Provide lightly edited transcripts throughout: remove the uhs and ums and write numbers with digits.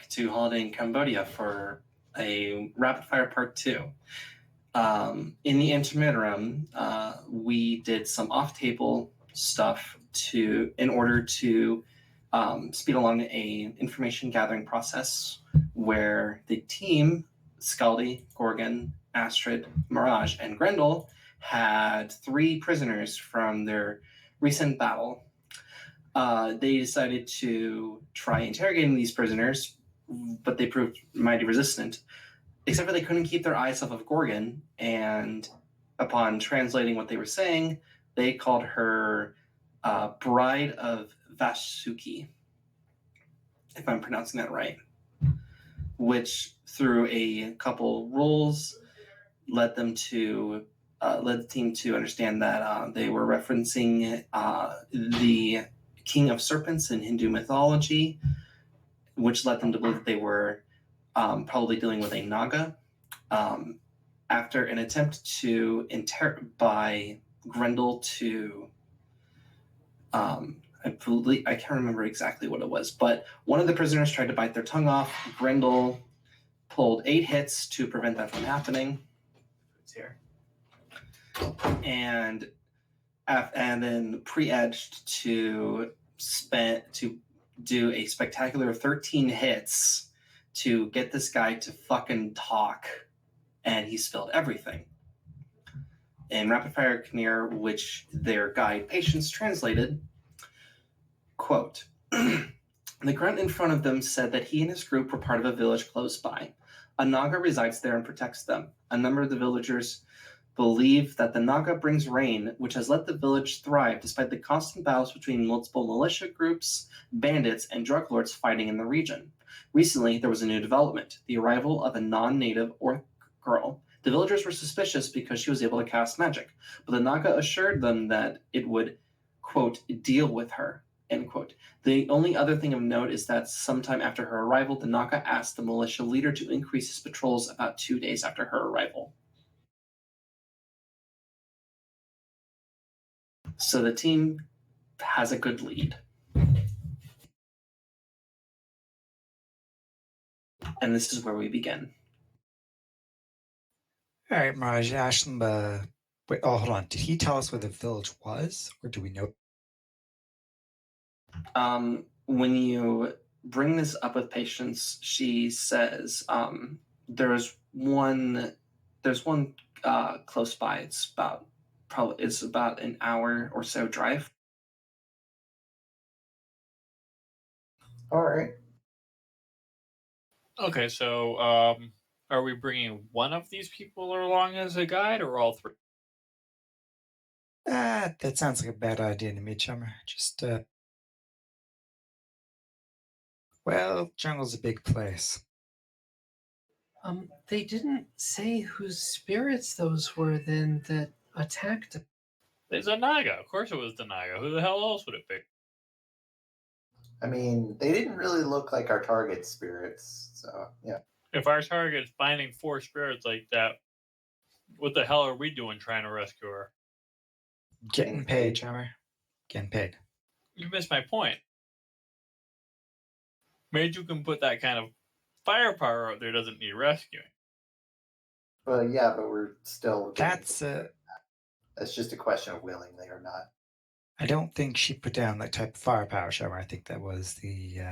back to Holiday in Cambodia for a rapid fire part 2. In the interim, we did some off-table stuff in order to speed along a information gathering process where the team, Scaldi, Gorgon, Astrid, Mirage, and Grendel, had 3 prisoners from their recent battle. They decided to try interrogating these prisoners, but they proved mighty resistant, except for they couldn't keep their eyes off of Gorgon, and upon translating what they were saying, they called her Bride of Vasuki, if I'm pronouncing that right, which through a couple rules led the team to understand that they were referencing the King of Serpents in Hindu mythology, which led them to believe that they were probably dealing with a Naga. After an attempt to by Grendel to I can't remember exactly what it was, but one of the prisoners tried to bite their tongue off. Grendel pulled 8 hits to prevent that from happening. It's here. And then pre-edged to do a spectacular 13 hits to get this guy to fucking talk, and he spilled everything. In Rapid Fire Khmer, which their guide Patience translated, quote, the grunt in front of them said that he and his group were part of a village close by. A Naga resides there and protects them. A number of the villagers believe that the Naga brings rain, which has let the village thrive despite the constant battles between multiple militia groups, bandits, and drug lords fighting in the region. Recently, there was a new development, the arrival of a non-native orc girl. The villagers were suspicious because she was able to cast magic, but the Naga assured them that it would, quote, deal with her, end quote. The only other thing of note is that sometime after her arrival, the Naga asked the militia leader to increase his patrols about 2 days after her arrival. So the team has a good lead. And this is where we begin. All right, Mirage, Ashlam, wait, hold on. Did he tell us where the village was, or do we know? When you bring this up with Patience, she says there's one close by. It's about an hour or so drive. All right. Okay, so are we bringing one of these people along as a guide, or all 3? That sounds like a bad idea to me, Chummer. Just, well, jungle's a big place. They didn't say whose spirits those were then that attacked. It's a Naga. Of course it was the Naga. Who the hell else would it be? I mean, they didn't really look like our target spirits, so yeah. If our target is finding 4 spirits like that, what the hell are we doing trying to rescue her? Getting paid, Chummer. Getting paid. You missed my point. Made you can put that kind of firepower out there doesn't need rescuing. Well, yeah, but we're still. That's just a question of willingly or not. I don't think she put down that type of firepower, Chummer. I think that was the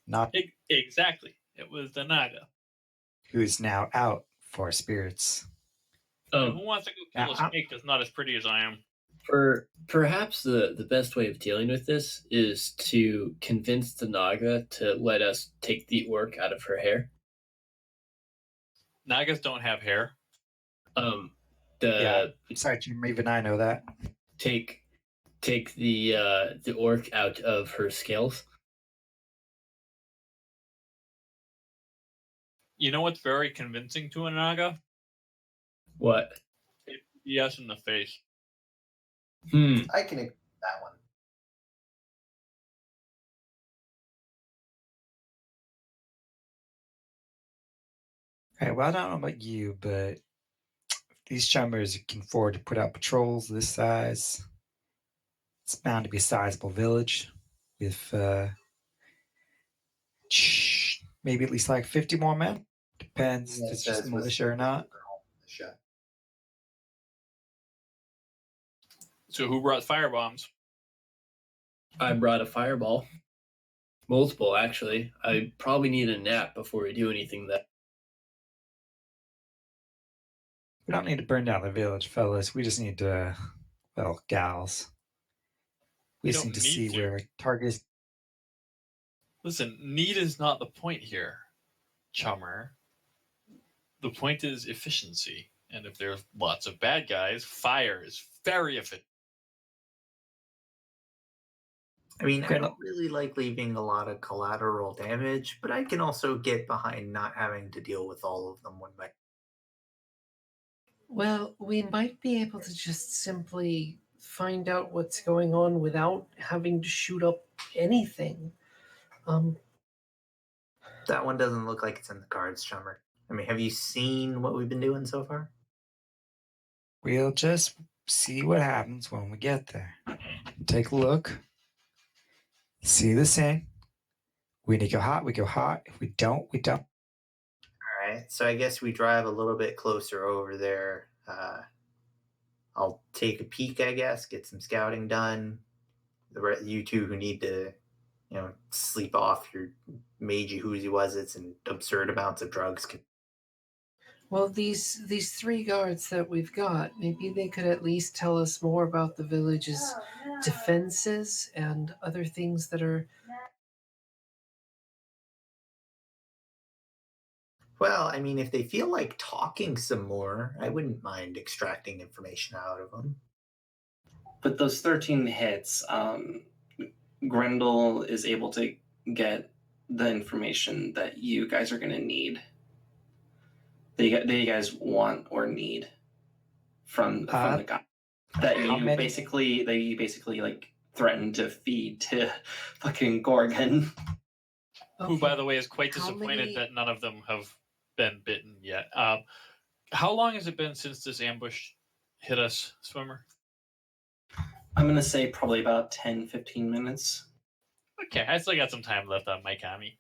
not exactly. It was the Naga, who's now out for spirits. Who wants to go kill a snake that's not as pretty as I am? Perhaps the best way of dealing with this is to convince the Naga to let us take the orc out of her hair. Nagas don't have hair. Sorry, Jim, even I know that. Take the orc out of her scales. You know what's very convincing to a Naga? What? Yes, in the face. I can agree with that one. All right, well, I don't know about you, but these chummers can afford to put out patrols this size. It's bound to be a sizable village with maybe at least like 50 more men. Depends Yeah, if it it's just says with militia or not. militia. So who brought firebombs? I brought a fireball. Multiple, actually. I probably need a nap before we do anything that. We don't need to burn down the village, fellas. We just need to, well, gals. We You just don't need to need see to. where target is. Listen, need is not the point here, chummer. The point is efficiency. And if there's lots of bad guys, fire is very efficient. I mean, I Fair don't enough. really like leaving a lot of collateral damage, but I can also get behind not having to deal with all of them one by. Well, we might be able to just simply find out what's going on without having to shoot up anything. That one doesn't look like it's in the cards, Chummer. I mean, have you seen what we've been doing so far? We'll just see what happens when we get there. Take a look. See the scene. We need to go hot, we go hot. If we don't, we don't. All right, so I guess we drive a little bit closer over there. I'll take a peek, I guess, get some scouting done. You two who need to, sleep off your magey whoozy was-its and absurd amounts of drugs can. Well, these three guards that we've got, maybe they could at least tell us more about the village's defenses and other things that are. Well, I mean, if they feel like talking some more, I wouldn't mind extracting information out of them. With those 13 hits, Grendel is able to get the information that you guys are going to need. That you guys want or need from the guy that you basically like threatened to feed to fucking Gorgon. Who, by the way, is quite How disappointed many- that none of them have been bitten yet. How long has it been since this ambush hit us, Swimmer? I'm going to say probably about 10, 15 minutes. Okay, I still got some time left on my commie.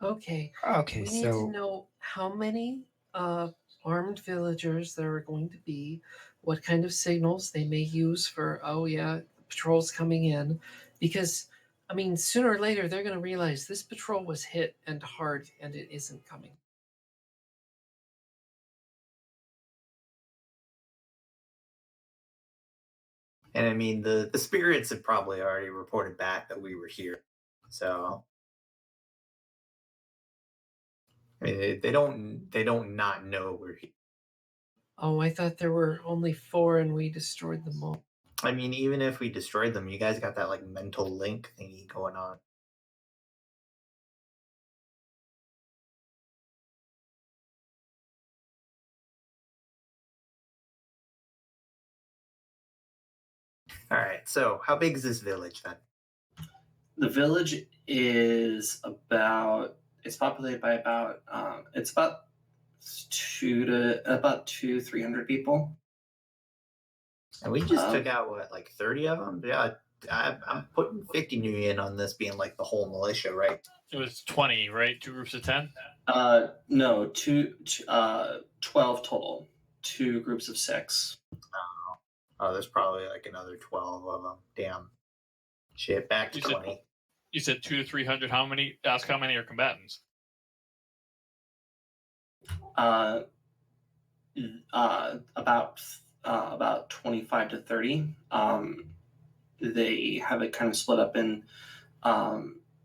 Okay, Okay, we need to so know how many armed villagers there are going to be, what kind of signals they may use for, oh yeah, patrols coming in. Because, I mean, sooner or later they're going to realize this patrol was hit and hard and it isn't coming. And I mean, the spirits have probably already reported back that we were here. So I mean, they don't not know we're here. Oh, I thought there were only 4 and we destroyed them all. I mean, even if we destroyed them, you guys got that like mental link thingy going on. All right, so how big is this village then? The village is it's populated by about 300 people. And we just took out what, like 30 of them? Yeah, I'm putting 50 new in on this being like the whole militia, right? It was 20, right? 2 groups of 10? No, 12 total. 2 groups of 6. Oh, there's probably like another 12 of them. Damn. Shit, back to You said- 20. You said 200 to 300. How many? Ask how many are combatants. About 25 to 30. They have it kind of split up in.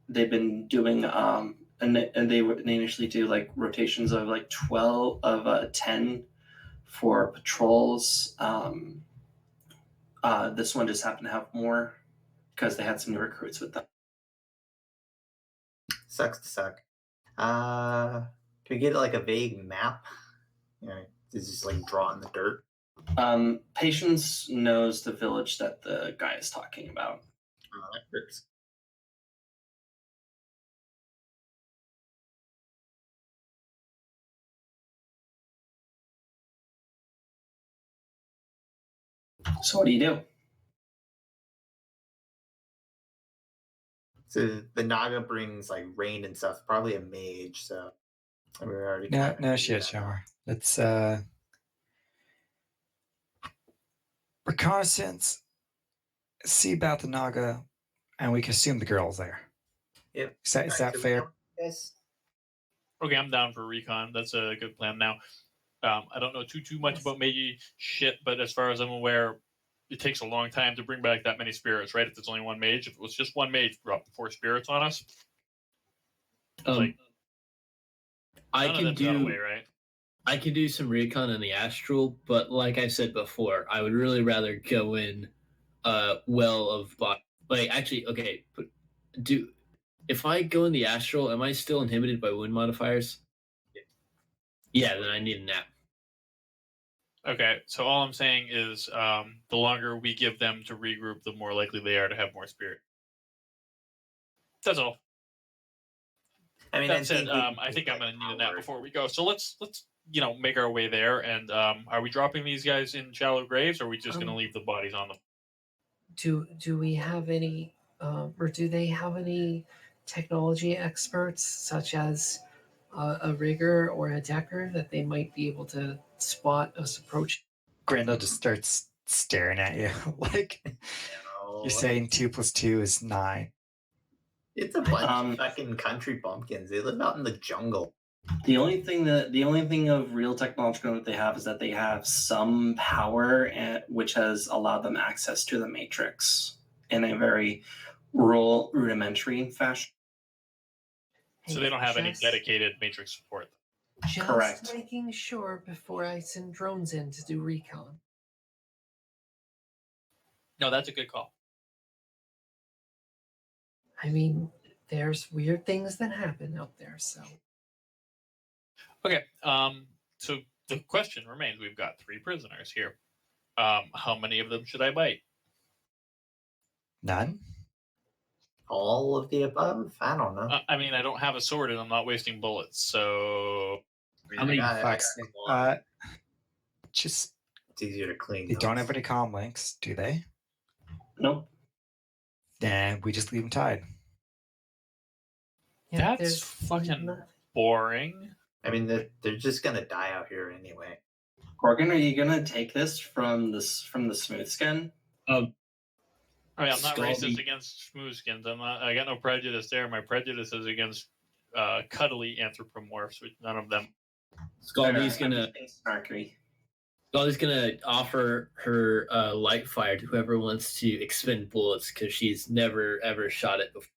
They've been doing and they initially do like rotations of like 10 for patrols. This one just happened to have more because they had some new recruits with them. Sucks to suck. Can we get like a vague map? It's just like draw in the dirt. Patience knows the village that the guy is talking about. That hurts. So what do you do? So the Naga brings like rain and stuff. Probably a mage. So we already No, kinda no figured shit, that out. Summer. Let's reconnaissance, see about the Naga, and we can assume the girl's there. Yep. Is that Alright, so fair? Yes. Okay, I'm down for recon. That's a good plan. Now, I don't know too much about Meiji shit, but as far as I'm aware, it takes a long time to bring back that many spirits, right? If there's only one mage, if it was just one mage dropping 4 spirits on us, like I none of can them got away, do right? I can do some recon in the astral, but like I said before, I would really rather go in well of body. Like actually, okay, but do if I go in the astral, am I still inhibited by wound modifiers? Yeah, then I need a nap. Okay, so all I'm saying is the longer we give them to regroup, the more likely they are to have more spirit. That's all. I mean, That said, think we can I think take, I'm like, going to need a an nap hour. before we go. So let's make our way there. And are we dropping these guys in shallow graves, or are we just going to leave the bodies on them? Do we have any, or do they have any technology experts, such as a rigger or a decker, that they might be able to spot us approaching? Grendel just starts staring at you like you're saying 2 + 2 is 9. It's a bunch of fucking country bumpkins. They live out in the jungle. The only thing of real technological that they have is that they have some power, which has allowed them access to the Matrix in a very rudimentary fashion. So they don't have any Just- dedicated matrix support. Just Correct. making sure before I send drones in to do recon. No, that's a good call. I mean, there's weird things that happen out there, so. Okay. So the question remains: we've got 3 prisoners here. How many of them should I bite? None? All of the above? I don't know. I mean, I don't have a sword and I'm not wasting bullets, so I mean, how many I got Fuck's sake. claws. Just It's easier to clean. they don't those. have any comm links, do they? Nope. Then we just leave them tied. Yeah, that's there's fucking nothing. boring. I mean, they're just gonna die out here anyway. Gorgon, are you gonna take this from the smooth skin? I mean, I'm not Scaldy. racist against smoothskins. I got no prejudice there. My prejudice is against cuddly anthropomorphs, which none of them. Scaldy's I'm gonna just being snarky. Scaldy's gonna offer her light fire to whoever wants to expend bullets because she's never ever shot it before.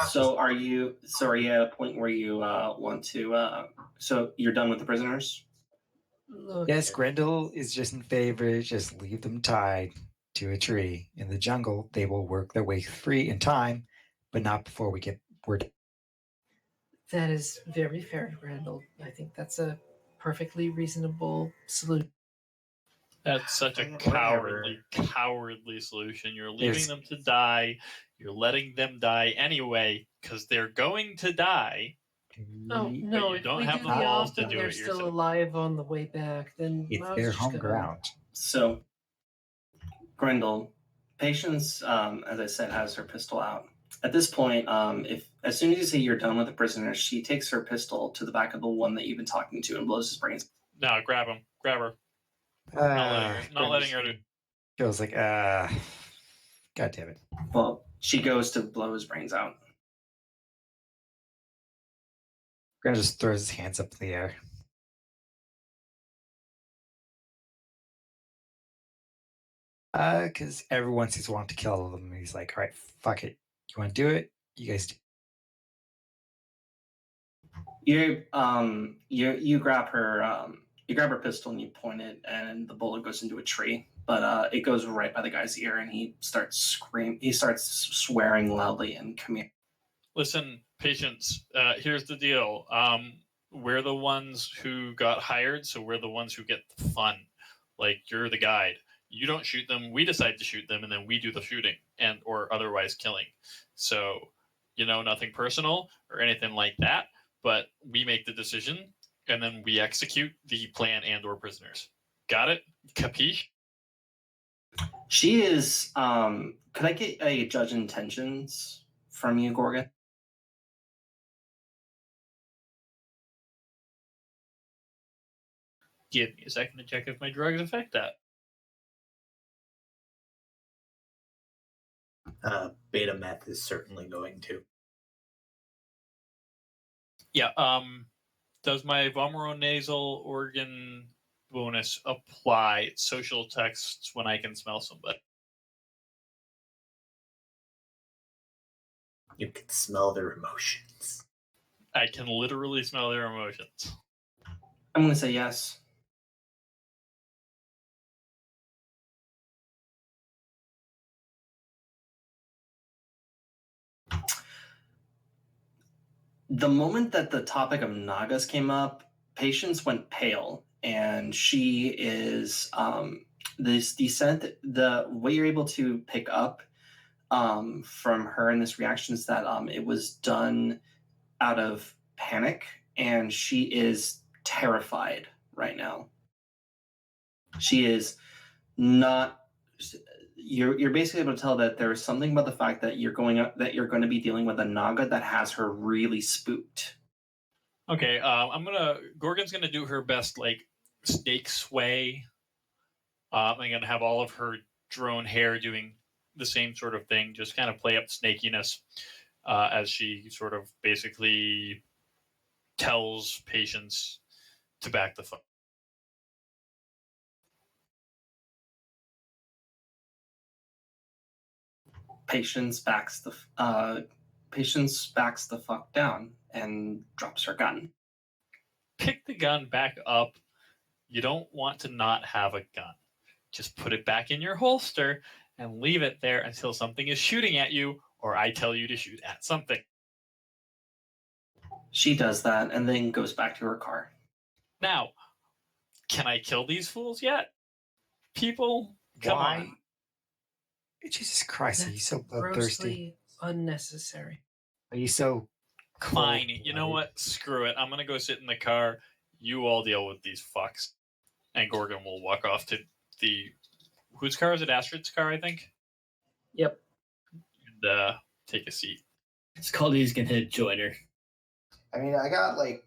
So are you at a point where you want to? So you're done with the prisoners? Look, Yes, Grendel is just in favor. Just leave them tied to a tree. In the jungle, they will work their way free in time, but not before we get word. that is very fair, Randall. I think that's a perfectly reasonable solution. That's such a Whatever. cowardly solution. You're leaving Yes. them to die. You're letting them die anyway because they're going to die. Oh no! you If don't we have do the the balls off to and do they're it still yourself. alive on the way back, then It's I was their just home gonna- ground. So, Grendel, Patience, as I said, has her pistol out. At this point, if as soon as you say you're done with the prisoner, she takes her pistol to the back of the one that you've been talking to and blows his brains. No, grab him. Grab her. Not letting her do. Feels like God damn it. Well, she goes to blow his brains out. Grendel just throws his hands up in the air. Because everyone seems to want to kill them. He's like, all right, fuck it. You want to do it? You guys do. You grab her pistol and you point it, and the bullet goes into a tree. But it goes right by the guy's ear, and he starts screaming. He starts swearing loudly and command. Listen, Patience. Here's the deal. We're the ones who got hired, so we're the ones who get the fun. Like, you're the guide. You don't shoot them. We decide to shoot them, and then we do the shooting or otherwise killing. So, nothing personal or anything like that. But we make the decision, and then we execute the plan and/or prisoners. Got it? Capiche? She is. Could I get a judge intentions from you, Gorgon? Give me a second to check if my drugs affect that. Beta meth is certainly going to. Yeah. Does my vomeronasal organ bonus apply social texts when I can smell somebody? You can smell their emotions. I can literally smell their emotions. I'm going to say yes. The moment that the topic of Nagas came up, Patience went pale, and she is this descent. The what you're able to pick up from her in this reaction is that it was done out of panic, and she is terrified right now. She is not. You're basically able to tell that there is something about the fact that you're going to be dealing with a Naga that has her really spooked. Okay, Gorgon's gonna do her best, like snake sway. I'm gonna have all of her drone hair doing the same sort of thing, just kind of play up snakiness as she sort of basically tells Patience to back the fuck. Patience backs the fuck down and drops her gun. Pick the gun back up. You don't want to not have a gun. Just put it back in your holster and leave it there until something is shooting at you or I tell you to shoot at something. She does that and then goes back to her car. Now, can I kill these fools yet? People, come Why? on. Jesus Christ, are you so bloodthirsty? Grossly unnecessary. Are you so Fine. You know cold-blooded? what? Screw it. I'm going to go sit in the car. You all deal with these fucks. And Gorgon will walk off to the... Whose car is it? Astrid's car, I think? Yep. And take a seat. It's called he's gonna hit joiner. I mean, I got like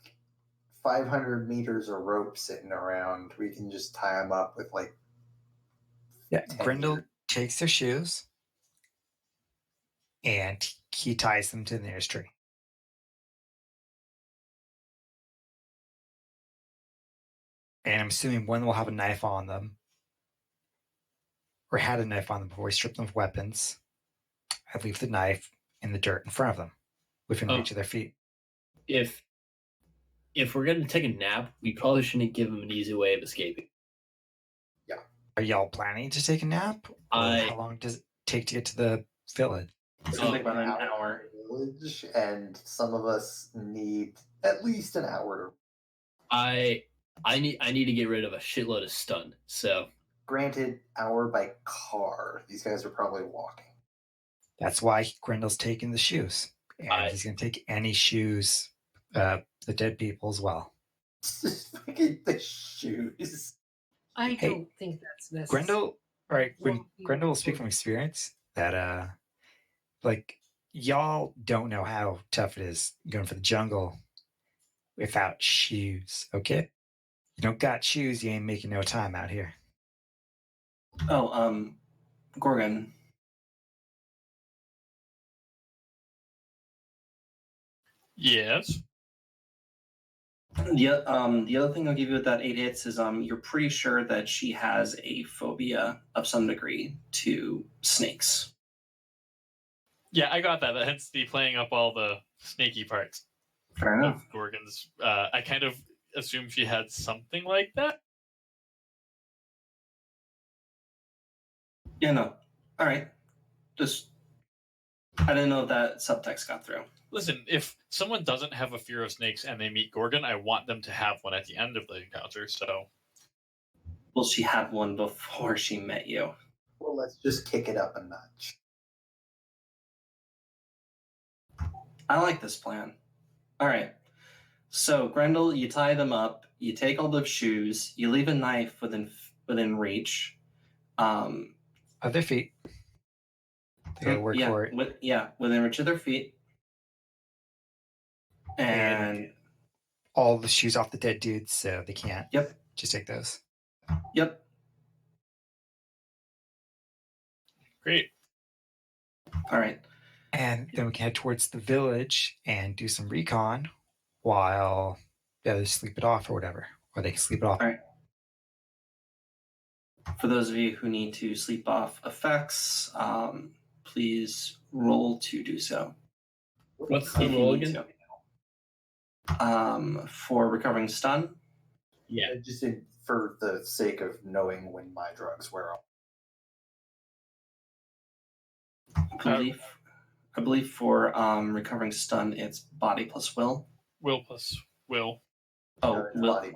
500 meters of rope sitting around. We can just tie them up with like. Yeah, 10 Grendel meters. takes their shoes and he ties them to the nearest tree. And I'm assuming one will have a knife on them, or had a knife on them before we stripped them of weapons. I leave the knife in the dirt in front of them, within reach of their feet. If we're gonna take a nap, we probably shouldn't give him an easy way of escaping. Are y'all planning to take a nap? Or how long does it take to get to the village? It's going to take about an hour. Village, and some of us need at least an hour to. I need to get rid of a shitload of stun. So Granted, hour by car. These guys are probably walking. That's why Grendel's taking the shoes. And he's going to take any shoes, the dead people as well. Just fucking the shoes. I Hey, don't think that's necessary. Grendel, all right, when Well, Grendel will speak from experience that, like, y'all don't know how tough it is going for the jungle without shoes, okay? You don't got shoes, you ain't making no time out here. Oh, Gorgon. Yes. The other thing I'll give you with that 8 hits is you're pretty sure that she has a phobia of some degree to snakes. Yeah, I got that. Hence the playing up all the snaky parts Fair enough. of Gorgon's. I kind of assumed she had something like that. Yeah, no. All right. Just, I didn't know if that subtext got through. Listen, if someone doesn't have a fear of snakes and they meet Gorgon, I want them to have one at the end of the encounter. So, Well, she had one before she met you. Well, let's just kick it up a notch. I like this plan. All right. So, Grendel, you tie them up. You take all the shoes. You leave a knife within reach. of their feet. They got a word for it. Within reach of their feet. And all the shoes off the dead dudes, so they can't. Yep. Just take those. Yep. Great. All right. And then we can head towards the village and do some recon while the others sleep it off or whatever. Or they can sleep it off. All right. For those of you who need to sleep off effects, please roll to do so. What's the If you roll need again? to. For recovering stun. Yeah. Just for the sake of knowing when my drugs wear off. I believe for recovering stun, it's body plus will. Will plus will. Oh, will. Body.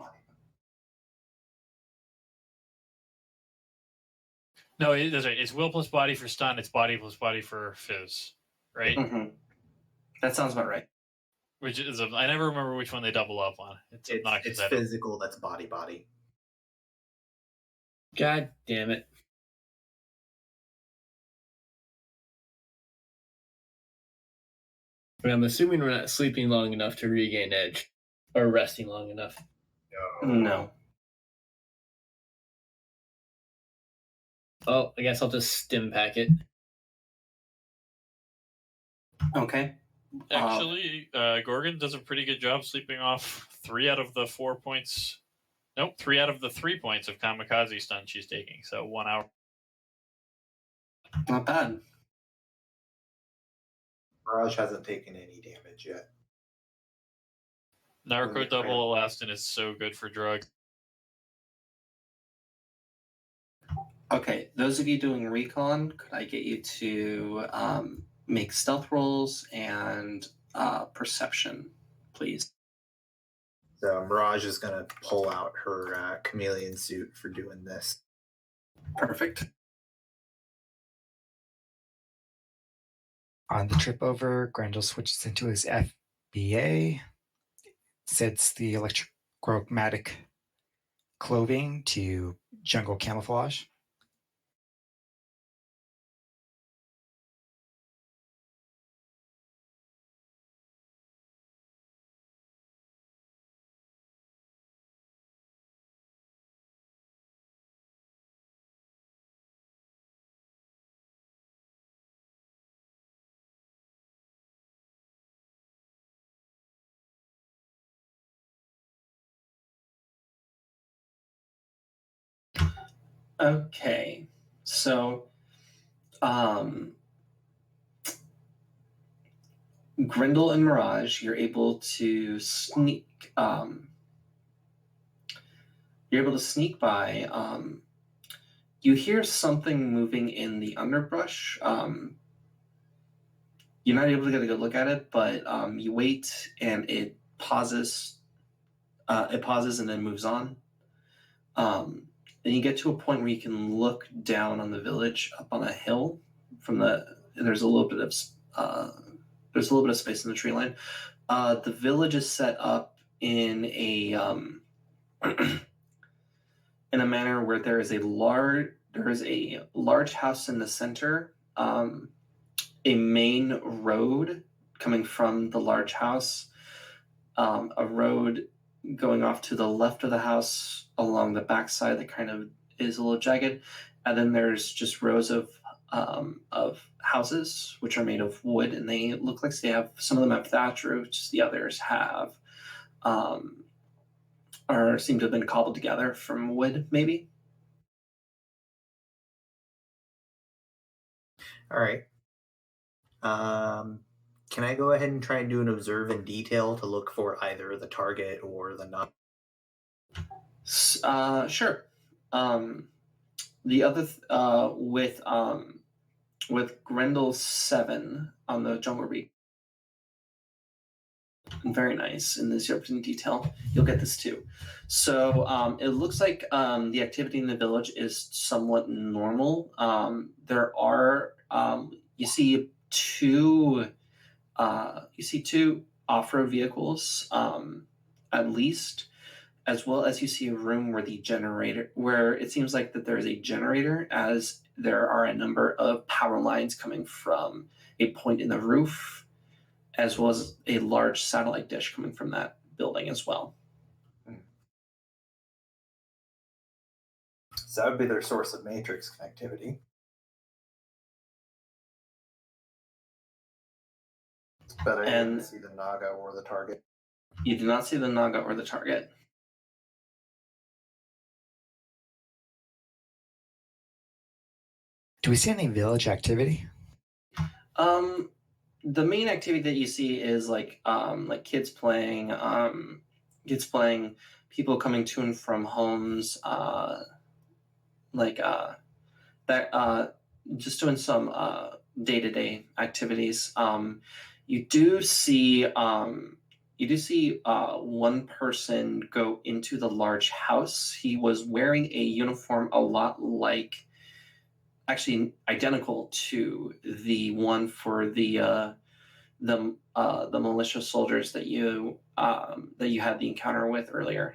No, that's right. It's will plus body for stun. It's body plus body for fizz, right? Mm-hmm. That sounds about right. Which is I never remember which one they double up on. It's obnoxious. It's physical. That's body. God damn it. But I'm assuming we're not sleeping long enough to regain edge. Or resting long enough. No. Oh, I guess I'll just stim pack it. Okay. Actually, Gorgon does a pretty good job sleeping off 3 out of the 4 points. Nope, 3 out of the 3 points of kamikaze stun she's taking. So 1 hour. Not bad. Mirage hasn't taken any damage yet. Narco double elastin is so good for drugs. Okay, those of you doing recon, could I get you to make stealth rolls and perception, please? So Mirage is going to pull out her chameleon suit for doing this. Perfect. On the trip over, Grendel switches into his FBA, sets the electrochromatic clothing to jungle camouflage. Okay, so Grendel and Mirage, you're able to sneak. You're able to sneak by. You hear something moving in the underbrush. You're not able to get a good look at it, but you wait and it pauses. It pauses and then moves on. Then you get to a point where you can look down on the village up on a hill. There's a little bit of space in the tree line. The village is set up in a in a manner where there is a large house in the center, a main road coming from the large house, a road going off to the left of the house along the backside that kind of is a little jagged, and then there's just rows of houses which are made of wood, and they look like some of them have thatch roofs, the others have or seem to have been cobbled together from wood, maybe. All right. Can I go ahead and try and do an observe in detail to look for either the target or the nut? Sure. The other with Grendel 7 on the jungle beat. Very nice in this representing detail. You'll get this too. So it looks like the activity in the village is somewhat normal. There are you see two off-road vehicles at least, as well as you see a room where it seems like that there is a generator, as there are a number of power lines coming from a point in the roof, as well as a large satellite dish coming from that building as well. So that would be their source of matrix connectivity. But I didn't see the Naga or the target. You do not see the Naga or the target. Do we see any village activity? The main activity that you see is like kids playing, people coming to and from homes, just doing some day-to-day activities. You do see one person go into the large house. He was wearing a uniform a lot like, actually identical to the one for the militia soldiers that you had the encounter with earlier.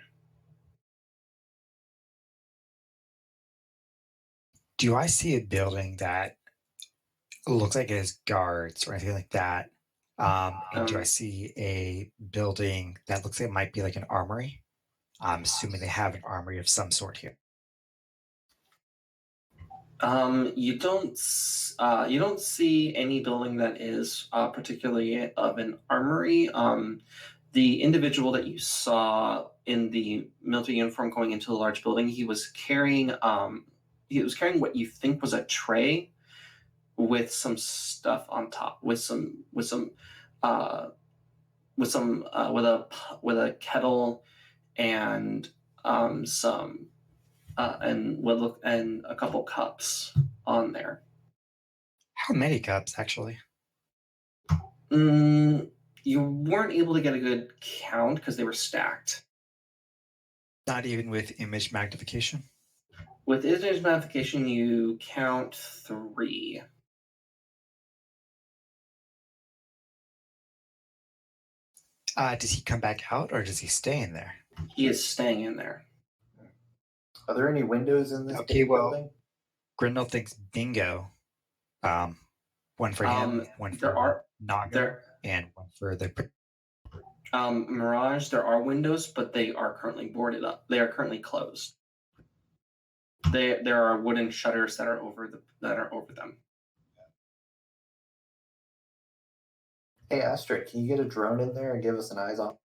Do I see a building that looks like it has guards or anything like that? And do I see a building that looks like it might be like an armory? I'm assuming they have an armory of some sort here. You don't see any building that is particularly of an armory. The individual that you saw in the military uniform going into the large building, he was carrying what you think was a tray with some stuff on top, with a kettle and some and a couple cups on there. How many cups, actually? You weren't able to get a good count because they were stacked. Not even with image magnification? With image magnification, you count 3. Does he come back out or does he stay in there? He is staying in there. Are there any windows in this Okay, big building? Grindel thinks bingo. One for him, one for Naga, and one for the. Mirage, there are windows, but they are currently boarded up. They are currently closed. There are wooden shutters that are over them. Hey, Astrid, can you get a drone in there and give us an eyes on?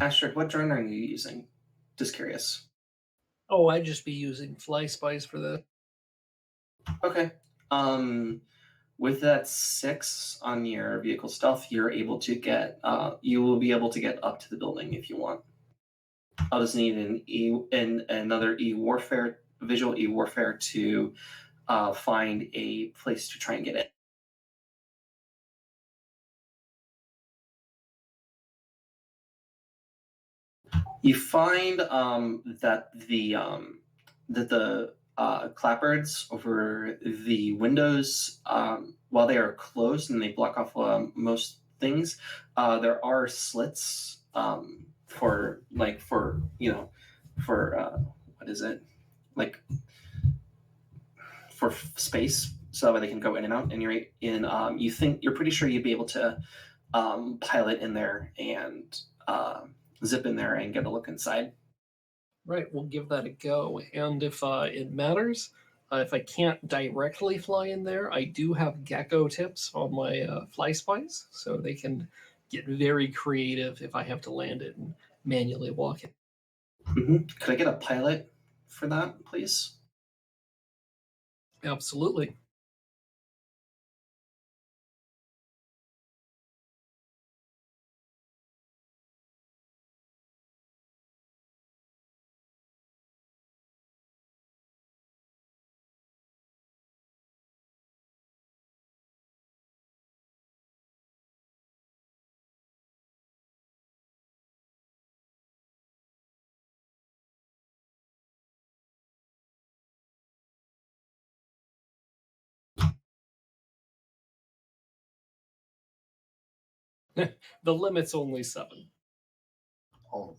Astrid, what drone are you using? Just curious. Oh, I'd just be using Fly Spice for that. Okay. With that 6 on your vehicle stealth, you're able to get. You will be able to get up to the building if you want. I'll just need another visual E warfare to find a place to try and get in. You find that the clapboards over the windows, while they are closed and they block off most things, there are slits for what is it, like for space, so that way they can go in and out. And you're pretty sure you'd be able to pilot in there and zip in there and get a look inside. Right, we'll give that a go. And if it matters, if I can't directly fly in there, I do have gecko tips on my Fly Spice, so they can get very creative if I have to land it and manually walk it. Mm-hmm. Could I get a pilot for that, please? Absolutely. The limit's only 7. Only.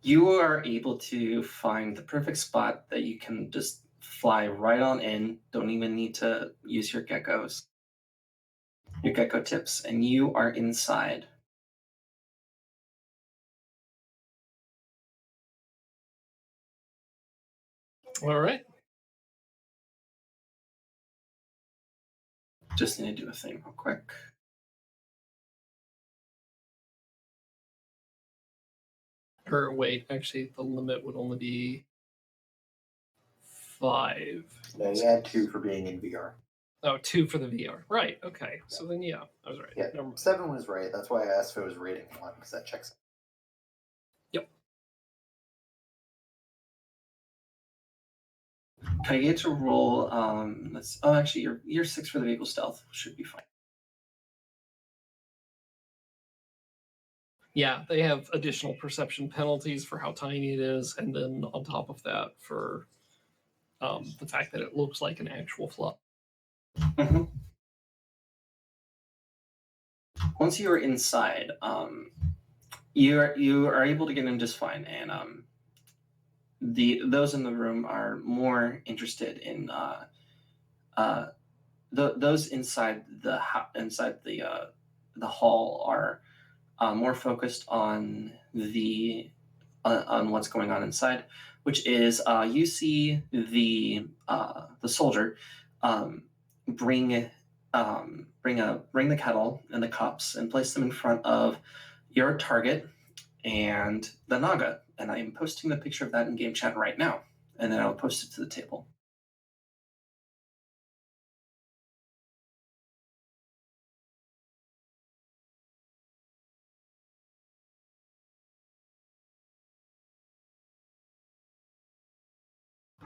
You are able to find the perfect spot that you can just fly right on in. Don't even need to use your gecko tips, and you are inside. All right. Just need to do a thing real quick. Or wait, actually, the limit would only be 5. No, you had 2 for being in VR. Oh, 2 for the VR. Right. Okay. So then, yeah, I was right. Yeah, Never mind. 7 was right. That's why I asked if it was rating 1, because that checks. Yep. Can I get to roll? Actually, you're 6 for the vehicle stealth. Should be fine. Yeah, they have additional perception penalties for how tiny it is, and then on top of that, for the fact that it looks like an actual fly. Mm-hmm. Once you are inside, you are able to get in just fine, and those in the room are more interested in those inside the hall are more focused on on what's going on inside, which is you see the soldier bring the kettle and the cups and place them in front of your target and the Naga, and I am posting the picture of that in game chat right now, and then I'll post it to the table.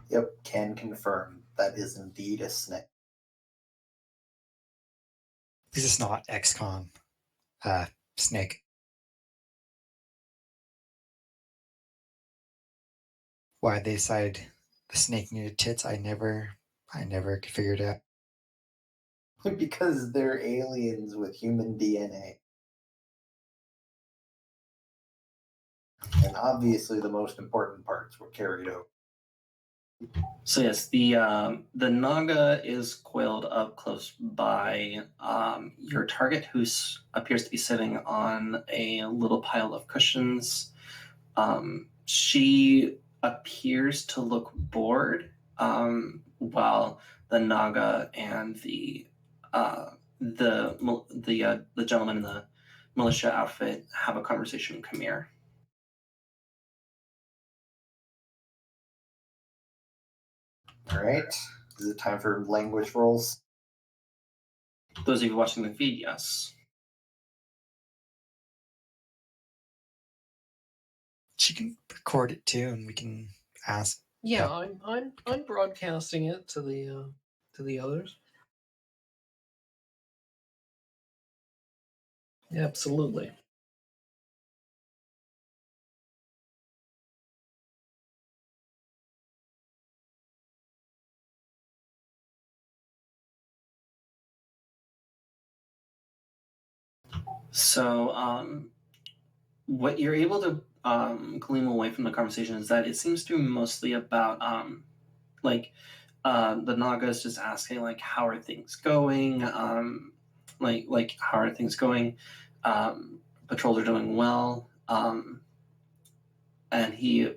Yep, can confirm that is indeed a snake. This is not XCOM snake. Why they decided the snake needed tits, I never could figure it out. Because they're aliens with human DNA. And obviously the most important parts were carried over. So yes, the Naga is coiled up close by your target, who appears to be sitting on a little pile of cushions. She appears to look bored, while the Naga and the gentleman in the militia outfit have a conversation in Khmer. All right. Is it time for language rolls? Those of you watching the feed, yes. She can record it too, and we can ask. Yeah, I'm broadcasting it to the others. Yeah, absolutely. So, what you're able to glean away from the conversation is that it seems to be mostly about the Naga is just asking like, how are things going? Like how are things going? Patrols are doing well, and he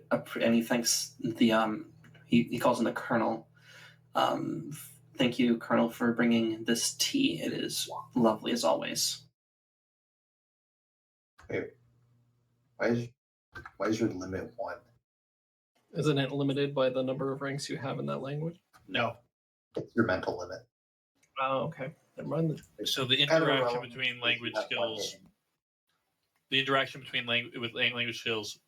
thanks the he calls him the Colonel. Thank you, Colonel, for bringing this tea. It is lovely as always. Wait, why is your limit 1? Isn't it limited by the number of ranks you have in that language? No. It's your mental limit. Oh, okay. Never mind. So the Kind of interaction irrelevant between if language you have one skills, hidden. the interaction between language skills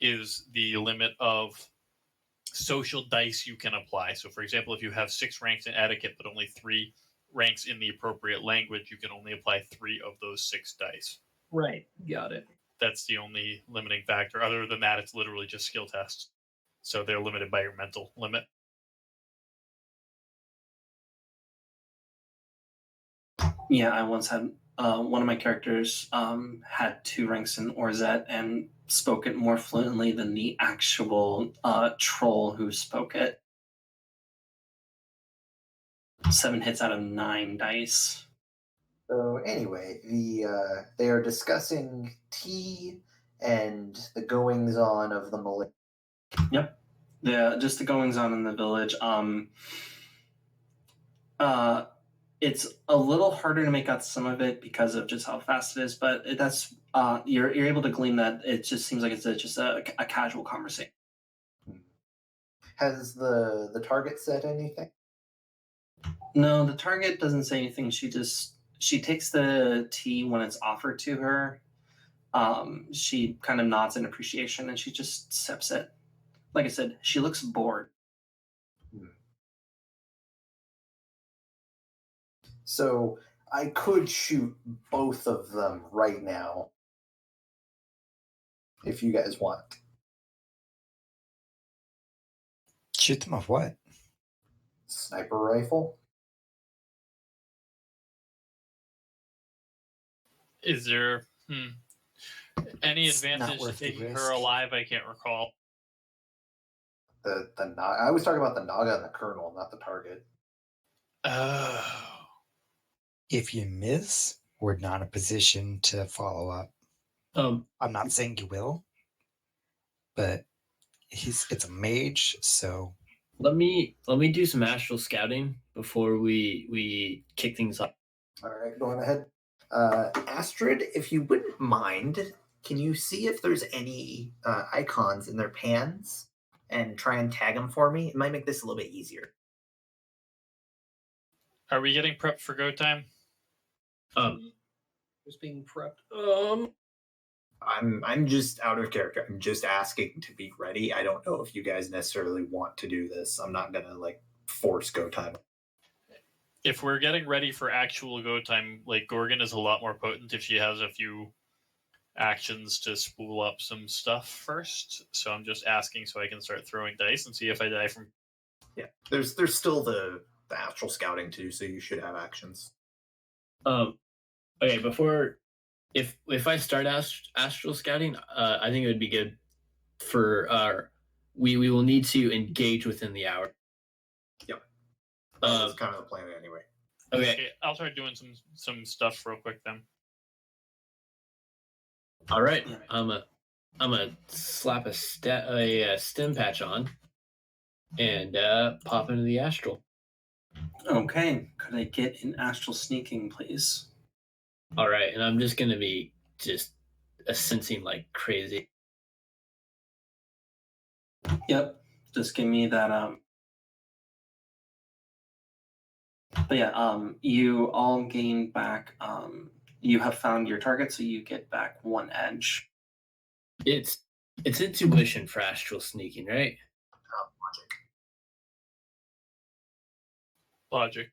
is the limit of social dice you can apply. So, for example, if you have 6 ranks in etiquette but only 3 ranks in the appropriate language, you can only apply 3 of those 6 dice. Right. Got it. That's the only limiting factor. Other than that, it's literally just skill tests. So they're limited by your mental limit. Yeah, I once had one of my characters had 2 ranks in Orzet and spoke it more fluently than the actual troll who spoke it. 7 hits out of 9 dice. So anyway, they are discussing tea and the goings on of the militia. Yep. Just the goings on in the village. It's a little harder to make out some of it because of just how fast it is, but that's you're able to glean that it just seems like it's just a casual conversation. Has the target said anything? No, the target doesn't say anything. She takes the tea when it's offered to her. She kind of nods in appreciation and she just sips it. Like I said, she looks bored. So I could shoot both of them right now if you guys want. Shoot them off what? Sniper rifle. Is there any It's not advantage to worth the taking her risk. alive? I can't recall. I was talking about the Naga and the Colonel, not the target. Oh. If you miss, we're not in a position to follow up. I'm not saying you will, but it's a mage, so Let me do some astral scouting before we kick things off. All right, going ahead. Astrid, if you wouldn't mind, can you see if there's any icons in their pans and try and tag them for me? It might make this a little bit easier. Are we getting prepped for go time? Who's being prepped? I'm just out of character. I'm just asking to be ready. I don't know if you guys necessarily want to do this. I'm not gonna force go time. If we're getting ready for actual go time, like Gorgon is a lot more potent if she has a few actions to spool up some stuff first. So I'm just asking so I can start throwing dice and see if I die from. Yeah, there's still the astral scouting too, so you should have actions. Okay, before if I start astral scouting, I think it would be good for we will need to engage within the hour. Yep. That's kind of the plan anyway. Okay. I'll start doing some stuff real quick then. All right. I'm a slap a stem patch on and pop into the astral. Okay, could I get an astral sneaking, please? All right, and I'm just gonna be just sensing like crazy. Yep, just give me that. But yeah, you all gain back. You have found your target, so you get back 1 edge. It's intuition for astral sneaking, right? Logic.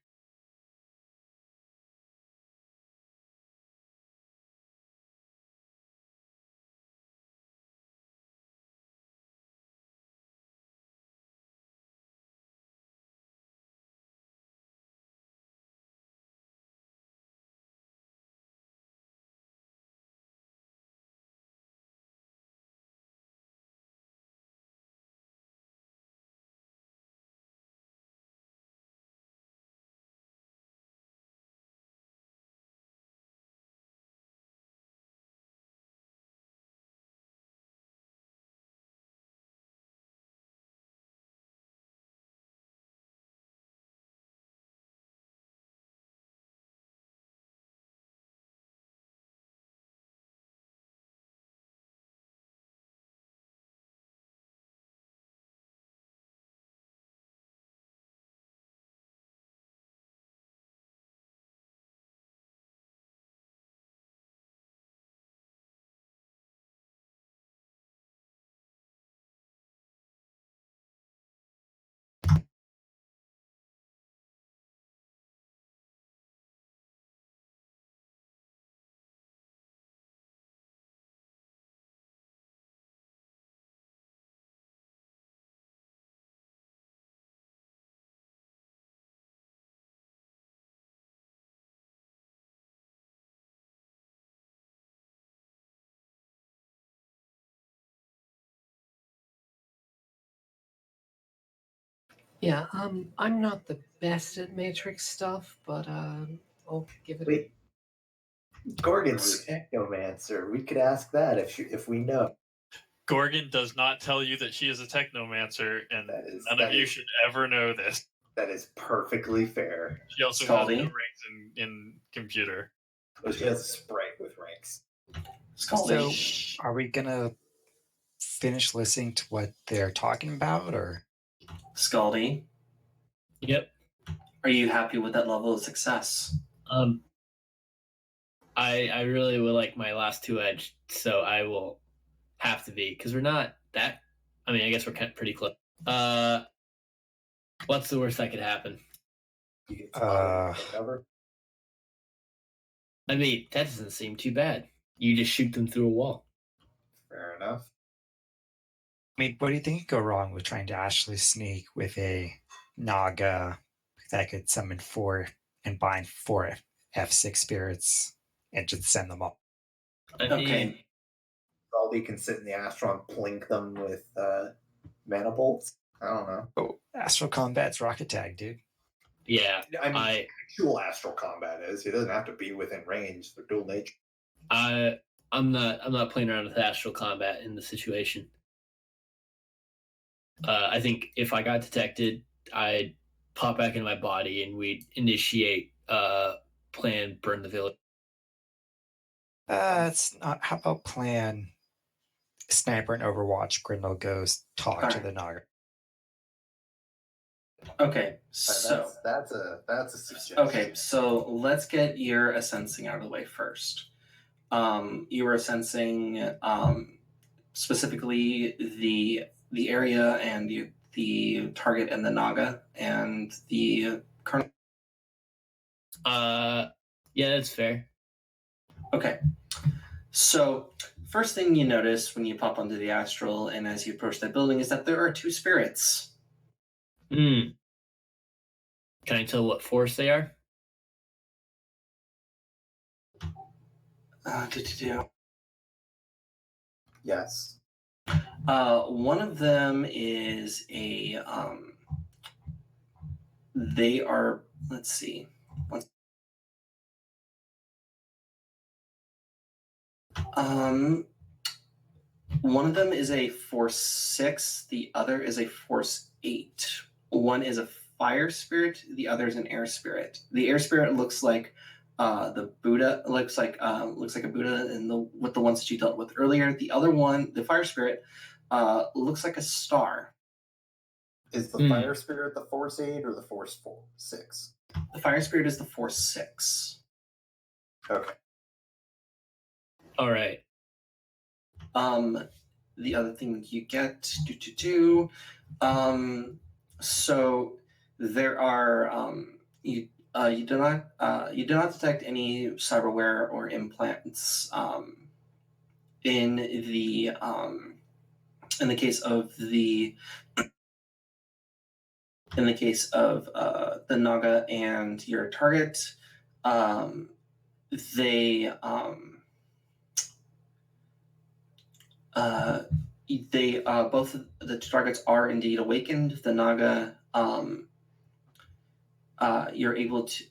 Yeah, I'm not the best at matrix stuff, but I'll give it. Wait, Gorgon's a technomancer. We could ask that if we know. Gorgon does not tell you that she is a technomancer, and none of you should ever know this. That is perfectly fair. She also has Scaldy. no ranks in computer. But she has a sprite with ranks. Scaldy. So, are we gonna finish listening to what they're talking about, or Scaldy, Yep. are you happy with that level of success? I really would like my last 2 edge, so I will have to be, because we're not that. I mean, I guess we're pretty close. What's the worst that could happen? You get spotted with a cover. I mean, that doesn't seem too bad. You just shoot them through a wall. Fair enough. I mean, what do you think could go wrong with trying to actually sneak with a Naga that could summon 4 and bind 4 F6 spirits and just send them up? I Okay. mean, Baldy can sit in the astral and plink them with mana bolts. I don't know. Oh, Astral Combat's rocket tag, dude. yeah, I mean, actual astral combat is. He doesn't have to be within range. They're dual nature. I'm not playing around with astral combat in the situation. I think if I got detected, I'd pop back into my body and we'd initiate plan burn the village. It's not. How about plan Sniper and Overwatch? Grindel goes talk to the Naga. Okay, so that's a suggestion. okay, so let's get your assensing out of the way first. You were sensing specifically the area and the target and the Naga and the Colonel. Yeah, that's fair. Okay, so first thing you notice when you pop onto the astral and as you approach that building is that there are 2 spirits. Can I tell what force they are? Yes. One of them is a they are, let's see. One of them is a Force 6, the other is a Force 8. One is a fire spirit, the other is an air spirit. The air spirit looks like the Buddha, looks like a Buddha with the ones that you dealt with earlier. The other one, the fire spirit, looks like a star. Is the fire spirit the Force 8 or the Force 6? The fire spirit is the Force 6. Okay. All right. The other thing you get so there are you do not detect any cyberware or implants in the case of the Naga and your target. They both of the 2 targets are indeed awakened. The Naga, you're able to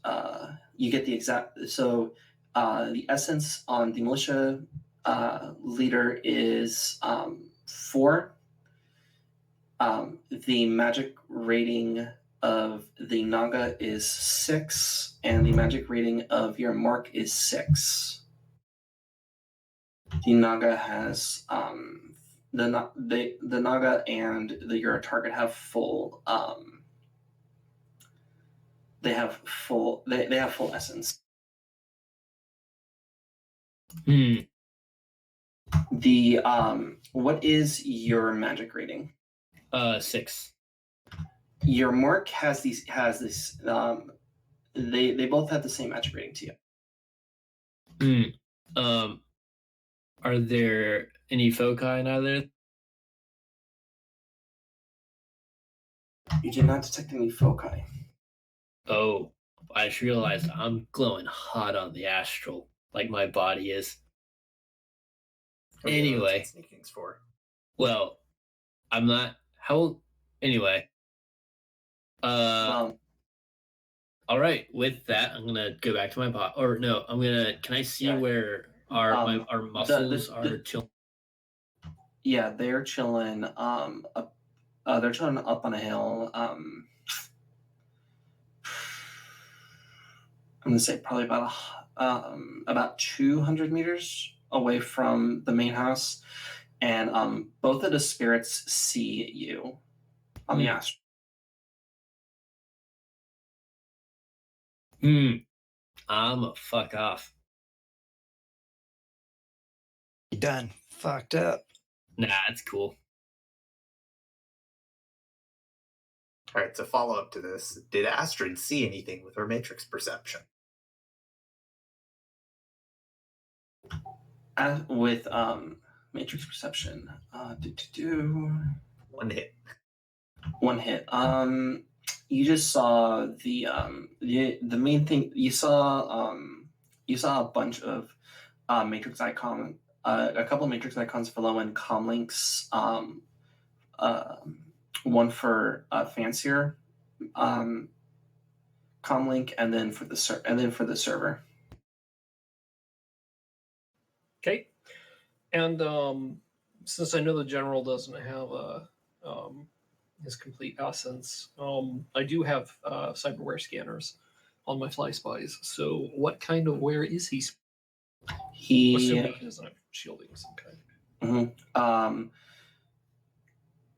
you get the exact the essence on the militia leader is 4. The magic rating of the Naga is 6, and the magic rating of your mark is 6. The Naga has the Naga and your target have full they have full essence. The what is your magic rating? 6. Your mark has this they both have the same magic rating to you. Are there any foci in either? You did not detect any foci. Oh, I just realized I'm glowing hot on the astral, like my body is. Anyway. That's what sneaking's for. Well, I'm not. How? Anyway. Well, All right. With that, I'm gonna go back to my bot. Or no, I'm gonna. Can I see Yeah. where our muscles are chilling? yeah, they're chilling. They're chilling up on a hill. I'm gonna say probably about 200 meters away from the main house, and both of the spirits see you on the astral. I'm a fuck off. You done fucked up. Nah, it's cool. All right, so follow up to this. Did Astrid see anything with her matrix perception? With matrix perception, One hit. one hit. You just saw the main thing. You saw a bunch of matrix icon, a couple of matrix icons below, and comlinks. One for fancier comlink, and then for the server. Okay. And since I know the general doesn't have his complete essence, I do have cyberware scanners on my fly spies. So what kind of wear is he? Assuming he doesn't have shielding of some kind. Mm-hmm.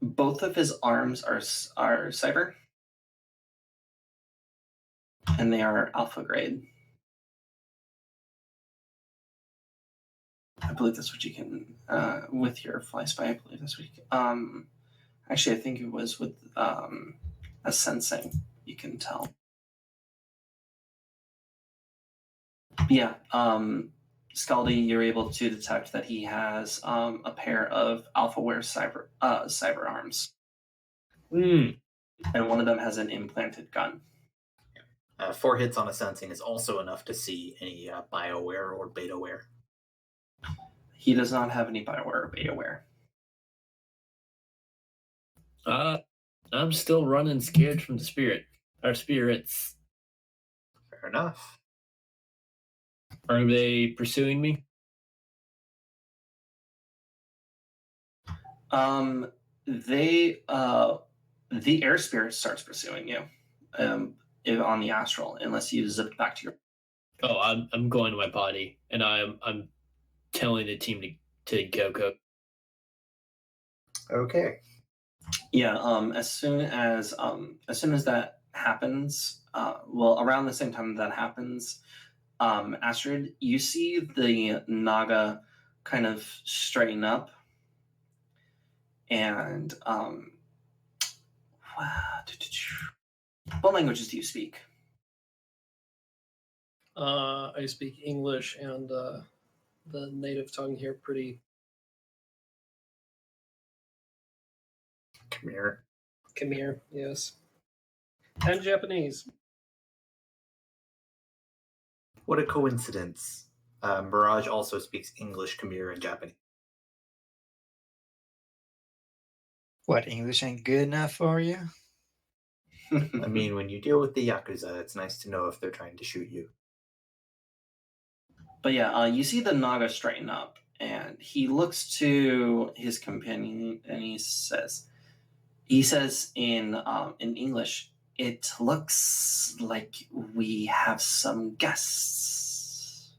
Both of his arms are cyber, and they are alpha grade. I believe that's what you can with your fly spy. I believe that's what you can. Actually, I think it was with a sensing. You can tell. Yeah. Scaldy, you're able to detect that he has a pair of AlphaWare cyber arms, and one of them has an implanted gun. 4 hits on a sensing is also enough to see any BioWare or BetaWare. He does not have any BioWare or BetaWare. I'm still running scared from the spirits. Fair enough. Are they pursuing me? The air spirit starts pursuing you on the astral, unless you zip back to your. Oh, I'm going to my body, and I'm telling the team to go. Okay. Yeah. As soon as that happens, around the same time that happens, Astrid, you see the Naga kind of straighten up, and what languages do you speak? I speak English and the native tongue here pretty. Khmer, yes. And Japanese. What a coincidence. Mirage also speaks English, Khmer, and Japanese. What, English ain't good enough for you? I mean, when you deal with the Yakuza, it's nice to know if they're trying to shoot you. But yeah, you see the Naga straighten up, and he looks to his companion, and he says in English, "It looks like we have some guests."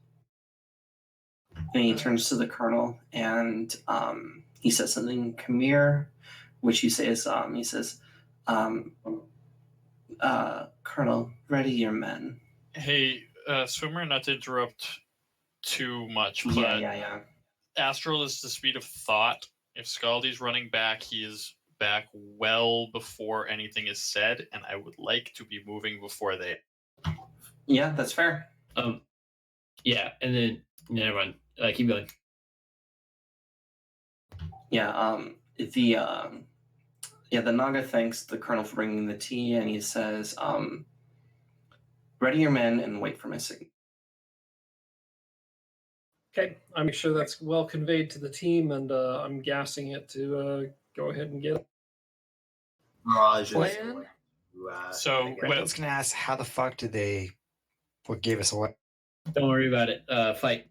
And he turns to the colonel, and he says something in Khmer, which he says, "Colonel, ready your men." Hey, Swimmer, not to interrupt too much, but Yeah. Astral is the speed of thought. If Scaldy's running back, he is back well before anything is said, and I would like to be moving before they. Yeah, that's fair. Yeah, and then never mind. Keep going. Yeah. The Naga thanks the colonel for bringing the tea, and he says, "Ready your men and wait for my signal." Okay, I make sure that's well conveyed to the team, and I'm gassing it to go ahead and get it. Mirage is Plan? So, I guess. Randall's gonna ask, how the fuck did they? What gave us away? Don't worry about it. Fight.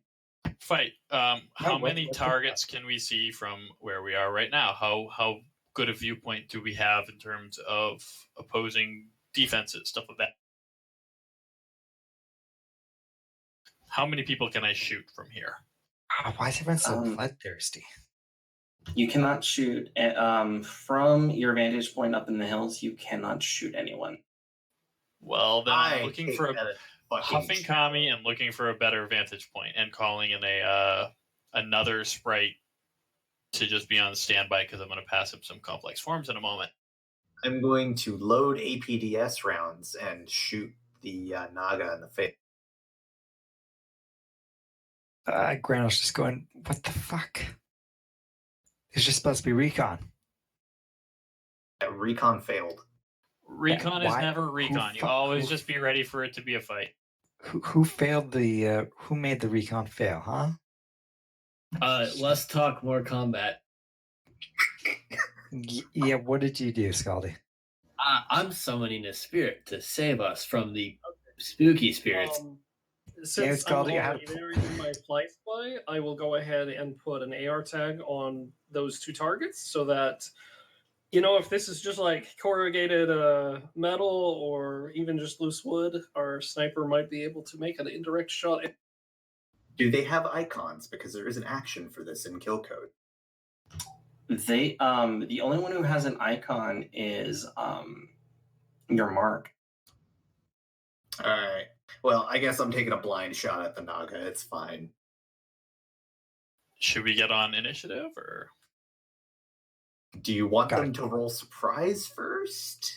fight. How what- many what's the- targets can we see from where we are right now? How good a viewpoint do we have in terms of opposing defenses, stuff like that? How many people can I shoot from here? Why is everyone so Um, bloodthirsty? You cannot shoot from your vantage point up in the hills. You cannot shoot anyone. Well, then I'm I looking take for a that as fucking huffing kami and looking for a better vantage point and calling in a another sprite to just be on standby because I'm going to pass up some complex forms in a moment. I'm going to load APDS rounds and shoot the Naga in the face. Grandel's just going, what the fuck? It's just supposed to be recon. That recon failed. Recon is why- never who recon. You fu- always who- just be ready for it to be a fight. Who failed the? Who made the recon fail? Huh? Less talk, more combat. Yeah. What did you do, Scaldy? I'm summoning a spirit to save us from the spooky spirits. it's Since called- I'm you had already to- there in my fly spy, I will go ahead and put an AR tag on those two targets so that, if this is just like corrugated metal or even just loose wood, our sniper might be able to make an indirect shot. Do they have icons? Because there is an action for this in kill code. They the only one who has an icon is your mark. All right. Well, I guess I'm taking a blind shot at the Naga. It's fine. Should we get on initiative or? Do you want Got them it. to roll surprise first?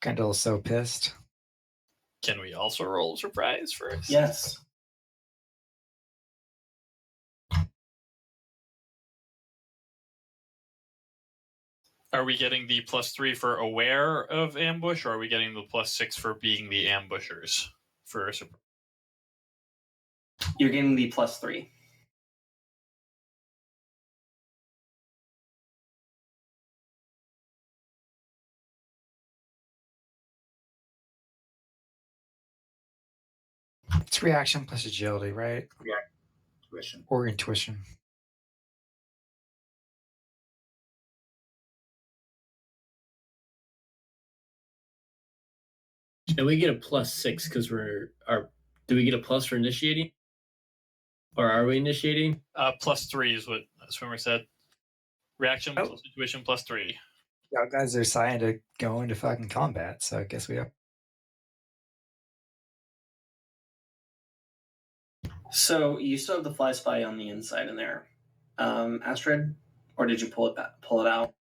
Grandel's so pissed. Can we also roll surprise first? Yes. Are we getting the +3 for aware of ambush, or are we getting the +6 for being the ambushers for a surprise? You're getting the +3. It's reaction plus agility, right? Tuition. Or intuition. And we get a +6 because do we get a plus for initiating? Or are we initiating? +3 is what Swimmer said. Reaction Oh. plus intuition +3. Y'all guys are deciding to go into fucking combat, so I guess we are. So you still have the fly spy on the inside in there, Astrid, or did you pull it out?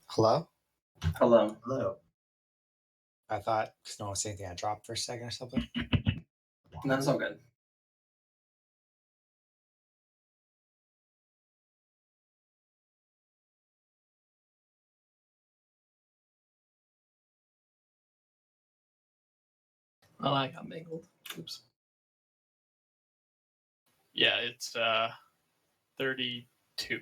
Hello? Hello. Hello. I thought because no one was saying anything, I dropped for a second or something. That's all good. Oh, I got mangled. Oops. Yeah, it's 32.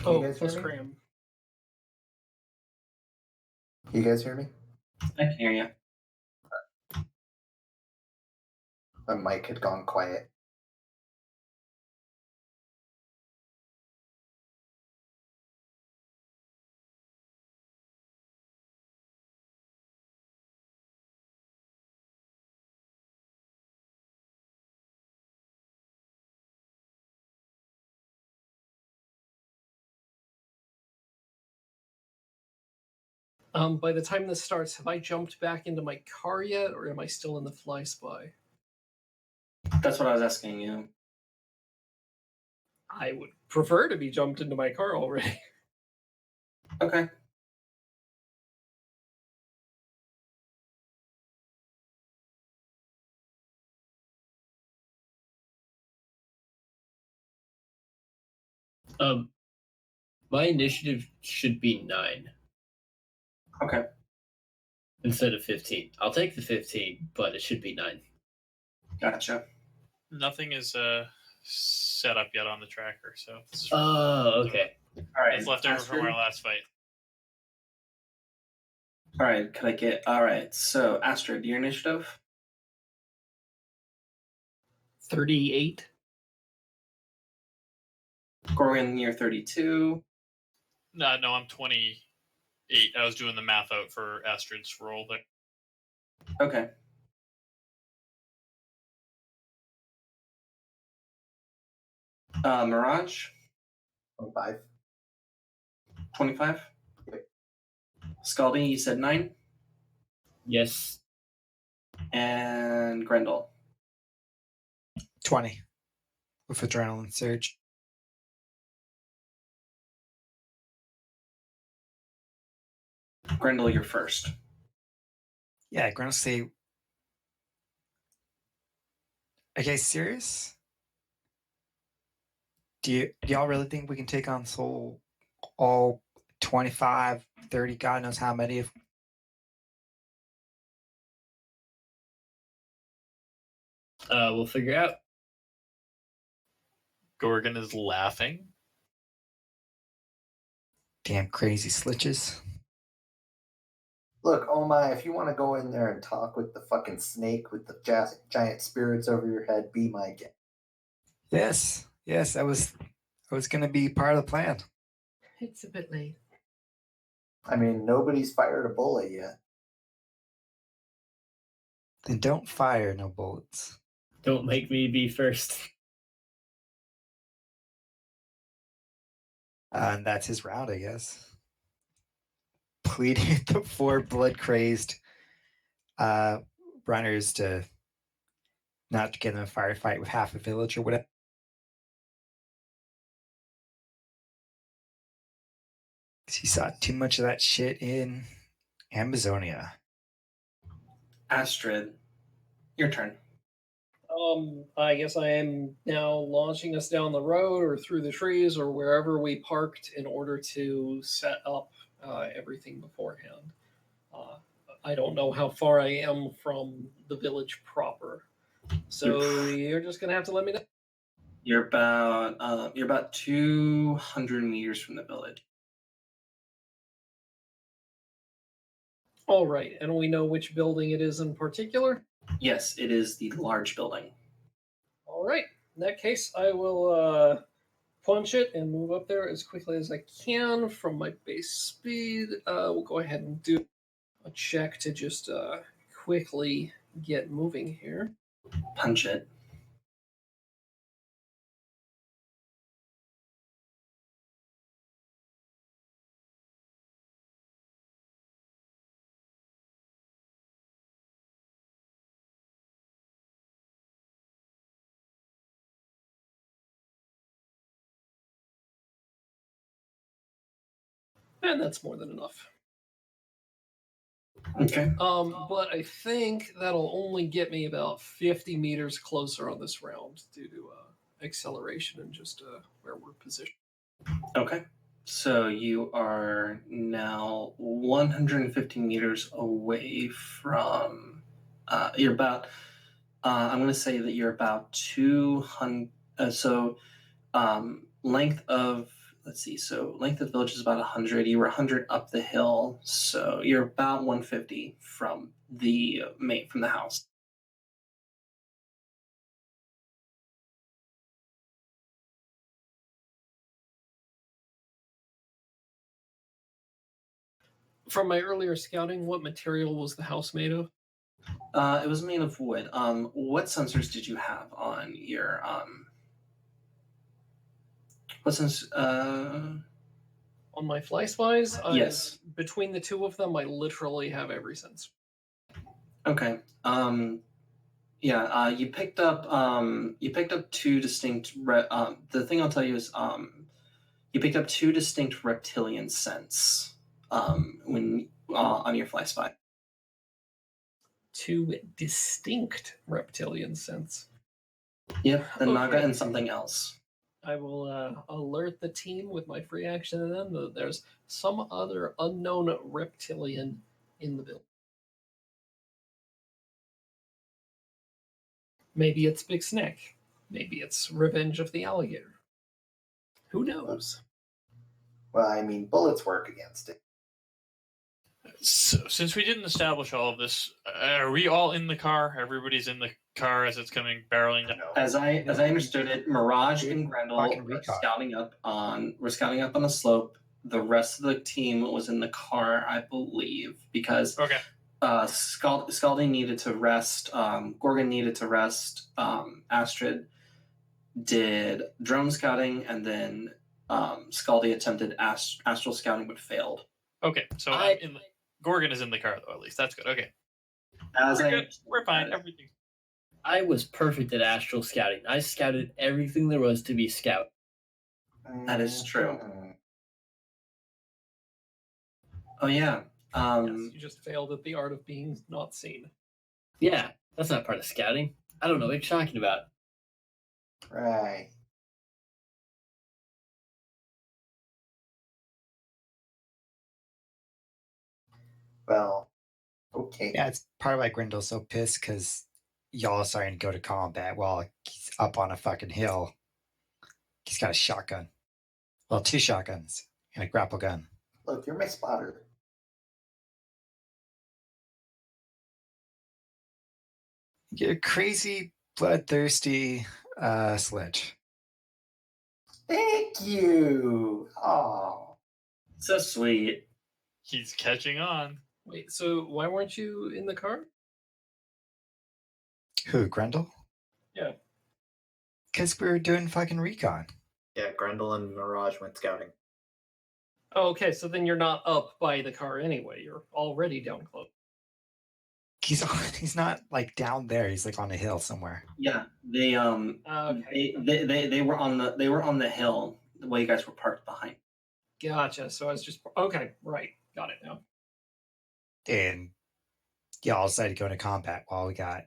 Can you guys plus hear me? cram. You guys hear me? I can hear you. My mic had gone quiet. By the time this starts, have I jumped back into my car yet, or am I still in the fly spy? That's what I was asking you. I would prefer to be jumped into my car already. Okay. My initiative should be 9 Okay. instead of 15. I'll take the 15, but it should be 9. Gotcha. Nothing is set up yet on the tracker, so this is Oh, okay. All right. it's left over from Astrid? our last fight. All right. Could I get? All right. So Astrid, your initiative. 38. Gorgon, you're 32. No, I'm 28. I was doing the math out for Astrid's roll there. Okay. Mirage, 25. 25. Yep. Scaldy, you said 9. Yes. And Grendel. 20 with adrenaline surge. Grendel, you're first. Yeah, Grendel say, okay, serious? Do y'all really think we can take on Soul all 25, 30, God knows how many of We'll figure out. Gorgon is laughing. damn crazy slitches? Look, oh my, if you want to go in there and talk with the fucking snake with the giant spirits over your head, be my guest. Yes, that was gonna be part of the plan. It's a bit late. I mean, nobody's fired a bullet yet. Then don't fire no bullets. Don't make me be first. And that's his round, I guess. Pleading the 4 blood crazed runners to not to get in a firefight with half a village or whatever. He saw too much of that shit in Amazonia. Astrid, your turn. I guess I am now launching us down the road or through the trees or wherever we parked in order to set up everything beforehand. I don't know how far I am from the village proper, so you're just gonna have to let me know. You're about 200 meters from the village. All right, and we know which building it is in particular. Yes, it is the large building. All right, in that case, I will punch it and move up there as quickly as I can from my base speed. We'll go ahead and do a check to just quickly get moving here. Punch it. And that's more than enough. Okay. But I think that'll only get me about 50 meters closer on this round due to acceleration and just where we're positioned. Okay. So you are now 150 meters away from. You're about. I'm going to say that you're about 200. Length of let's see. So length of the village is about 100. You were 100 up the hill, so you're about 150 from the house. From my earlier scouting, what material was the house made of? It was made of wood. What sensors did you have on your what sensors? On my fly spies, Yes. Between the two of them, I literally have every sense. Okay. Yeah. You picked up two distinct. The thing I'll tell you is you picked up two distinct reptilian scents when on your fly spy. Two distinct reptilian scents. Yep. The naga Okay. and something else. I will alert the team with my free action and then that there's some other unknown reptilian in the building. Maybe it's Big Snake. Maybe it's Revenge of the Alligator. Who knows? Well, I mean, bullets work against it. So, since we didn't establish all of this, are we all in the car? Everybody's in the car as it's coming barreling down. As I understood it, Mirage and Grendel Fucking were recon. scouting up on a slope. The rest of the team was in the car, I believe, because Okay. Scaldi needed to rest. Gorgon needed to rest. Astrid did drone scouting, and then Scaldi attempted astral scouting but failed. Okay. So I'm in the, Gorgon is in the car though. At least that's good. Okay. As We're I good. We're fine. Everything. I was perfect at astral scouting. I scouted everything there was to be scouted. That is true. Mhm. Oh yeah. Yes, you just failed at the art of being not seen. Yeah, that's not part of scouting. I don't know what you're talking about. Right. Well, okay. Yeah, it's part of why Grindel's so pissed because y'all are starting to go to combat while he's up on a fucking hill. He's got a shotgun. Well, two shotguns and a grapple gun. Look, you're my spotter. You're a crazy, bloodthirsty sledge. Thank you. Oh, So sweet. He's catching on. Wait, so why weren't you in the car? Who, Grendel? Yeah. Because we were doing fucking recon. yeah. Grendel and Mirage went scouting. Oh, okay, so then you're not up by the car anyway. You're already down close. He's not like down there. He's like on a hill somewhere. Yeah, they Okay. they were on the hill while you guys were parked behind. Gotcha. So I was just okay, right. Got it now. And y'all decided to go into combat while we got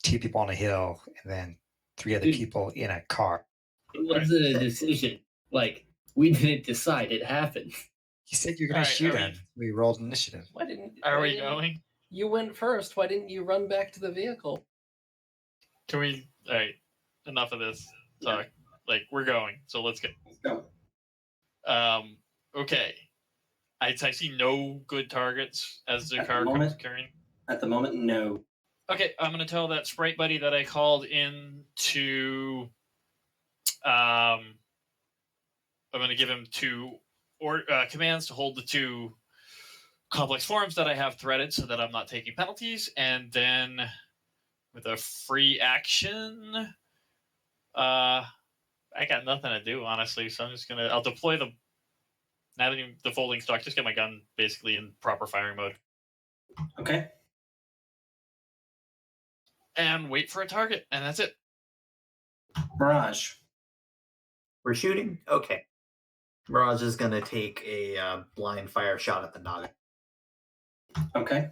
two people on a hill and then three other Dude. people in a car. It wasn't a decision. Like, we didn't decide. It happened. You said you're gonna Alright, shoot are him. We rolled initiative. Why didn't Are why we didn't- going? You went first. Why didn't you run back to the vehicle? Can we? All right. Enough of this talk. Like we're going. So let's go. Let's go. Okay. I see no good targets as the At the car comes moment- carrying. At the moment, no. Okay, I'm gonna tell that sprite buddy that I called in to. I'm gonna give him two commands to hold the two complex forms that I have threaded, so that I'm not taking penalties, and then with a free action, I got nothing to do honestly, so I'll deploy the not even the folding stock, just get my gun basically in proper firing mode Okay. and wait for a target, and that's it. Mirage. We're shooting. Okay. Mirage is gonna take a blind fire shot at the Naga. Okay.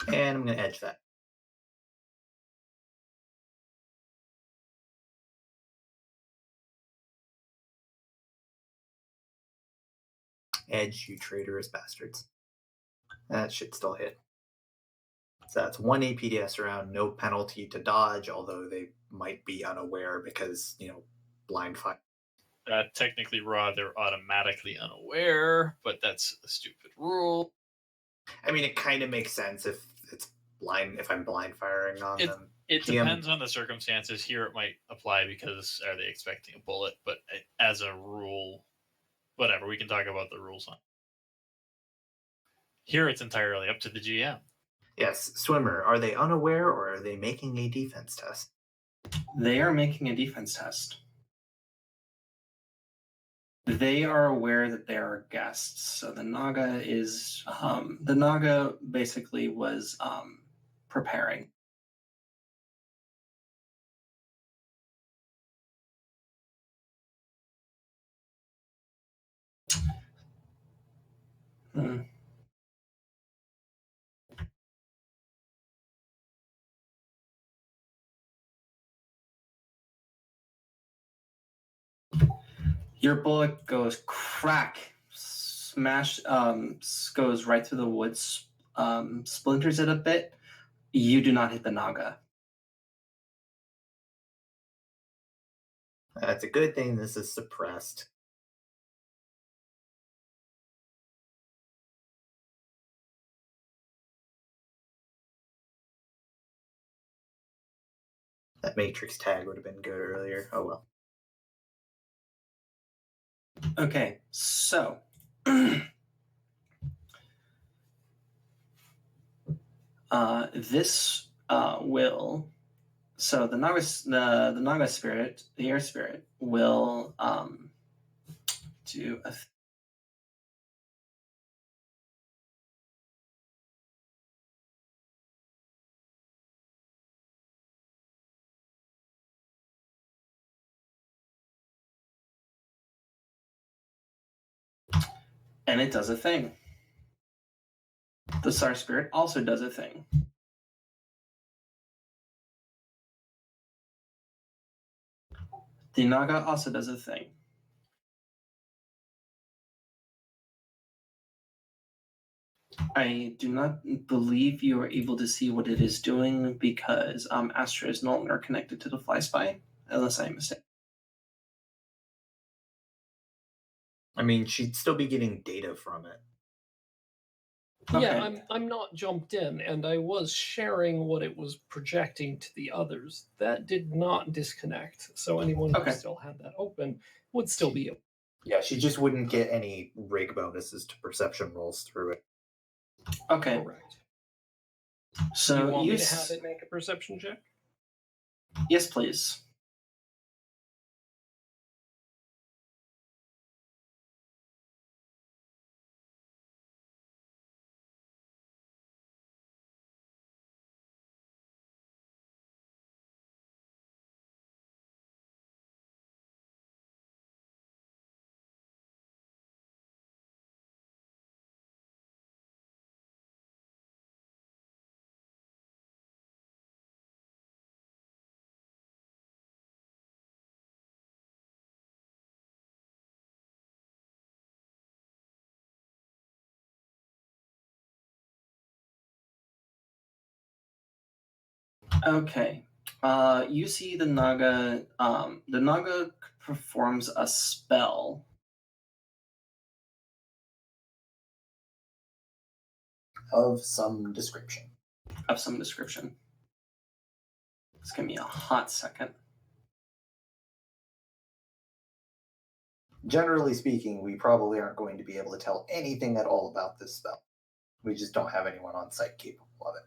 And I'm gonna edge that. Edge, you traitorous bastards. That should still hit. So that's 1 APDS round, no penalty to dodge, although they might be unaware because, blind fire. Technically, raw, they're automatically unaware, but that's a stupid rule. I mean, it kind of makes sense if I'm blind firing on them. It GM depends on the circumstances. Here it might apply because are they expecting a bullet? But as a rule, whatever, we can talk about the rules on. Here it's entirely up to the GM. Yes, swimmer, are they unaware or are they making a defense test? They are making a defense test. They are aware that there are guests. So the Naga basically was preparing. Hmm. Your bullet goes crack, smash, goes right through the woods, splinters it a bit. You do not hit the Naga. That's a good thing this is suppressed. That matrix tag would have been good earlier. Oh well. Okay, so this will. So the Naga spirit, the air spirit, will do a. And it does a thing. The Star Spirit also does a thing. The Naga also does a thing. I do not believe you are able to see what it is doing because Astra is no longer connected to the Fly Spy, unless I'm mistaken. I mean, she'd still be getting data from it. Yeah, Okay. I'm not jumped in, and I was sharing what it was projecting to the others. That did not disconnect, so anyone who Okay. still had that open would still be able. Yeah, she just wouldn't get any rig bonuses to perception rolls through it. Okay. Correct. So Do you want me to have it make a perception check? Yes, please. Okay. You see the Naga. The Naga performs a spell. Of some description. Of some description. Just give me a hot second. Generally speaking, we probably aren't going to be able to tell anything at all about this spell. We just don't have anyone on site capable of it.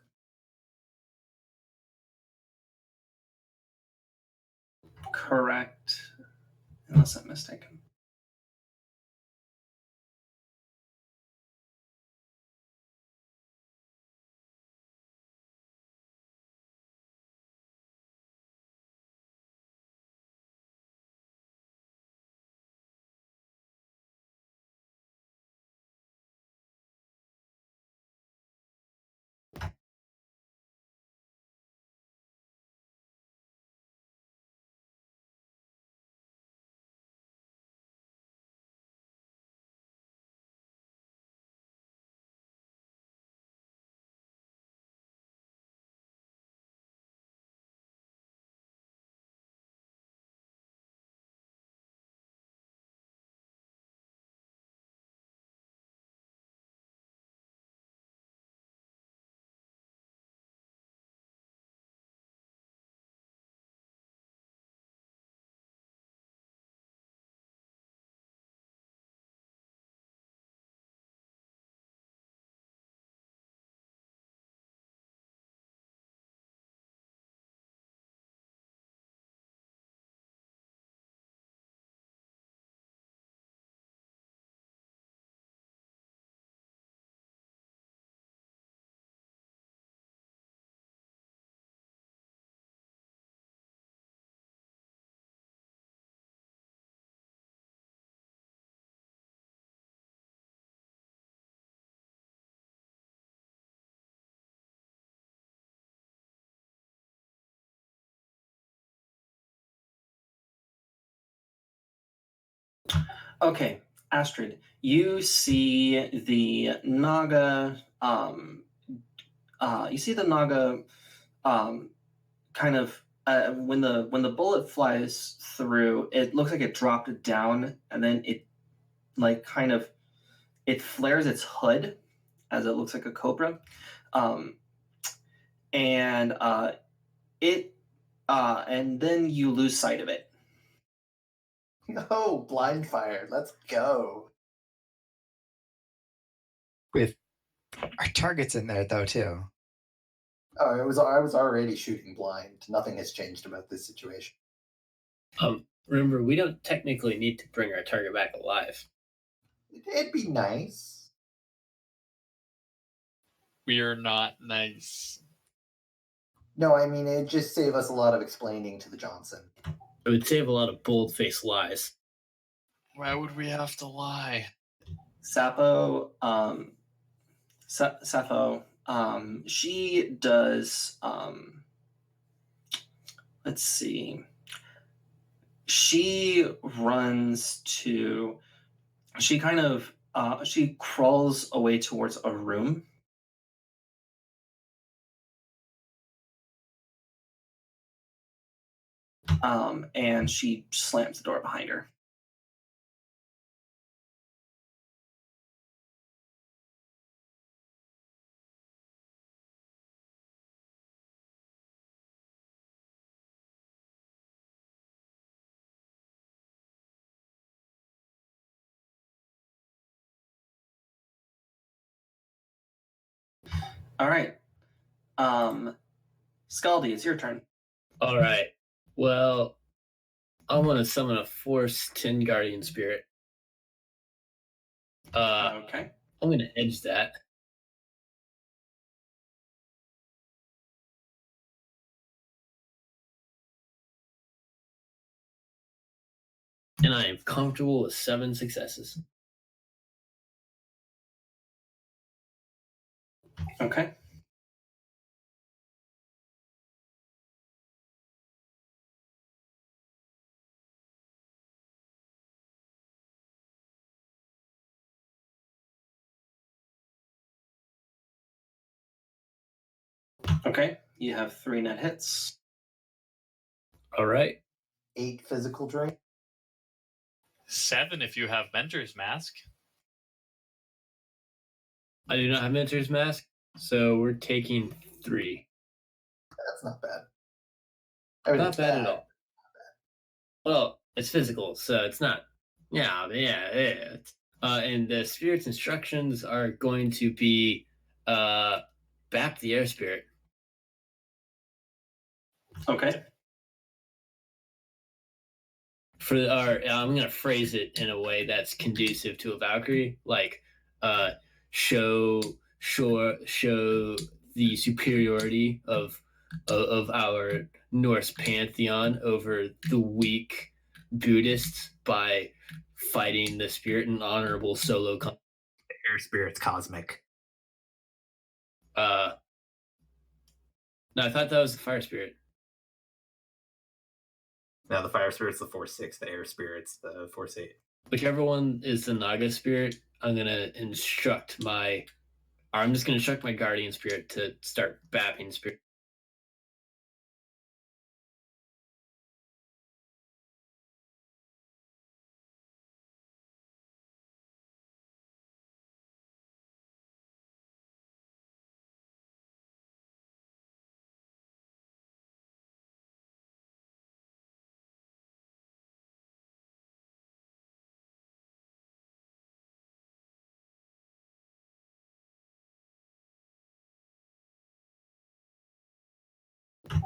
Correct. Unless I'm mistaken. Okay, Astrid, you see the Naga. You see the Naga. Kind of when the bullet flies through, it looks like it dropped down, and then it like kind of it flares its hood as it looks like a cobra, um, and it and then you lose sight of it. No, blind fire. Let's go. With our targets in there though too. Oh, I was already shooting blind. Nothing has changed about this situation. Remember, we don't technically need to bring our target back alive. It'd be nice. We are not nice. No, I mean it'd just save us a lot of explaining to the Johnson. It would save a lot of bold-faced lies. Why would we have to lie? Sappho, Sappho, she does. Let's see. She runs to. She kind of. She crawls away towards a room. And she slams the door behind her. All right. Scaldy, it's your turn. All right. Well, I want to summon a Force 10 Guardian Spirit. Okay. I'm going to edge that. And I am comfortable with 7 successes. Okay. Okay. You have 3 net hits. All right. 8 physical drain. 7 if you have Mentor's Mask. I do not have Mentor's Mask, so we're taking 3. That's not bad. I mean, Not it's bad at all. Well, it's physical, so it's not. Yeah. And the spirit's instructions are going to be bap the air spirit. Okay. I'm gonna phrase it in a way that's conducive to a Valkyrie, like show the superiority of our Norse pantheon over the weak Buddhists by fighting the spirit in honorable solo combat. air spirit's cosmic. No, I thought that was the fire spirit. Now the fire spirit's the Force 6, the air spirit's the Force 8. Whichever one is the Naga spirit, I'm just gonna instruct my guardian spirit to start bapping spirit.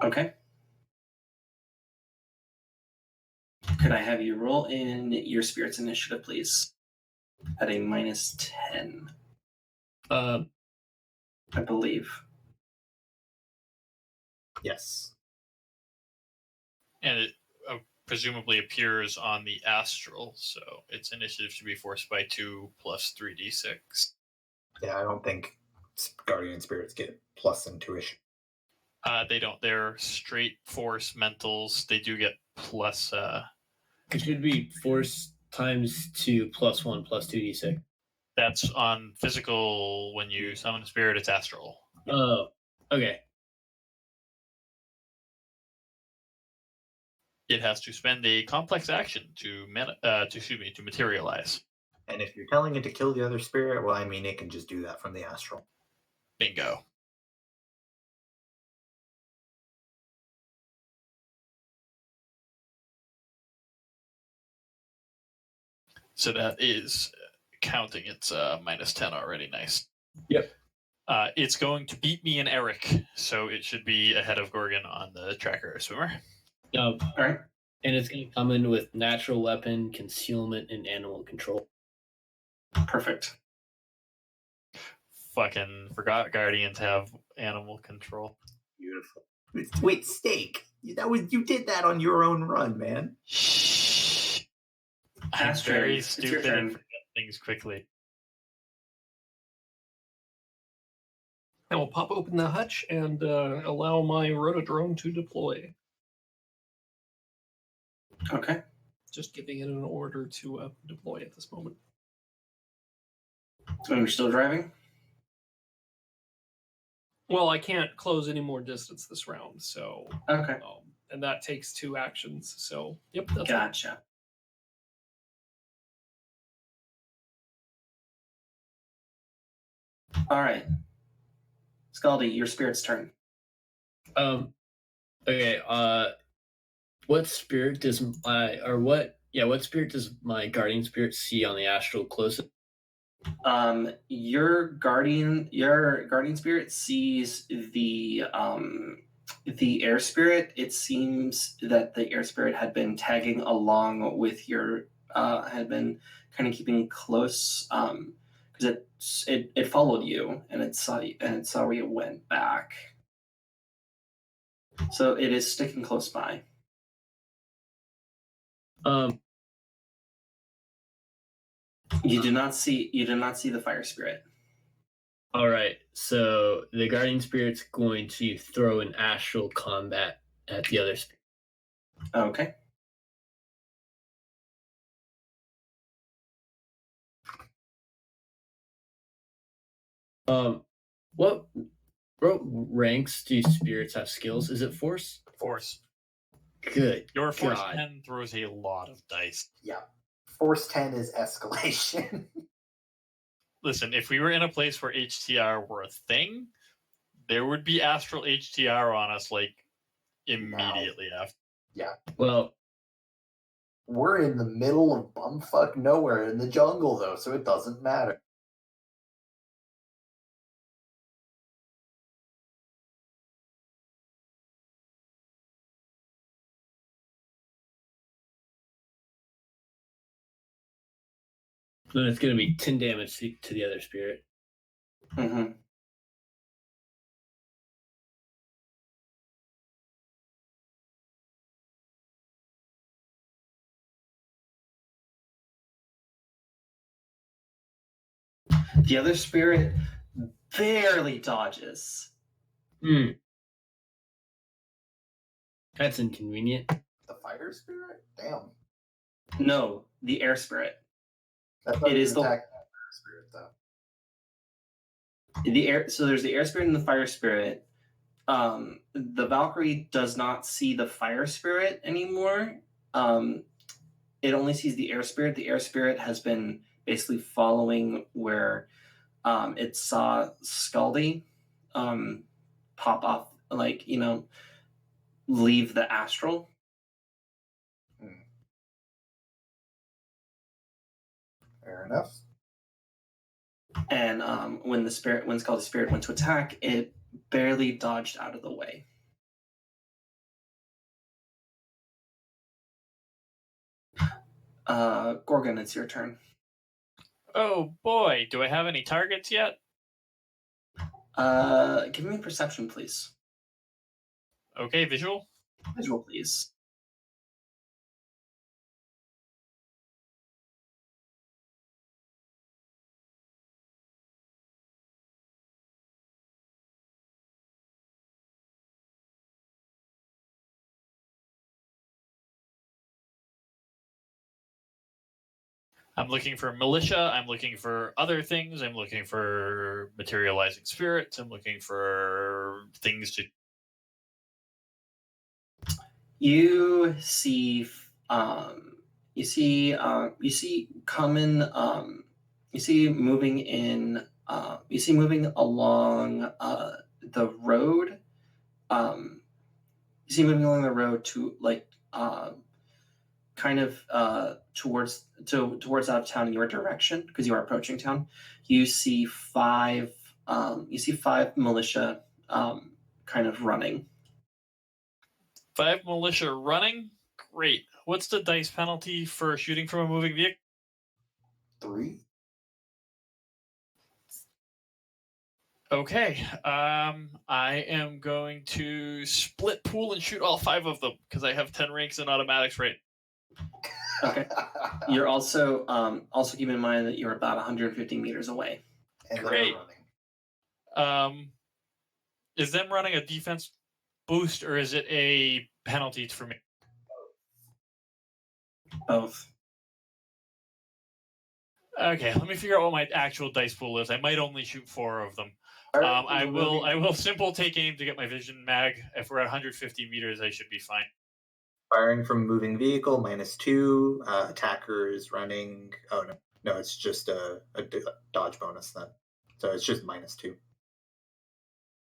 Okay. Could I have you roll in your spirit's initiative, please? At a -10, I believe. Yes. And it presumably appears on the astral, so its initiative should be forced by 2 plus 3d6. Yeah, I don't think guardian spirits get plus intuition. They don't. They're straight force mentals. They do get plus. It should be force times 2 plus 1 plus 2d6. That's on physical. When you summon a spirit, it's astral. Oh, okay. It has to spend a complex action to materialize. And if you're telling it to kill the other spirit, well, I mean, it can just do that from the astral. Bingo. So that is counting. It's -10 already. Nice. Yep. It's going to beat me and Eric, so it should be ahead of Gorgon on the tracker swimmer. All right. And it's going to come in with natural weapon, concealment, and animal control. Perfect. Fucking forgot Guardians have animal control. Beautiful. Wait, Steak. You did that on your own run, man. Shh. I'm Astrid, very it's your stupid and turn. forget things quickly. I will pop open the hutch and allow my rotodrome to deploy. Okay. Just giving it an order to deploy at this moment. And you're still driving? Well, I can't close any more distance this round, so Okay. and that takes 2 actions. So, yep, that's it. Gotcha. All right. Scaldy, your spirit's turn. Okay. What spirit does what spirit does my guardian spirit see on the astral closest? Your guardian spirit sees the air spirit. It seems that the air spirit had been tagging along with your had been kind of keeping close because it followed you and it saw where you went back. So it is sticking close by. You do not see the fire spirit. All right. So the guardian spirit's going to throw an astral combat at the other spirit. Okay. What ranks do spirits have skills? Is it force? Force. Good. Your force God. 10 throws a lot of dice. Yeah. Force 10 is escalation. Listen, if we were in a place where HTR were a thing, there would be astral HTR on us like immediately after. Yeah. Well, We're in the middle of bumfuck nowhere in the jungle, though, so it doesn't matter. then it's going to be 10 damage to the other spirit. Mm-hmm. The other spirit barely dodges. That's inconvenient. The fire spirit? Damn. No, the air spirit. It is is the- attack that fire spirit, though. The air. So there's the air spirit and the fire spirit. The Valkyrie does not see the fire spirit anymore. It only sees the air spirit. The air spirit has been basically following where it saw Scaldy pop off, leave the astral. Fair enough. And when Scaldy's spirit went to attack, it barely dodged out of the way. Gorgon, it's your turn. Oh boy, do I have any targets yet? Give me perception, please. Okay, visual. Visual, please. I'm looking for militia. I'm looking for other things. I'm looking for materializing spirits. I'm looking for things to. You see common you see moving in you see moving along the road you see moving along the road to like kind of towards out of town in your direction because you are approaching town. You see five militia kind of running. 5 militia running? Great. What's the dice penalty for shooting from a moving vehicle? 3. Okay. I am going to split pool and shoot all 5 of them because I have 10 ranks in automatics right. Okay. You're also keep in mind that you're about 150 meters away. And Great. they're running. Is them running a defense boost or is it a penalty for me? Both. Okay, let me figure out what my actual dice pool is. I might only shoot 4 of them. I will simple take aim to get my vision mag. If we're at 150 meters, I should be fine. Firing from moving vehicle -2. Attacker is running. Oh no, it's just a dodge bonus then. So it's just -2,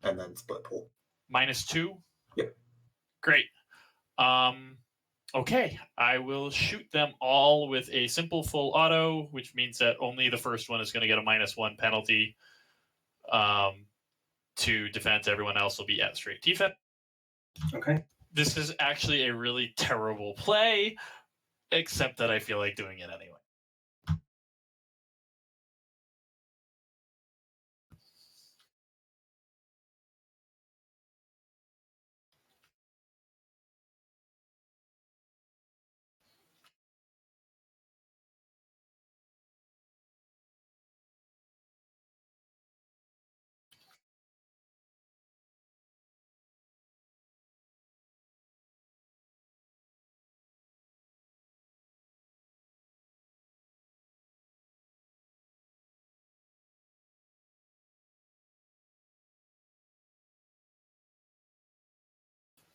and then split pool. -2. Yep. Great. Okay, I will shoot them all with a simple full auto, which means that only the first one is going to get a -1 penalty. To defense, everyone else will be at straight defense. Okay. This is actually a really terrible play, except that I feel like doing it anyway.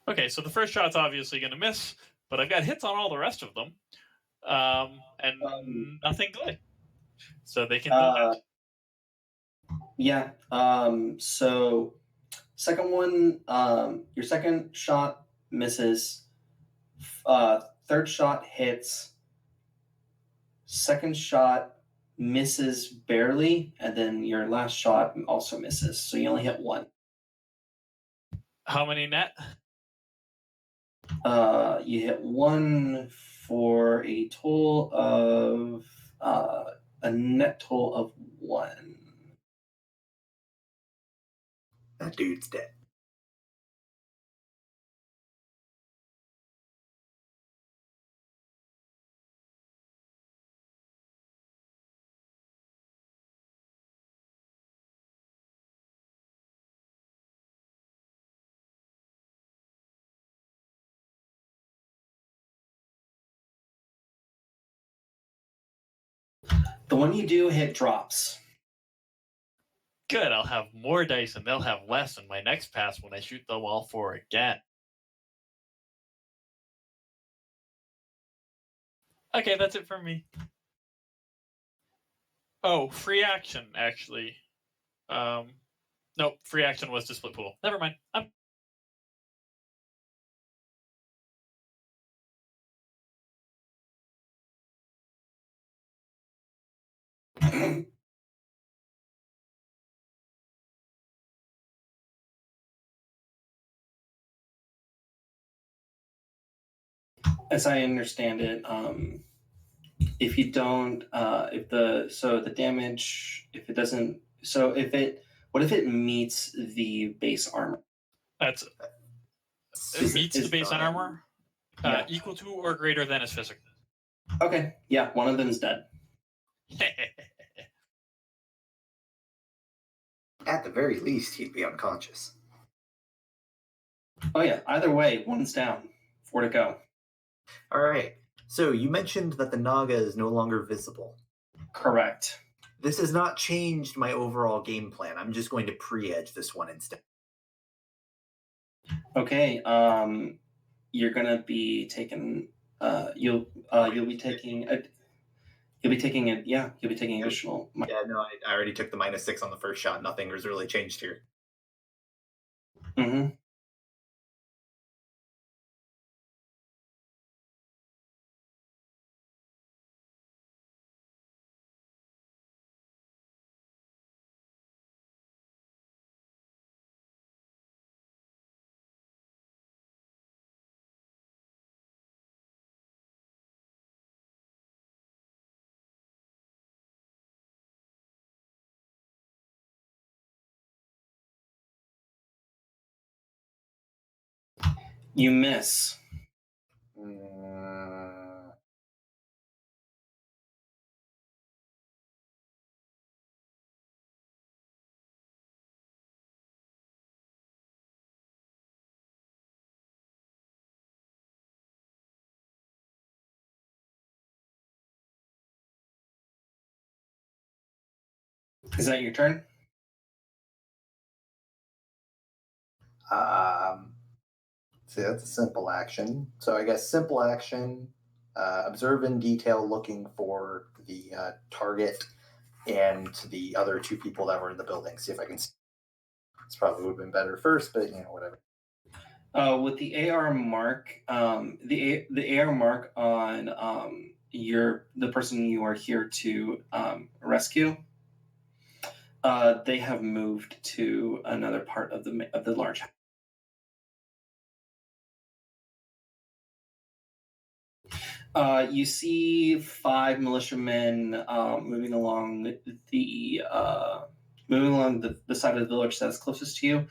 Okay, so the first shot's obviously going to miss, but I've got hits on all the rest of them, and nothing good. So they can dodge. Yeah. So second one, your second shot misses. Third shot hits. Second shot misses barely, and then your last shot also misses. So you only hit 1. How many net? You hit 1 for a total of a net total of 1. That dude's dead. The one you do hit drops. Good, I'll have more dice and they'll have less in my next pass when I shoot them all 4 again. Okay, that's it for me. Oh, free action, actually. Nope, free action was to split pool. Never mind. As I understand it, if you don't, the damage, if it doesn't, what if it meets the base armor? It meets the base armor, yeah. equal to or greater than his physical. Okay, yeah, one of them is dead. At the very least, he'd be unconscious. Oh yeah, either way, 1's down. 4 to go. All right. So you mentioned that the Naga is no longer visible. Correct. This has not changed my overall game plan. I'm just going to pre-edge this one instead. Okay. You're gonna be taking. You'll be taking a. You'll be taking it. Yeah, you'll be taking additional. Yeah, no, I already took the -6 on the first shot. Nothing has really changed here. Mm-hmm. You miss. Is that your turn? See, that's a simple action. So I guess simple action, observe in detail, looking for the target and the other two people that were in the building. See if I can. This probably would have been better first, but whatever. With the AR mark, the AR mark on the person you are here to rescue, they have moved to another part of the large house. You see 5 militiamen moving along the side of the village that's closest to you.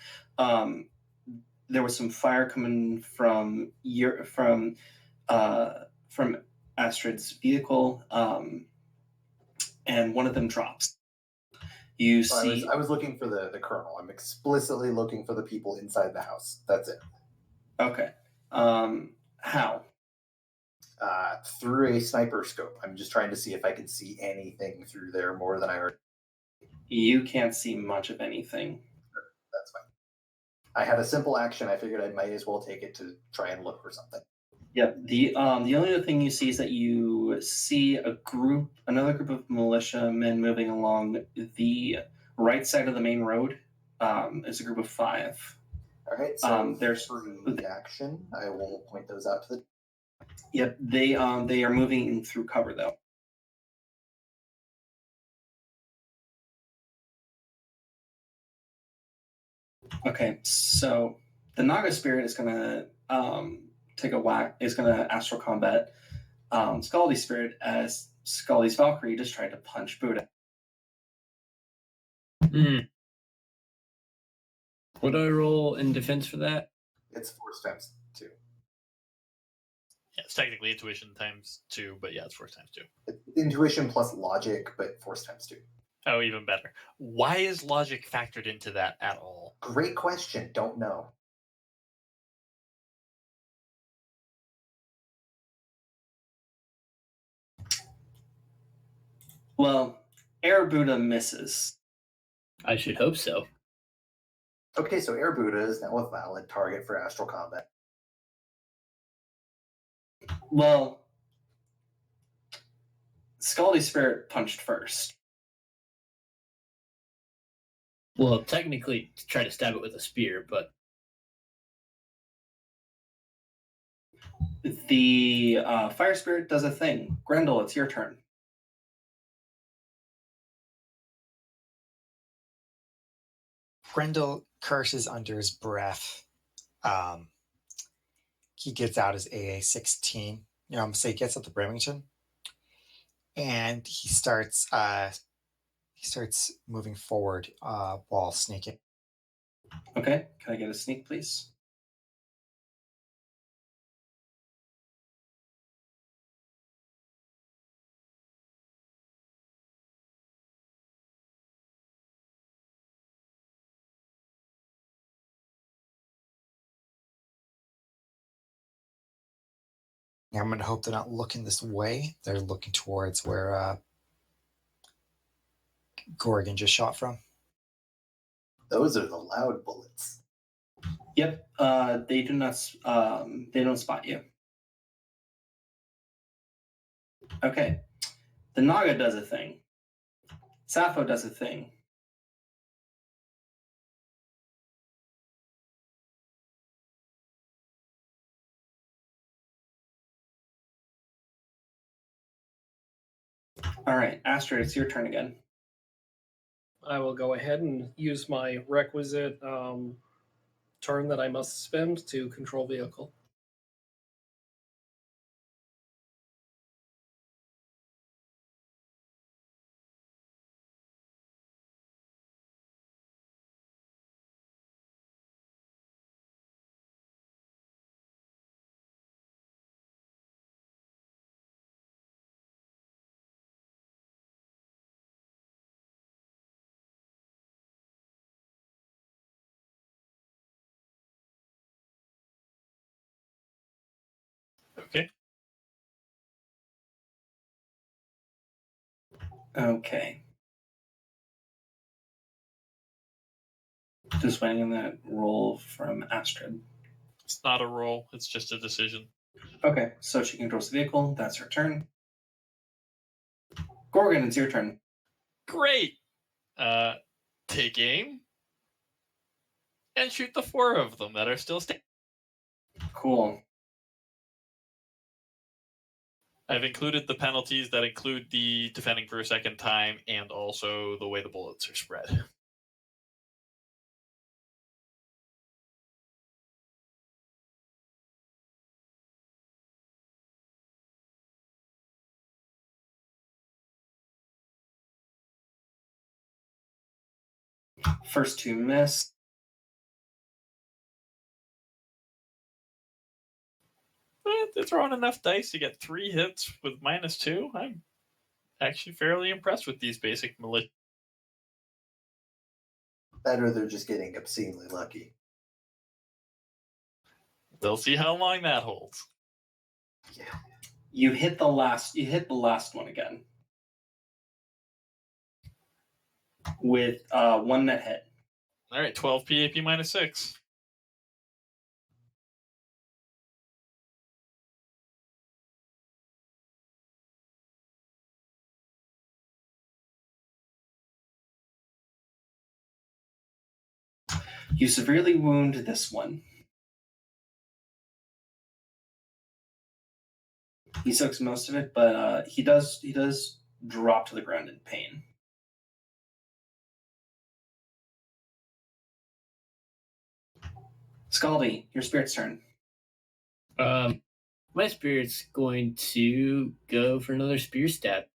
There was some fire coming from Astrid's vehicle, and one of them drops. You see, I was looking for the colonel. I'm explicitly looking for the people inside the house. That's it. Okay. How? Through a sniper scope. I'm just trying to see if I can see anything through there more than I already. You can't see much of anything. That's fine. I had a simple action. I figured I might as well take it to try and look for something. Yep. The only other thing you see is that you see another group of militiamen moving along the right side of the main road. It's a group of 5. All right. So there's free action. I will point those out to the. Yep. They are moving through cover though. Okay. So the Naga spirit is gonna take a whack. Is gonna astral combat Scaldy's spirit as Scaldy's Valkyrie just tried to punch Buddha. What do I roll in defense for that? It's force times 2. Yeah, it's technically intuition times 2, but yeah, it's force times 2. It's intuition plus logic, but force times 2. Oh, even better. Why is logic factored into that at all? Great question. Don't know. Well, Air Buddha misses. I should hope so. Okay, so Air Buddha is now a valid target for astral combat. Well, Scaldy's spirit punched first. Well, technically, try to stab it with a spear, but The fire spirit does a thing. Grendel, it's your turn. Grendel curses under his breath. He gets out his AA-16. I'm gonna say he gets up to Remington, and he starts moving forward while sneaking. Okay, can I get a sneak, please? I'm gonna hope they're not looking this way. They're looking towards where Gorgon just shot from? Those are the loud bullets. Yep. They do not. They don't spot you. Okay. The Naga does a thing. Sappho does a thing. All right, Astrid, it's your turn again. I will go ahead and use my requisite turn that I must spend to control vehicle. Okay. Okay. Just waiting on that roll from Astrid. It's not a roll, it's just a decision. Okay, so she controls the vehicle. That's her turn. Gorgon, it's your turn. Great! Take aim and shoot the 4 of them that are still standing. Cool. I've included the penalties that include the defending for a second time and also the way the bullets are spread. First 2 miss. But they're throwing enough dice to get 3 hits with -2. I'm actually fairly impressed with these basic militia. Better they're just getting obscenely lucky. They'll see how long that holds. Yeah. You hit the last one again. With 1 net hit. All right, 12 PAP -6. You severely wound this one. He soaks most of it, but he does drop to the ground in pain. Scaldy, your spirit's turn. My spirit's going to go for another spear stab.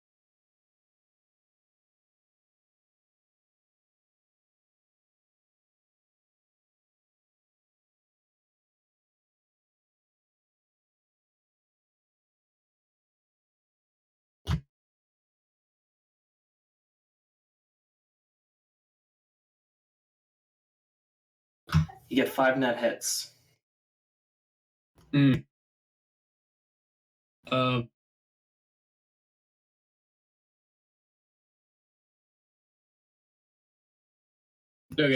You get 5 net hits. Okay,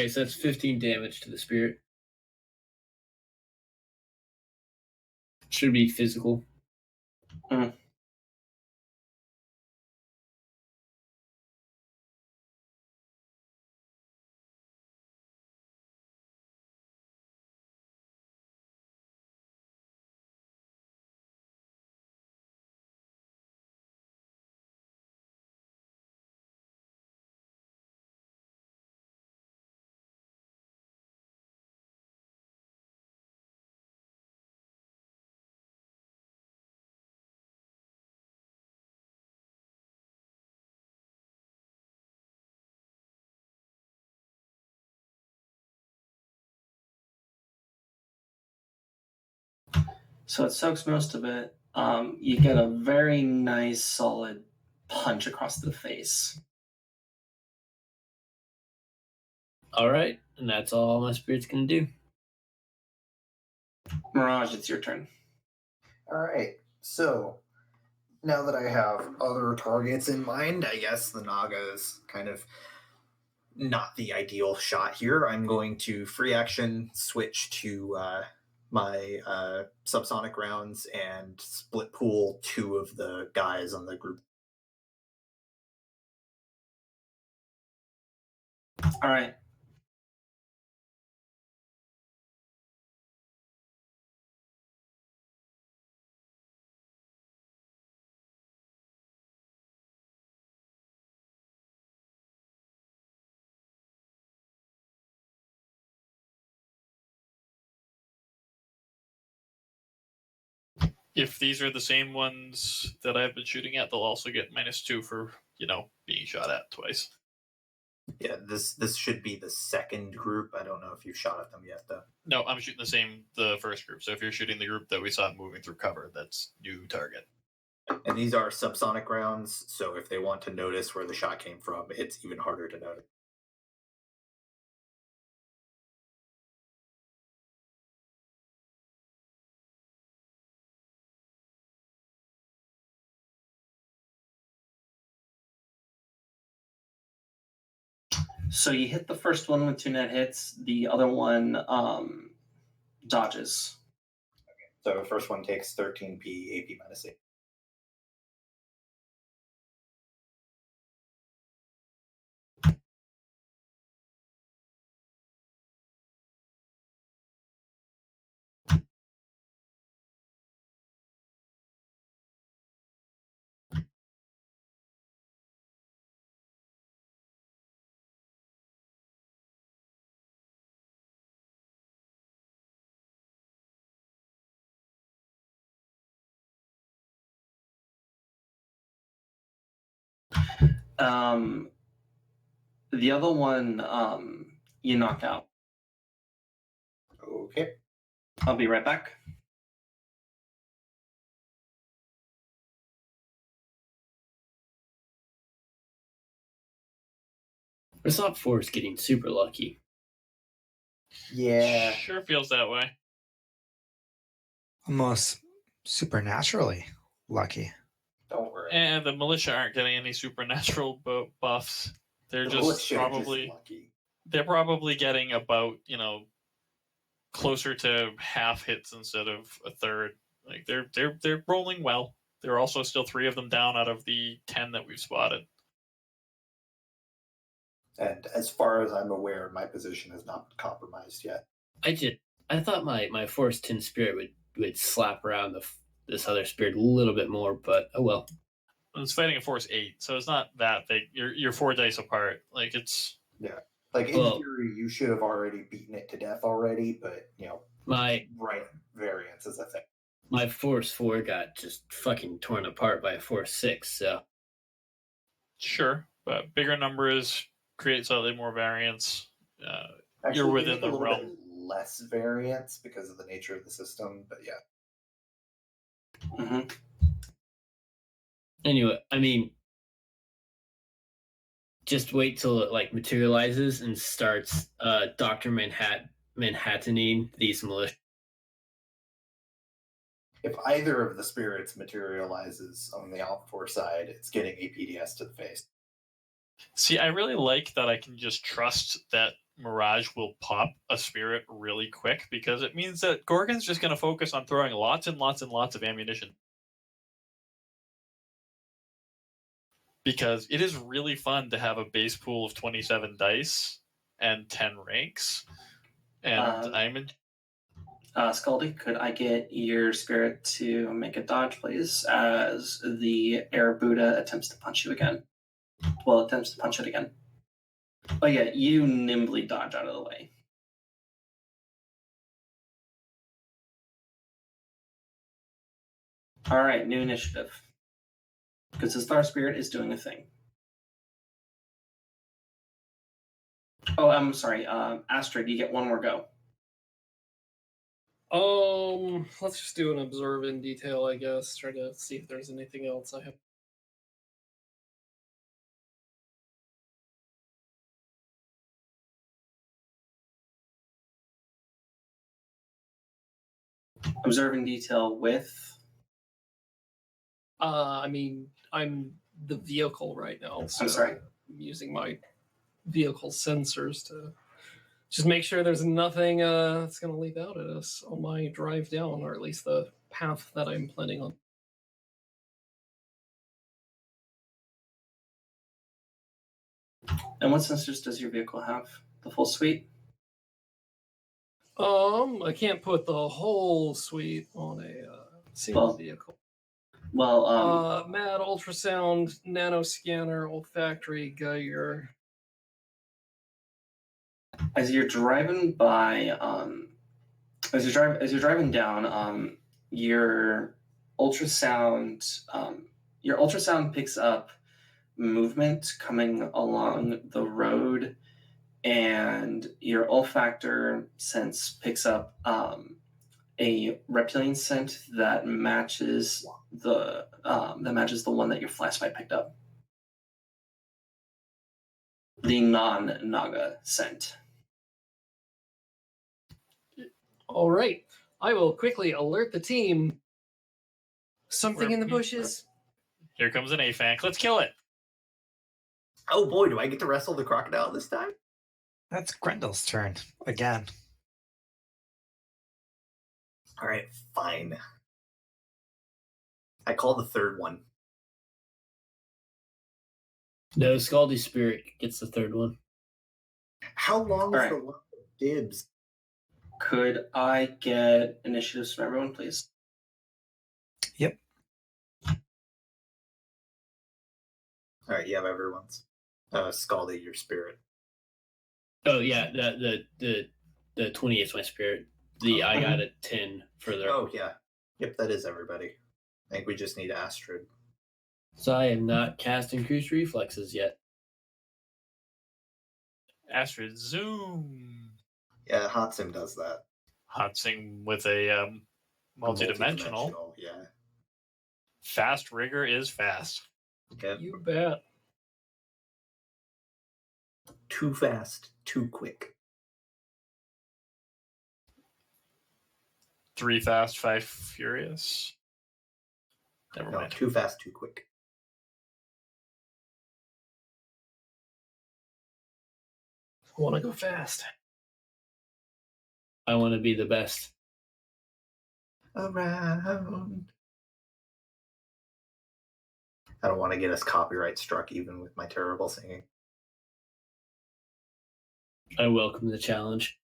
so that's 15 damage to the spirit. Should be physical. So it soaks most of it. You get a very nice, solid punch across the face. All right, and that's all my spirit's going to do. Mirage, it's your turn. All right. So now that I have other targets in mind, I guess the Naga is kind of not the ideal shot here. I'm going to free action switch to my subsonic rounds and split pool 2 of the guys on the group. All right. If these are the same ones that I've been shooting at, they'll also get -2 for, being shot at twice. Yeah, this should be the second group. I don't know if you've shot at them yet, though. No, I'm shooting the first group. So if you're shooting the group that we saw moving through cover, that's new target. And these are subsonic rounds, so if they want to notice where the shot came from, it's even harder to notice. So you hit the first one with 2 net hits. The other one dodges. So the first one takes 13p AP minus 8. The other one you knock out. Okay. I'll be right back. It's not Force getting super lucky. Yeah. Sure feels that way. Almost supernaturally lucky. Don't worry. And the militia aren't getting any supernatural buffs. They're The just militia are probably just lucky. they're probably getting about, closer to half hits instead of a third. Like they're rolling well. There are also still 3 of them down out of the 10 that we've spotted. And as far as I'm aware, my position has not been compromised yet. I thought my Force 10 spirit would slap around this other spirit a little bit more, but oh well. It's fighting a Force 8, so it's not that big. You're 4 dice apart. Like it's Like in theory, you should have already beaten it to death already, but my right variance is a thing. My Force 4 got just fucking torn apart by a Force 6, so sure, but bigger numbers create slightly more variance. Actually, You're you within make a the little realm. bit less variance because of the nature of the system, but yeah. Mm-hmm. Anyway, I mean, just wait till it like materializes and starts Dr. Manhattaning these militia. If either of the spirits materializes on the Alpha 4 side, it's getting APDS to the face. See, I really like that I can just trust that Mirage will pop a spirit really quick because it means that Gorgon's just going to focus on throwing lots and lots and lots of ammunition. Because it is really fun to have a base pool of 27 dice and 10 ranks. And I'm in. Scaldy, could I get your spirit to make a dodge, please, as the Air Buddha attempts to punch you again? Well, attempts to punch it again. Oh yeah, you nimbly dodge out of the way. All right, new initiative. Because the Star Spirit is doing a thing. Oh, I'm sorry. Astrid, you get one more go. Let's just do an observe in detail, I guess. Try to see if there's anything else I have. Observe in detail with. I mean, I'm the vehicle right now, so I'm sorry. I'm using my vehicle sensors to just make sure there's nothing that's going to leap out at us on my drive down, or at least the path that I'm planning on. And what sensors does your vehicle have? The full suite? I can't put the whole suite on a single Well, vehicle. Well, Mad ultrasound, nanoscanner, olfactory, Geiger. as you're driving by, as you're driving down, your ultrasound, your ultrasound picks up movement coming along the road, and your olfactor sense picks up a reptilian scent that matches the one that your flashlight picked up. The non-Naga scent. All right. I will quickly alert the team. Something in the bushes. Here comes an AFANC. Let's kill it. Oh boy, do I get to wrestle the crocodile this time? That's Grendel's turn again. All right, fine. I call the third one. No, Scaldy Spirit gets the third one. How long is All the right. line of dibs? Could I get initiatives from everyone, please? Yep. All right, you have everyone's. Scaldy, your spirit. Oh yeah, the 20 is my spirit. I got a 10 for the. Oh yeah, yep, that is everybody. I think we just need Astrid. So I am not casting Cruise Reflexes yet. Astrid Zoom. Yeah, Hotsim does that. Hotzing with a multi-dimensional. Yeah. Fast rigor is fast. Okay. You bet. Too fast, too quick. 3 fast, 5 furious. Never No, mind. too fast, too quick. I want to go fast. I want to be the best. Around. I don't want to get us copyright struck even with my terrible singing. I welcome the challenge.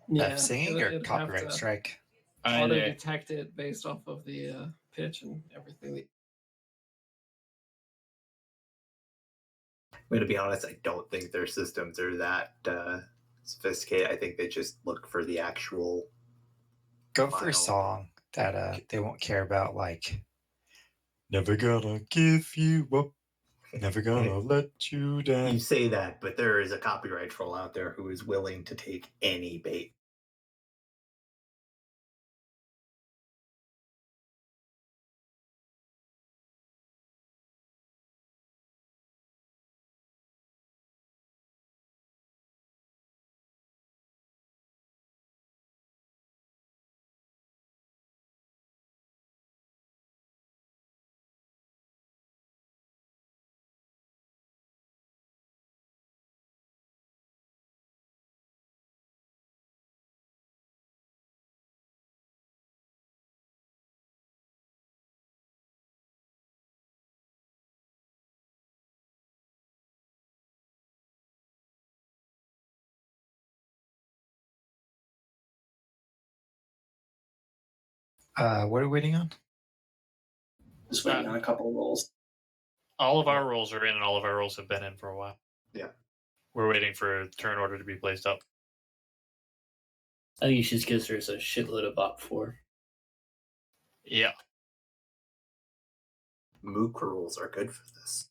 Beth singing or it'd have copyright to strike? auto Either. detect it based off of the pitch and everything. I'm going to be honest, I don't think their systems are that sophisticated. I think they just look for the actual. Go for a File. song that they won't care about, like "Never Gonna Give You Up, Never Gonna Let You Down." You say that, but there is a copyright troll out there who is willing to take any bait. What are we waiting on? Just waiting on a couple of rolls. All of our rolls are in, and all of our rolls have been in for a while. Yeah. We're waiting for a turn order to be placed up. I think you should because there's a shitload of bot 4. Yeah. Mook rules are good for this.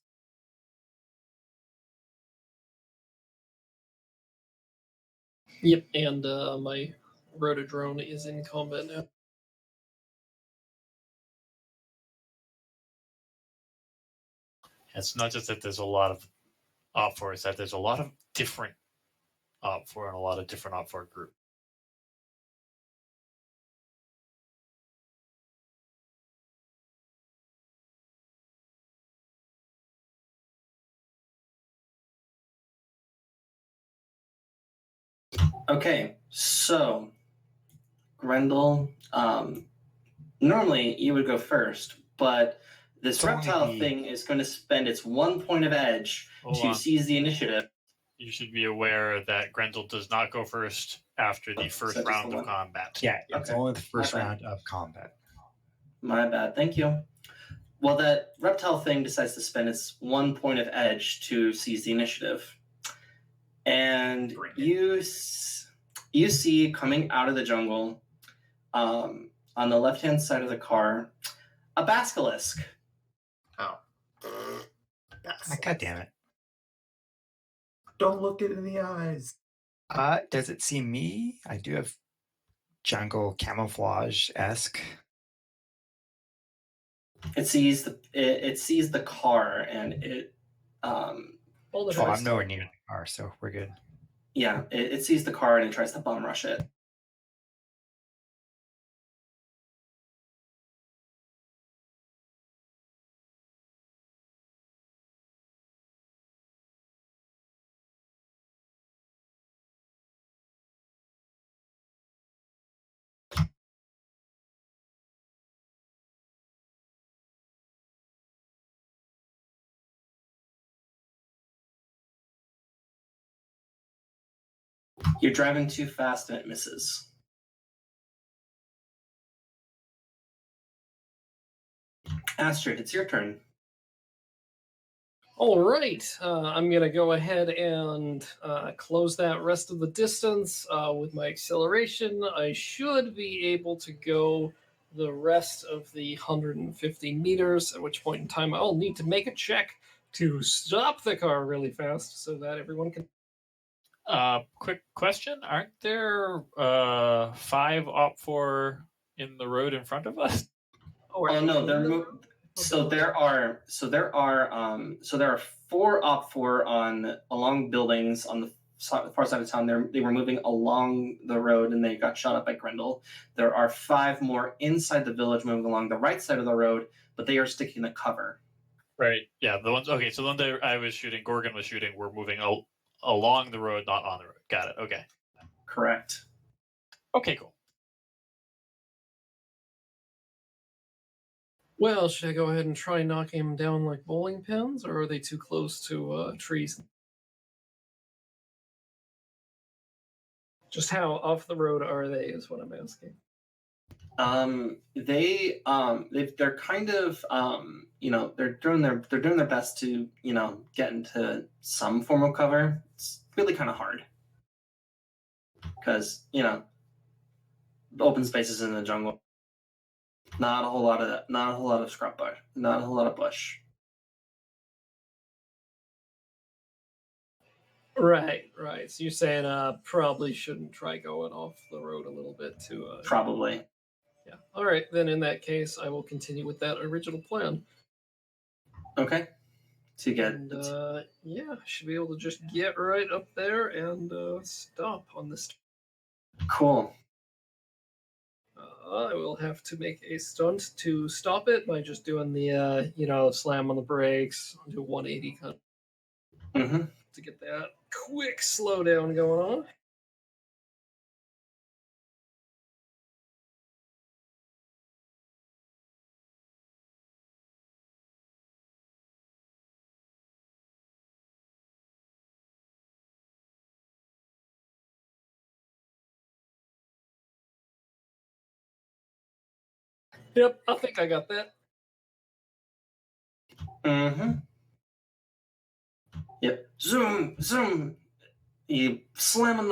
Yep, and my rotodrone is in combat now. It's not just that there's a lot of op 4, it's that there's a lot of different op 4 and a lot of different op 4 groups. Okay, so Grendel, normally you would go first, but this It's only reptile the- thing is going to spend its 1 point of edge Hold to on. seize the initiative. You should be aware that Grendel does not go first after the first just the round of one? combat. Yeah, it's Okay. only the first My bad. round of combat. My bad. Thank you. Well, that reptile thing decides to spend its 1 point of edge to seize the initiative. And Bring it. you see coming out of the jungle, on the left-hand side of the car, a basilisk. Oh. God damn it. Don't look it in the eyes. Does it see me? I do have jungle camouflage-esque. It sees the car, and it All the Oh, tries I'm to- nowhere near the car, so we're good. yeah, it sees the car and it tries to bum rush it. You're driving too fast and it misses. Astrid, it's your turn. All right, I'm going to go ahead and close that rest of the distance with my acceleration. I should be able to go the rest of the 150 meters, at which point in time I'll need to make a check to stop the car really fast so that everyone can. Quick question: aren't there 5 op4 in the road in front of us? Oh no, there are 4 op4 along buildings on the far side of town. They were moving along the road and they got shot up by Grendel. There are 5 more inside the village moving along the right side of the road, but they are sticking to cover. Right. Yeah. The ones. Okay. So the ones that I was shooting, Gorgon was shooting, were moving along the road, not on the road. Got it. Okay. Correct. Okay. Cool. Well, should I go ahead and try knocking him down like bowling pins, or are they too close to trees? Just how off the road are they, is what I'm asking. They're kind of they're doing their best to get into some form of cover. It's really kind of hard because open spaces in the jungle, not a whole lot of scrub bush, not a whole lot of bush. Right. So you're saying probably shouldn't try going off the road a little bit to Probably. Yeah. All right, then in that case I will continue with that original plan. Okay. To get And yeah, I should be able to just get right up there and stop on this. cool. I will have to make a stunt to stop it by just doing the slam on the brakes, do 180 kind of Mm-hmm. to get that quick slowdown going on. Yep, I think I got that. Mm-hmm. Yep. Zoom. You slam on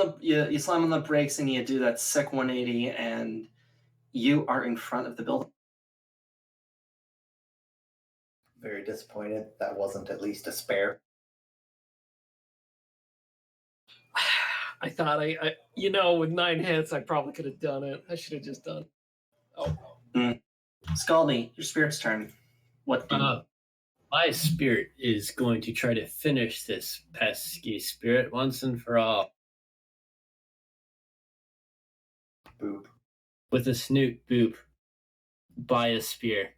the brakes and you do that sick 180 and you are in front of the building. Very disappointed that wasn't at least a spare. I thought I with 9 hits I probably could have done it. I should have just done. Oh. Scaldy, your spirit's turn. What do My spirit is going to try to finish this pesky spirit once and for all. Boop. With a snoot boop by a spear.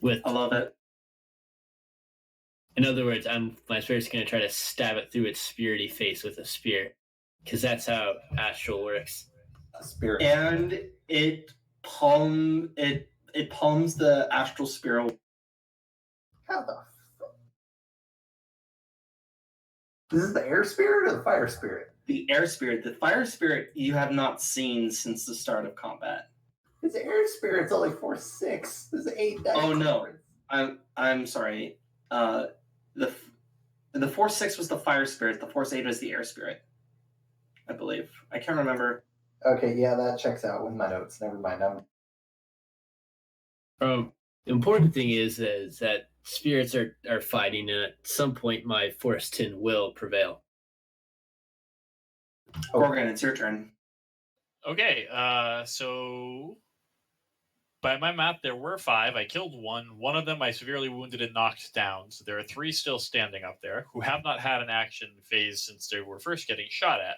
With I love it. In other words, my spirit's going to try to stab it through its spirity face with a spear, because that's how astral works. Spirit. And it palms the astral spiral. How the fuck? This is the air spirit or the fire spirit? The air spirit, the fire spirit, you have not seen since the start of combat. His air spirit's only 4/6. This is 8 dice. Oh, no. difference. I'm sorry. The 4/6 was the fire spirit. The 4/8 was the air spirit. I believe. I can't remember. Okay, yeah, that checks out with my notes. Never mind. The important thing is that spirits are fighting, and at some point, my force 10 will prevail. Gorgon, it's your turn. Okay, so by my math, there were 5. I killed one. One of them I severely wounded and knocked down. So there are 3 still standing up there who have not had an action phase since they were first getting shot at.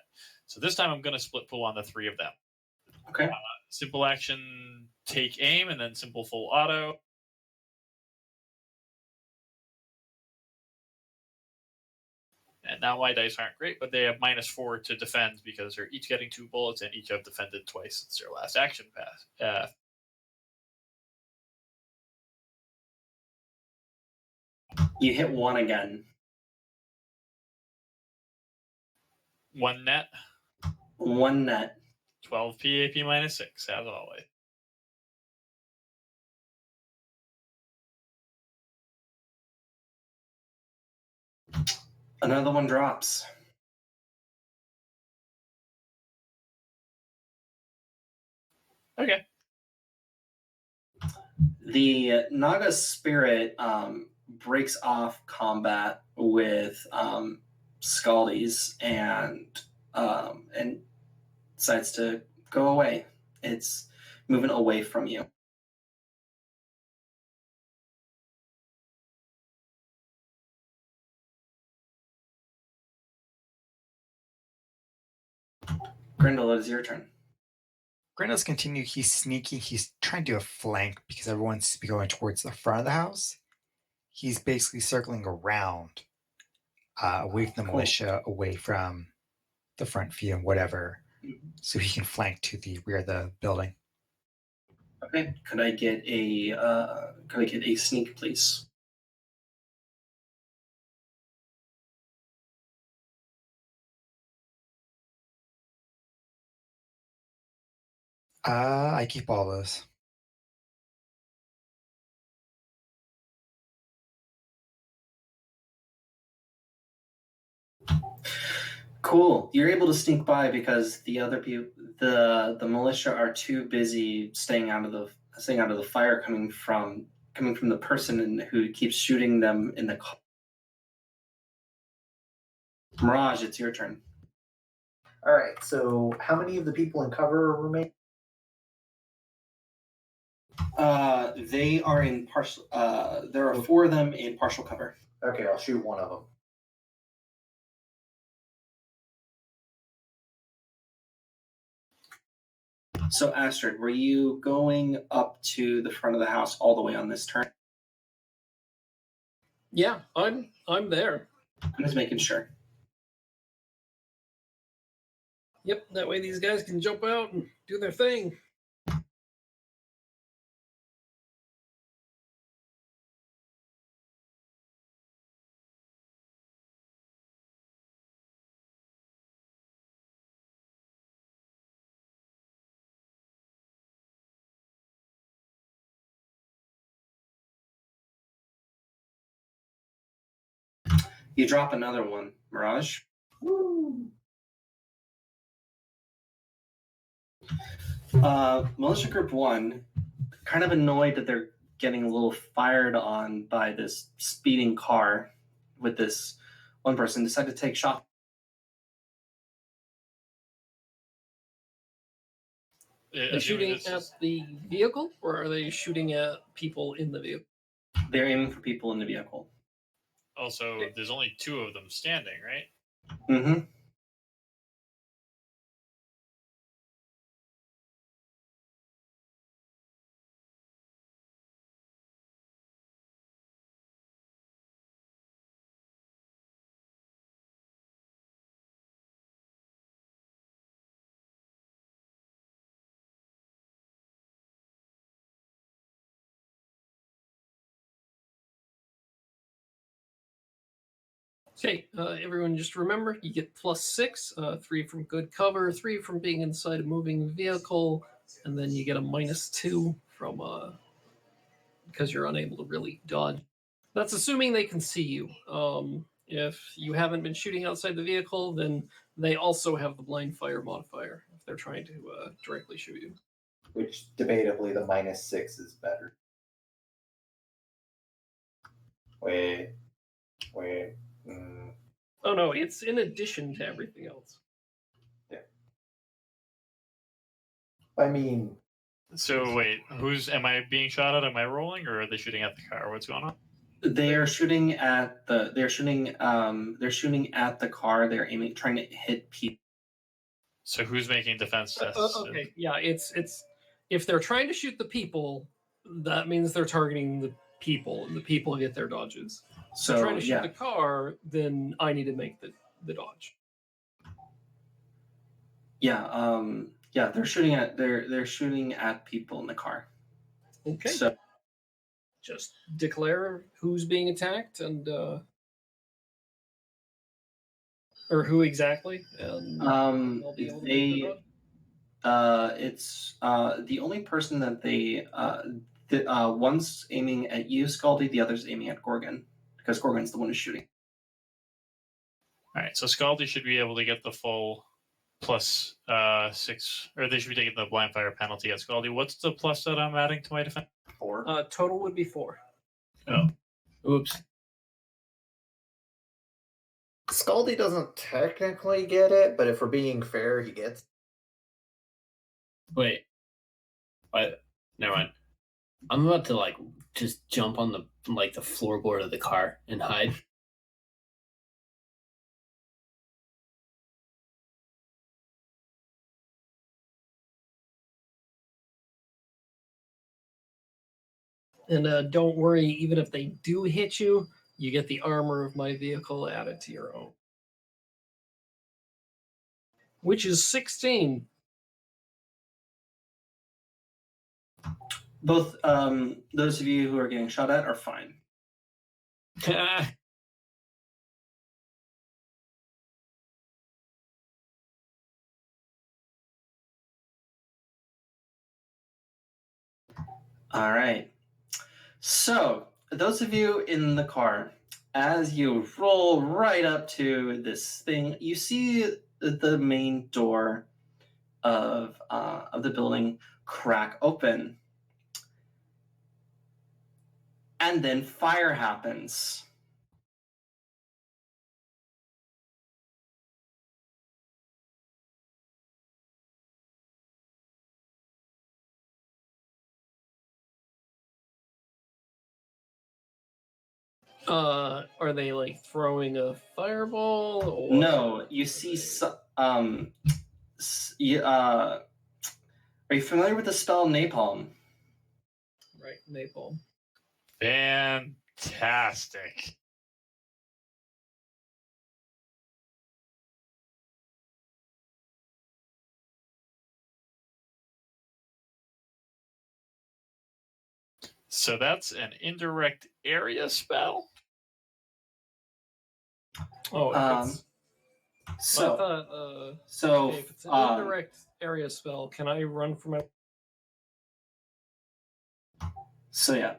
So this time I'm going to split pull on the 3 of them. Okay. Simple action, take aim, and then simple full auto. And now my dice aren't great, but they have -4 to defend because they're each getting 2 bullets and each have defended twice since their last action pass. You hit 1 again. 1 net, 1 net. 12 PAP -6, as always. Another one drops. Okay. The Naga spirit breaks off combat with Scaldies and decides to go away. It's moving away from you. Grendel, it is your turn. Grendel's continue. He's sneaky. He's trying to do a flank because everyone's going towards the front of the house. He's basically circling around, away from the Cool. militia, away from the front view and whatever, so he can flank to the rear of the building. Okay. Could I get a sneak, please? I keep all those. Cool. You're able to sneak by because the other people, the militia, are too busy staying out of the fire coming from the person who keeps shooting them in the car. Mirage, it's your turn. All right, so how many of the people in cover remain? They are in partial. There are 4 of them in partial cover. Okay, I'll shoot one of them. So, Astrid, were you going up to the front of the house all the way on this turn? Yeah, I'm there. I'm just making sure. Yep, that way these guys can jump out and do their thing. You drop another one, Mirage. Woo! Militia Group 1, kind of annoyed that they're getting a little fired on by this speeding car with this one person, decided to take shot. They're shooting at the vehicle, or are they shooting at people in the vehicle? They're aiming for people in the vehicle. Also, there's only 2 of them standing, right? Mm-hmm. Okay, everyone just remember you get +6, 3 from good cover, 3 from being inside a moving vehicle, and then you get a -2 from because you're unable to really dodge. That's assuming they can see you. If you haven't been shooting outside the vehicle, then they also have the blind fire modifier if they're trying to directly shoot you. Which debatably the -6 is better. Wait. Oh no, it's in addition to everything else. I mean, So wait, am I being shot at? Am I rolling, or are they shooting at the car? What's going on? They're shooting at the. They're shooting. They're shooting at the car. They're aiming, trying to hit people. So who's making defense tests? Okay, yeah, it's if they're trying to shoot the people, that means they're targeting the people, and the people get their dodges. If they're trying So to shoot yeah, the car, then I need to make the dodge. yeah. They're shooting at. They're shooting at people in the car. Okay. So Just declare who's being attacked and or who exactly, and they'll be able to make their dodge. it's the only person that one's aiming at you, Scaldy, the other's aiming at Gorgon, because Gorgon's the one who's shooting. All right, so Scaldy should be able to get the full +6, or they should be taking the blind fire penalty at Scaldy. What's the plus that I'm adding to my defense? 4. Total would be 4. Oh, Oops. Scaldy doesn't technically get it, but if we're being fair, he gets. Wait. What? Never mind. I'm about to just jump on the floorboard of the car and hide. And don't worry, even if they do hit you, you get the armor of my vehicle added to your own, which is 16. Both those of you who are getting shot at are fine. All right. So those of you in the car, as you roll right up to this thing, you see the main door of the building crack open, and then fire happens. Are they like throwing a fireball? Or... No, you see. Are you familiar with the spell napalm? Right, napalm. fantastic. So that's an indirect area spell? Oh, if it's, So, I thought, so okay, if it's an indirect area spell, can I run for my? So yeah,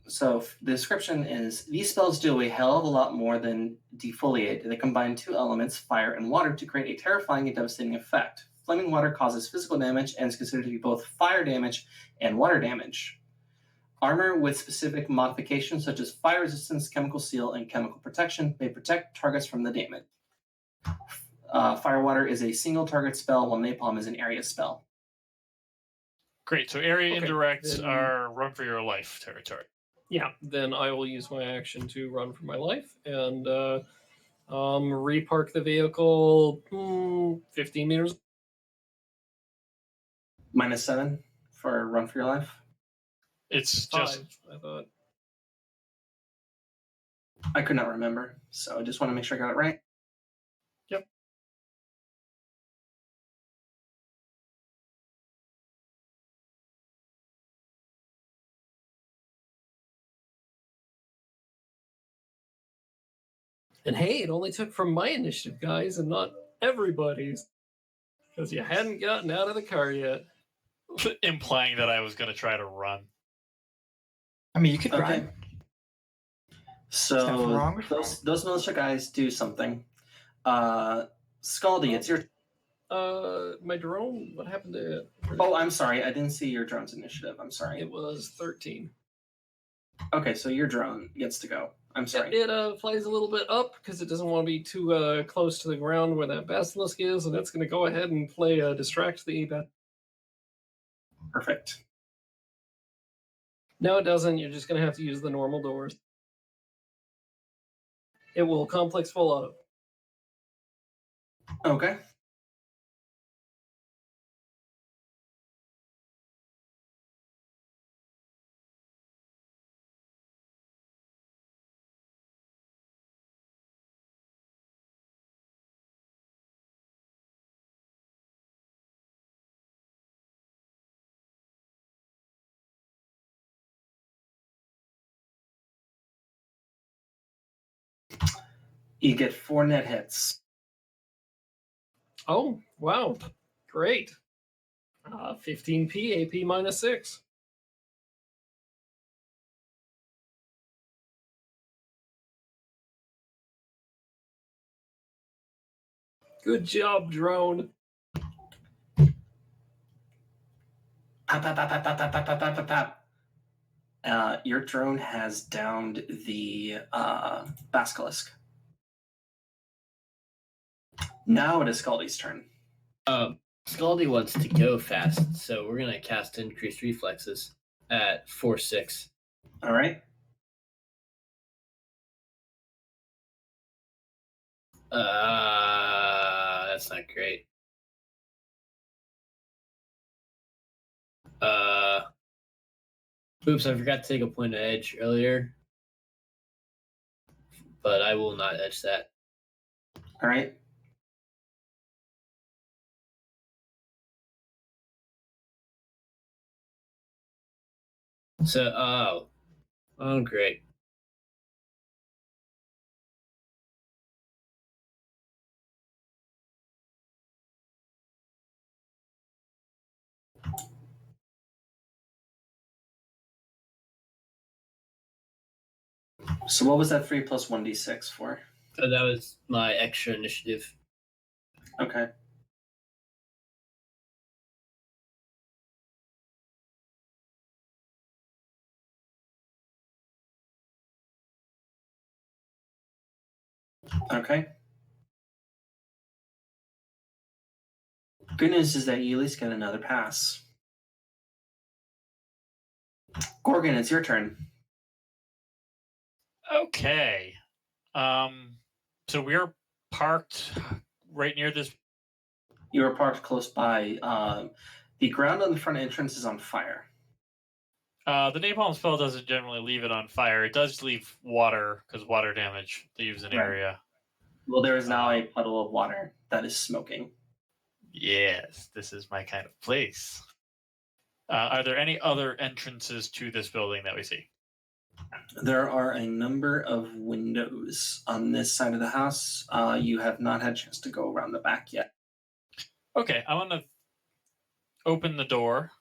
so the description is these spells do a hell of a lot more than defoliate. They combine two elements, fire and water, to create a terrifying and devastating effect. Flaming water causes physical damage and is considered to be both fire damage and water damage. Armor with specific modifications such as fire resistance, chemical seal, and chemical protection may protect targets from the damage. Fire water is a single target spell, while napalm is an area spell. Great. So area Okay, indirects then- are run for your life territory. Yeah, then I will use my action to run for my life and repark the vehicle 15 meters. -7 for run for your life. It's 5, just I thought. I could not remember, so I just want to make sure I got it right. Yep. And hey, it only took from my initiative, guys, and not everybody's. Because you hadn't gotten out of the car yet. Implying that I was going to try to run. I mean, you could Okay. run. nothing So wrong with those militia guys do something. Scaldy, it's your. My drone, what happened to it? Oh, I'm sorry. I didn't see your drone's initiative. I'm sorry. It was 13. Okay, so your drone gets to go. I'm sorry. It flies a little bit up because it doesn't want to be too close to the ground where that basilisk is, and it's going to go ahead and play distract the bat. Perfect. No, it doesn't. You're just going to have to use the normal doors. It will complex full auto. Okay. You get 4 net hits. Oh, wow. Great. 15p, AP minus 6. Good job, drone. Pop, pop, pop, pop, pop, pop, pop, pop, pop, pop. Your drone has downed the basilisk. Now it is Scaldy's turn. Scaldy wants to go fast, so we're gonna cast increased reflexes at 4-6. All right. That's not great. Oops, I forgot to take a point of edge earlier, but I will not edge that. All right. So, oh, great. So what was that 3 plus 1d6 for? So that was my extra initiative. Okay. Okay. Good news is that you at least get another pass. Gorgon, it's your turn. Okay. So we're parked right near this. You are parked close by. The ground on the front entrance is on fire. The napalm spell doesn't generally leave it on fire. It does leave water because water damage leaves an Right. area. Well, there is now a puddle of water that is smoking. Yes, this is my kind of place. Are there any other entrances to this building that we see? There are a number of windows on this side of the house. You have not had a chance to go around the back yet. Okay, I want to open the door.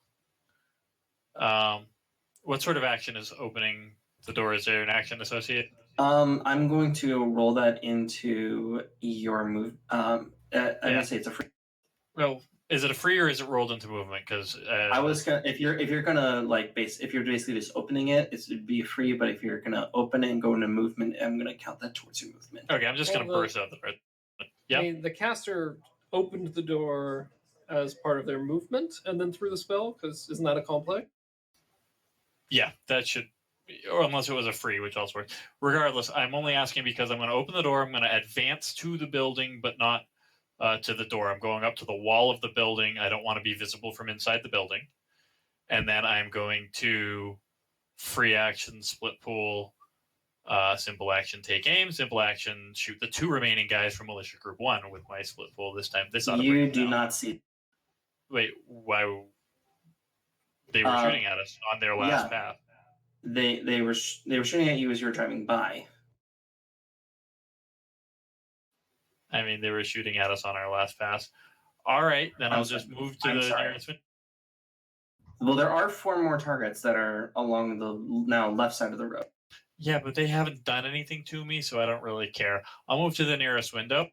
What sort of action is opening the door? Is there an action associated? I'm going to roll that into your move. I'm gonna say it's a free. Well, is it a free or is it rolled into movement? Because I was gonna if you're gonna if you're basically just opening it, it'd be free. But if you're gonna open it and go into movement, I'm gonna count that towards your movement. Okay, I'm just gonna burst out the door. Yeah. I mean, the caster opened the door as part of their movement and then threw the spell, because isn't that a complex? Yeah, that should, or unless it was a free, which also works. Regardless, I'm only asking because I'm going to open the door. I'm going to advance to the building, but not to the door. I'm going up to the wall of the building. I don't want to be visible from inside the building. And then I'm going to free action, split pool, simple action, take aim, simple action, shoot the 2 remaining guys from Militia Group 1 with my split pool this time. This ought to bring You them do down. not see. Wait, why? They were shooting at us on their last path. They were shooting at you as you were driving by. I mean, they were shooting at us on our last pass. All right, then I'll just move to the nearest window. Well, there are 4 more targets that are along the now left side of the road. Yeah, but they haven't done anything to me, so I don't really care. I'll move to the nearest window.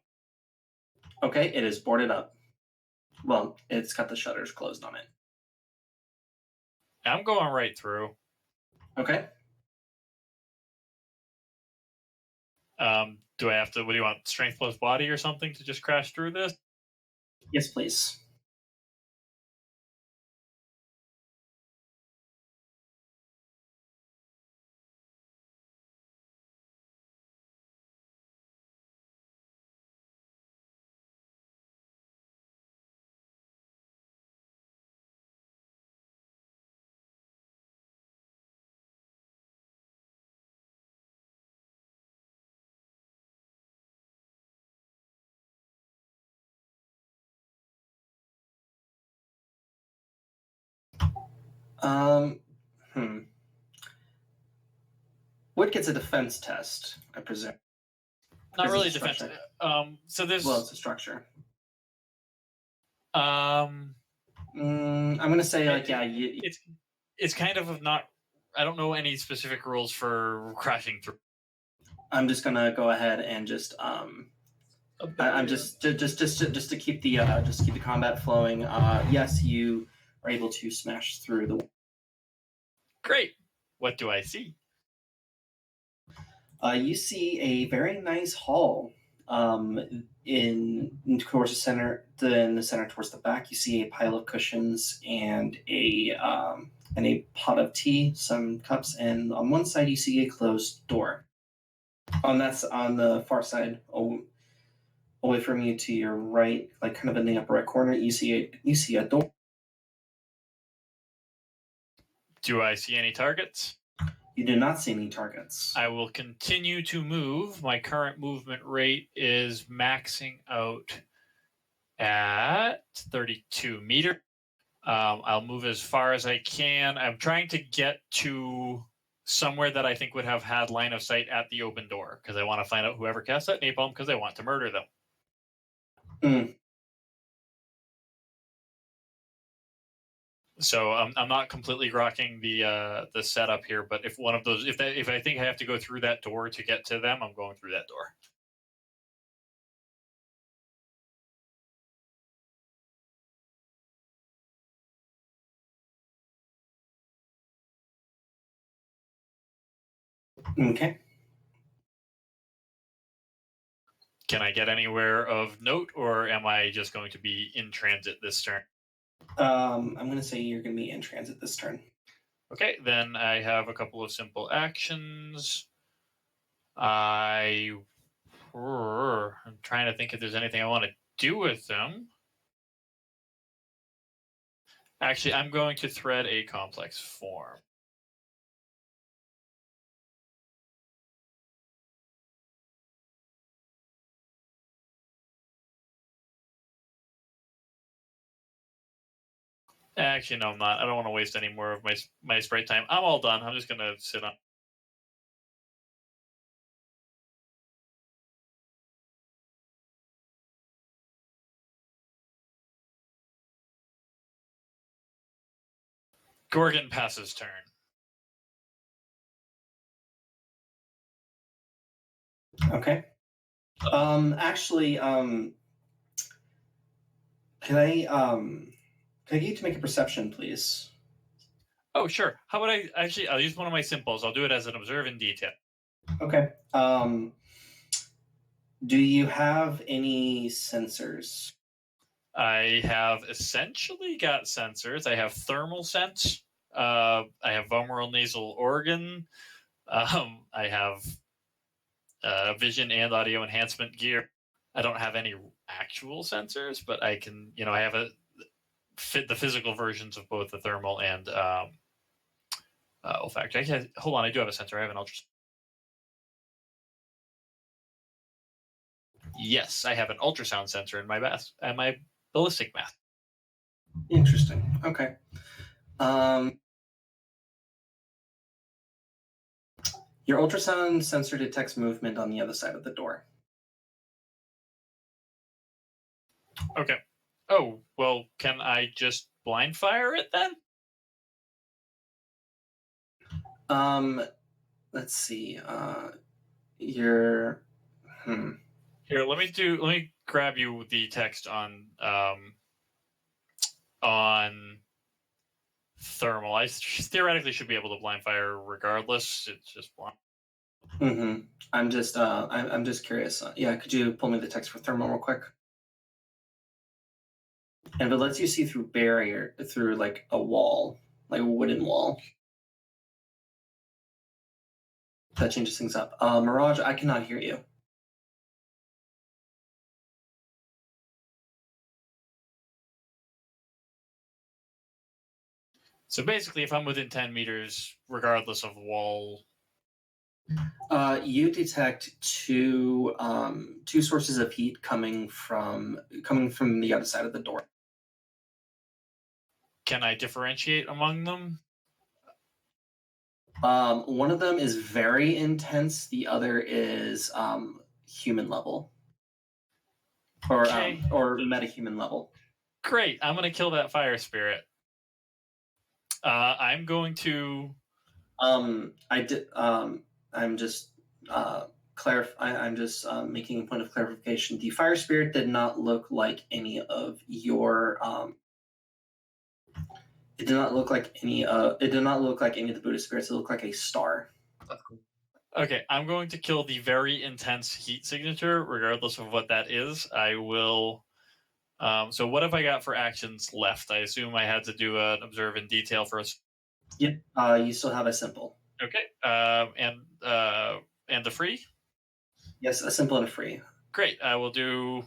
Okay, it is boarded up. Well, it's got the shutters closed on it. I'm going right through. Okay. Do I have to? What do you want? Strength plus body or something to just crash through this? Yes, please. Um, hmm. What gets a defense test, I presume? Not Is it really a defense. structure? So there's. Well, it's a structure. I'm gonna say it's kind of not. I don't know any specific rules for crashing through. I'm just gonna go ahead and just I'm just to keep the combat flowing. Yes, you are able to smash through the. Great. What do I see? You see a very nice hall. Towards the center, in the center towards the back, you see a pile of cushions and a pot of tea, some cups, and on one side you see a closed door. On the far side, away from you to your right, like kind of in the upper right corner, you see a door. Do I see any targets? You do not see any targets. I will continue to move. My current movement rate is maxing out at 32 meters. I'll move as far as I can. I'm trying to get to somewhere that I think would have had line of sight at the open door because I want to find out whoever cast that napalm because I want to murder them. Mm. So I'm not completely rocking the setup here, but if one of those, if I think I have to go through that door to get to them, I'm going through that door. Okay. Can I get anywhere of note, or am I just going to be in transit this turn? I'm going to say you're going to be in transit this turn. Okay, then I have a couple of simple actions. I'm trying to think if there's anything I want to do with them. Actually, I'm going to thread a complex form. Actually, no, I'm not. I don't want to waste any more of my sprite time. I'm all done. I'm just going to sit on. Gorgon passes turn. Okay. Actually, can I get you to make a perception, please? Oh, sure. How about I'll use one of my simples. I'll do it as an observe in detail. Okay. Do you have any sensors? I have essentially got sensors. I have thermal sense. I have vomeral nasal organ. I have vision and audio enhancement gear. I don't have any actual sensors, but I can, I have the physical versions of both the thermal and olfactory. Hold on, I do have a sensor. I have an ultrasound. Yes, I have an ultrasound sensor in my ballistic mask. Interesting. Okay. Your ultrasound sensor detects movement on the other side of the door. Okay. Oh, well, can I just blind fire it then? Let's see. You're. Here, let me grab you the text on thermal. I theoretically should be able to blind fire regardless. It's just blind. Mm-hmm. I'm just curious. Yeah, could you pull me the text for thermal real quick? And if it lets you see through like a wall, like a wooden wall, that changes things up. Mirage, I cannot hear you. So basically, if I'm within 10 meters, regardless of wall. You detect two sources of heat coming from the other side of the door. Can I differentiate among them? One of them is very intense. The other is human level, or Okay. or metahuman level. Great. I'm going to kill that fire spirit. I'm going to. I did. I'm just I'm just making a point of clarification. The fire spirit did not look like any of your. It did not look like any. It did not look like any of the Buddhist spirits. It looked like a star. That's cool. Okay, I'm going to kill the very intense heat signature, regardless of what that is. I will. So what have I got for actions left? I assume I had to do an observe in detail first. Yep. You still have a simple. Okay. And the free. Yes, a simple and a free. Great. I will do.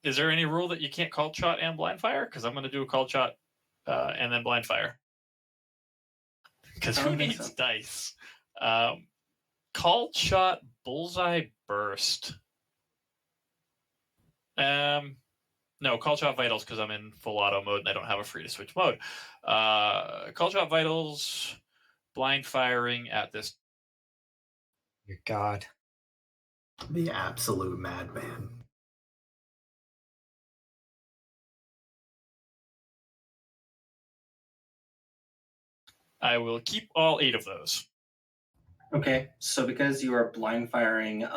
Is there any rule that you can't call shot and blind fire? Because I'm going to do a call shot and then blind fire. Because who needs dice? Call shot, bullseye, burst. No, call shot vitals because I'm in full auto mode and I don't have a free to switch mode. Call shot vitals, blind firing at this. Your God. The absolute madman. I will keep all 8 of those. Okay, so because you are blind firing,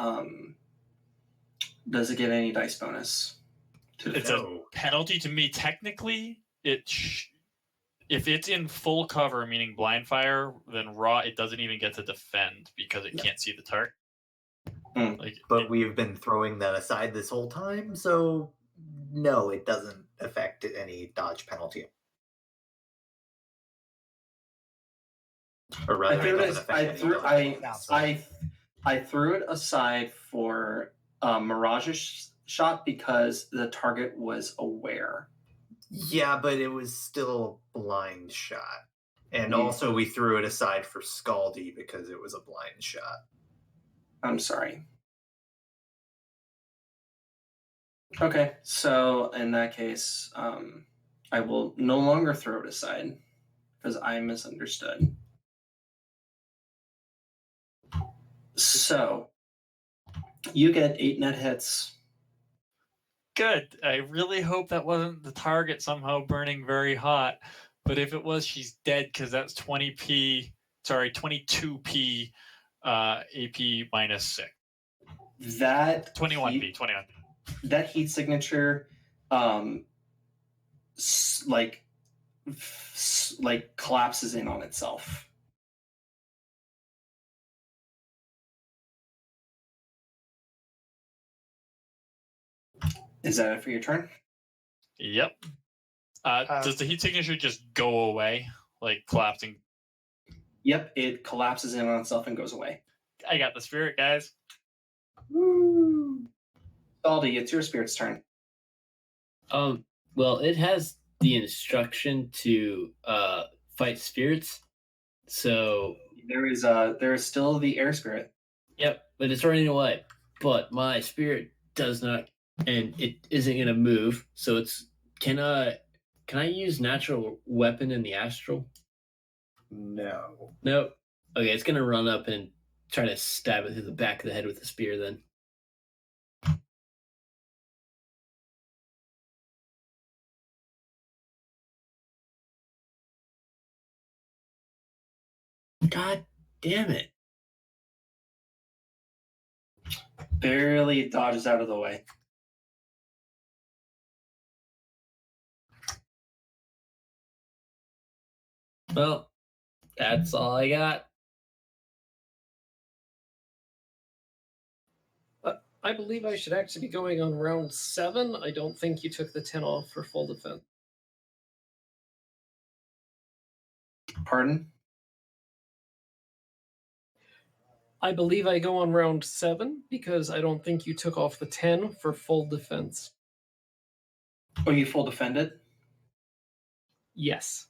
does it get any dice bonus? It's a penalty to me. Technically, if it's in full cover, meaning blind fire, then raw, it doesn't even get to defend because it can't see the target. But we've been throwing that aside this whole time, so no, it doesn't affect any dodge penalty. Or rather, it doesn't affect any dodge. I threw it aside for Mirage's shot because the target was aware. Yeah, but it was still a blind shot. And also we threw it aside for Scaldy because it was a blind shot. I'm sorry. Okay, so in that case, I will no longer throw it aside because I misunderstood. So you get 8 net hits. Good. I really hope that wasn't the target somehow burning very hot. But if it was, she's dead because that's 22p AP minus 6. That 21p, 21. That heat signature, like collapses in on itself. Is that it for your turn? Yep. Does the heat signature just go away, like collapsing? Yep, it collapses in on itself and goes away. I got the spirit, guys. Woo! Baldy, it's your spirit's turn. Well, it has the instruction to fight spirits, so there is still the air spirit. Yep, but it's running away. But my spirit does not, and it isn't gonna move. So it's can I use natural weapon in the astral? No. Nope. Okay, it's gonna run up and try to stab it through the back of the head with the spear. Then God damn it. Barely dodges out of the way. Well, that's all I got. I believe I should actually be going on round 7. I don't think you took the 10 off for full defense. Pardon? I believe I go on round 7 because I don't think you took off the 10 for full defense. Oh, you full defended? Yes.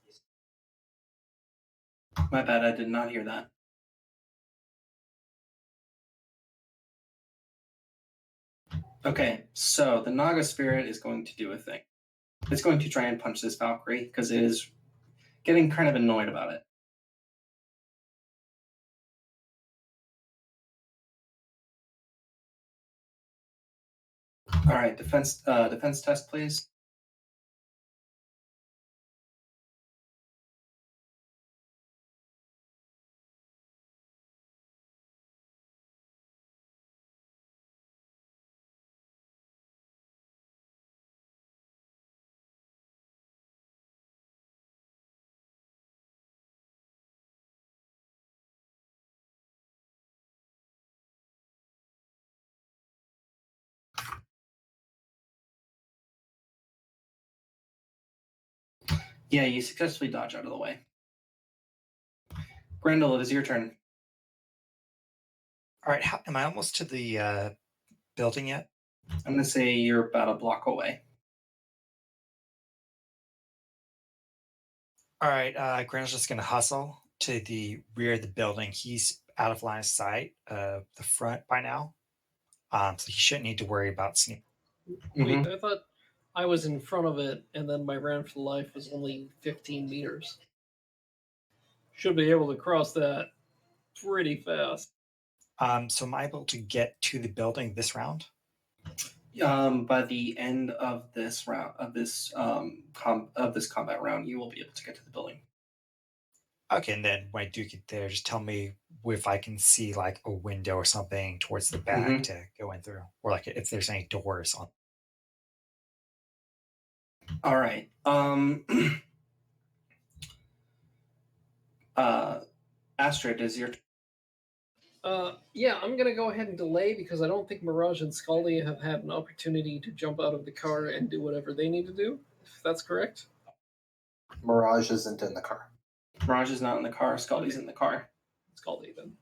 My bad, I did not hear that. Okay, so the Naga spirit is going to do a thing. It's going to try and punch this Valkyrie because it is getting kind of annoyed about it. All right, defense test, please. Yeah, you successfully dodge out of the way. Grendel, it is your turn. All right, am I almost to the building yet? I'm going to say you're about a block away. All right, Grandel's just going to hustle to the rear of the building. He's out of line of sight of the front by now, so he shouldn't need to worry about sneaking. Wait, I thought I was in front of it, and then my round for life was only 15 meters. Should be able to cross that pretty fast. So am I able to get to the building this round? By the end of this round of this combat round, you will be able to get to the building. Okay, and then when I do get there, just tell me if I can see like a window or something towards the back to go in through, or like if there's any doors on. All right. Astrid, is your Yeah, I'm gonna go ahead and delay because I don't think Mirage and Scully have had an opportunity to jump out of the car and do whatever they need to do. If that's correct. Mirage isn't in the car. Mirage is not in the car. Scully's in the car. Scully then.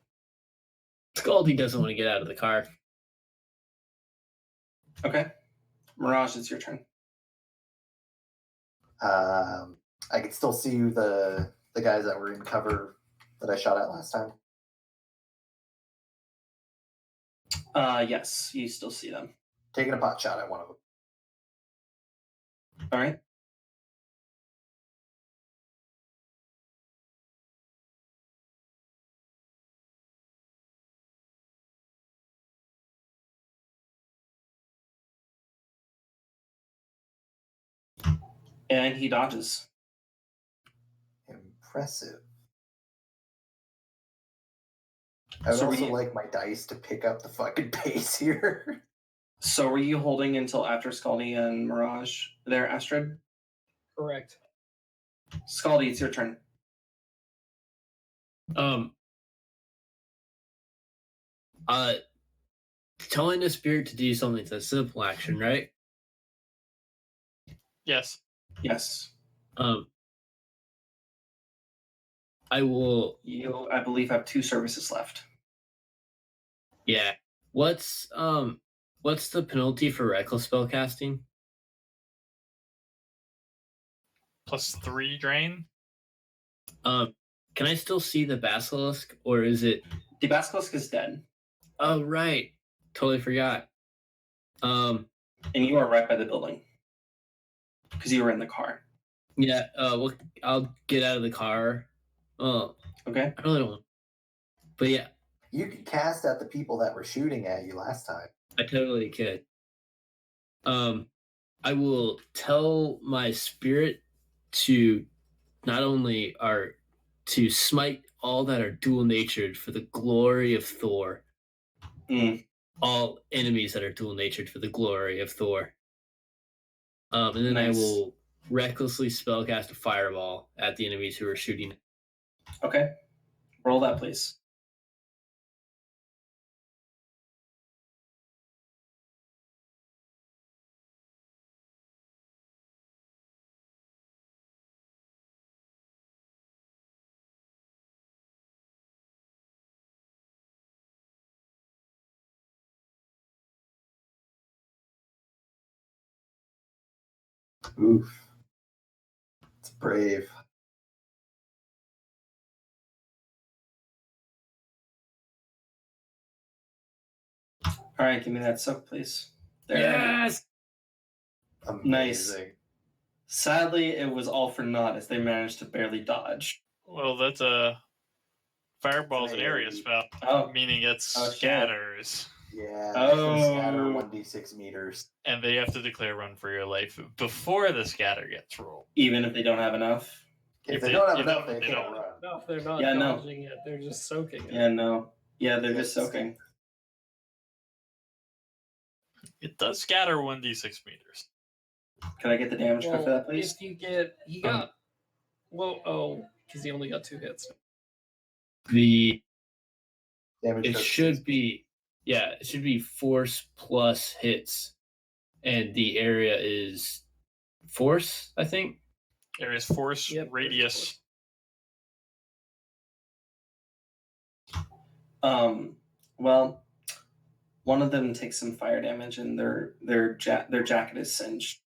Scaldy doesn't want to get out of the car. Okay. Mirage, it's your turn. I can still see the guys that were in cover that I shot at last time. Yes, you still see them. Taking a pot shot at one of them. All right. And he dodges. Impressive. I would So also like my dice to pick up the fucking pace here. So were you holding until after Scaldy and Mirage there, Astrid? Correct. Scaldy, it's your turn. Telling the spirit to do something is a simple action, right? Yes. Yes. I will. You, I believe, have 2 services left. Yeah. What's the penalty for reckless spellcasting? +3 drain. Can I still see the basilisk, or is it? The basilisk is dead. Oh right, totally forgot. And you are right by the building because you were in the car. Yeah. Well, I'll get out of the car. Oh. Okay. I really don't. But yeah. You could cast at the people that were shooting at you last time. I totally could. I will tell my spirit to not only to smite all that are dual natured for the glory of Thor. Mm. All enemies that are dual natured for the glory of Thor. And then I Nice. will recklessly spellcast a fireball at the enemies who are shooting. Okay. Roll that, please. Oof. It's brave. All right, give me that soak, please. There. Yes! Amazing. Sadly, it was all for naught as they managed to barely dodge. Well, that's a fireball's an area spell, Oh, meaning it Oh, shit. scatters, Yeah. Oh. It's scatter 1d6 meters. and they have to declare run for your life before the scatter gets rolled. even if they don't have enough. If If they they- don't have if enough, they- they they can't don't- run. No, if they're not Yeah, no. dodging it, they're just soaking it. Yeah, no. Yeah, they're just Yes. soaking. It does scatter 1d6 meters. Can I get the damage code for Well, that, please? if you get, he got, because he only got 2 hits. The Damage it does should 6. be it should be force plus hits, and the area is force, I think. Area's force, Yep, radius. Well, one of them takes some fire damage, and their jacket is singed.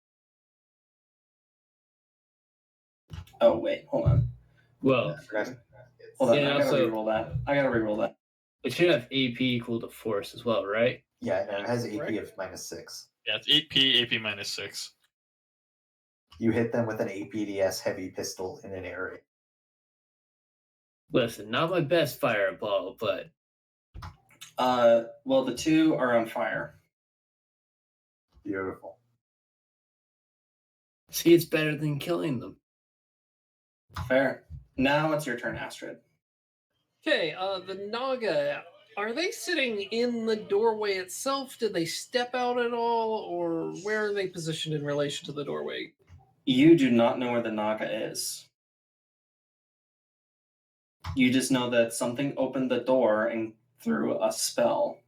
Oh wait, hold on. Well, Hold on, Yeah, I gotta also- reroll that. I gotta reroll that. it should have AP equal to force as well, right? Yeah, no, it has AP Right. of -6. Yeah, it's 8p, AP minus 6. You hit them with an APDS heavy pistol in an area. Listen, not my best fireball, but Well, the two are on fire. Beautiful. see, it's better than killing them. Fair. Now it's your turn, Astrid. Okay, the Naga, are they sitting in the doorway itself? Did they step out at all? Or where are they positioned in relation to the doorway? You do not know where the Naga is. You just know that something opened the door and threw a spell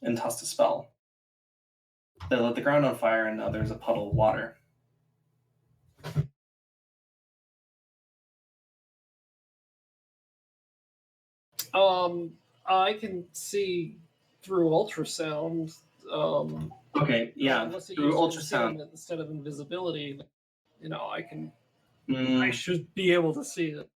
and tossed a spell. They lit the ground on fire, and now there's a puddle of water. I can see through ultrasound. Okay, yeah, Unless it through uses ultrasound. concealment instead of invisibility, I can. Mm, I should be able to see it.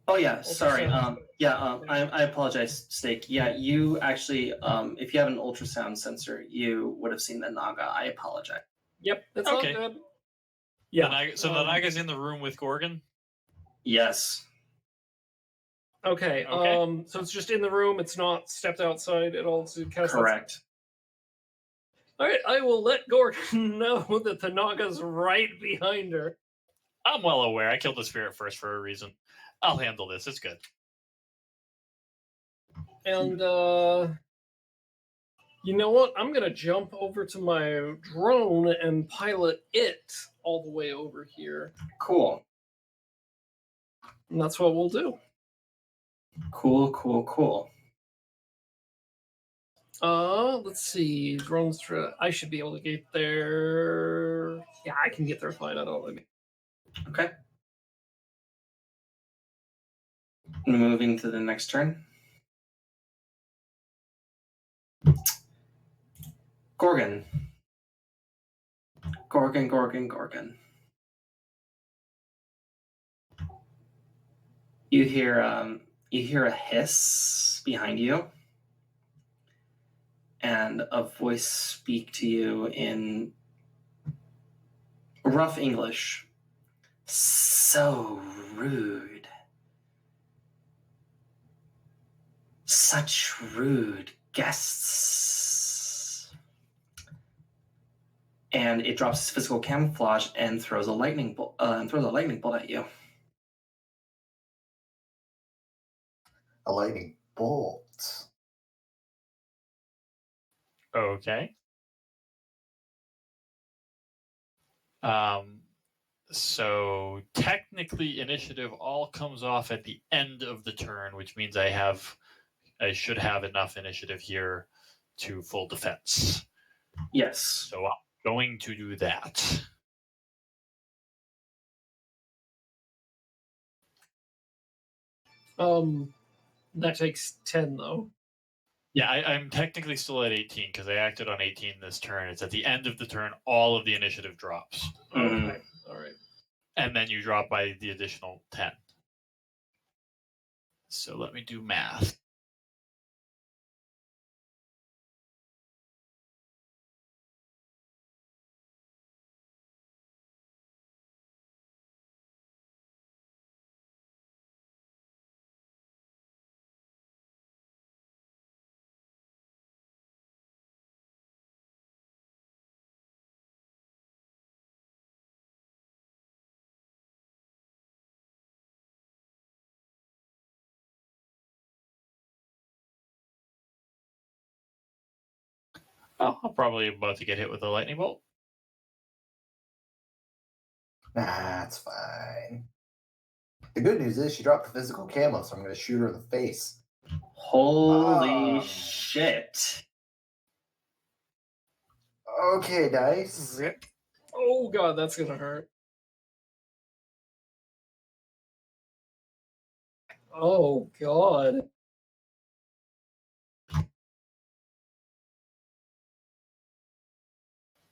Oh yeah, sorry. Ultrasound. I apologize, Steak. Yeah, you actually, if you have an ultrasound sensor, you would have seen the Naga. I apologize. Yep, that's Okay. all good. Yeah. The Naga's in the room with Gorgon? Yes. Okay. Okay. So it's just in the room. It's not stepped outside at all to cast. Correct. All right. I will let Gorgon know that the Naga's right behind her. I'm well aware. I killed the spirit first for a reason. I'll handle this. It's good. And you know what? I'm gonna jump over to my drone and pilot it all the way over here. Cool. And that's what we'll do. Cool. Let's see. Drones. I should be able to get there. Yeah, I can get there fine. I don't. Okay. Moving to the next turn. Gorgon. You hear a hiss behind you, and a voice speak to you in rough English. So rude. Such rude guests. and it drops its physical camouflage and throws a lightning bolt. At you. A lightning bolt. Okay. So technically, initiative all comes off at the end of the turn, which means I should have enough initiative here to full defense. Yes. So I'm going to do that. That takes 10 though. Yeah, I'm technically still at 18 because I acted on 18 this turn. It's at the end of the turn, all of the initiative drops. Mhm. Okay. All right. And then you drop by the additional 10. So let me do math. Oh, I'm probably about to get hit with a lightning bolt. That's fine. The good news is she dropped the physical camo, so I'm going to shoot her in the face. Holy shit. Okay, dice. Rip. Oh god, that's gonna hurt. Oh god.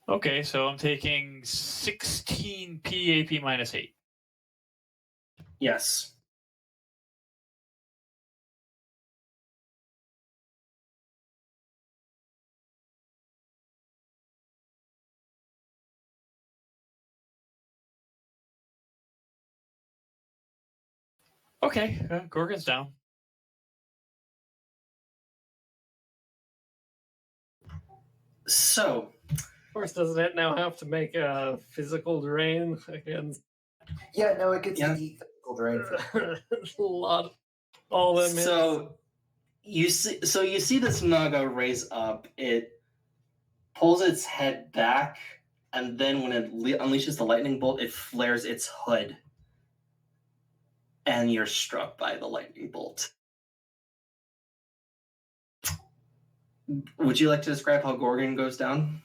Okay, so I'm taking 16 PAP minus 8. Yes. Okay, Gorgon's down. So, Of course, doesn't it now have to make a physical drain against Yeah, no, it gets Yeah. to eat physical drain. For a lot of all that means? so you see this Naga raise up. It pulls its head back, and then when it unleashes the lightning bolt, it flares its hood, and you're struck by the lightning bolt. Would you like to describe how Gorgon goes down?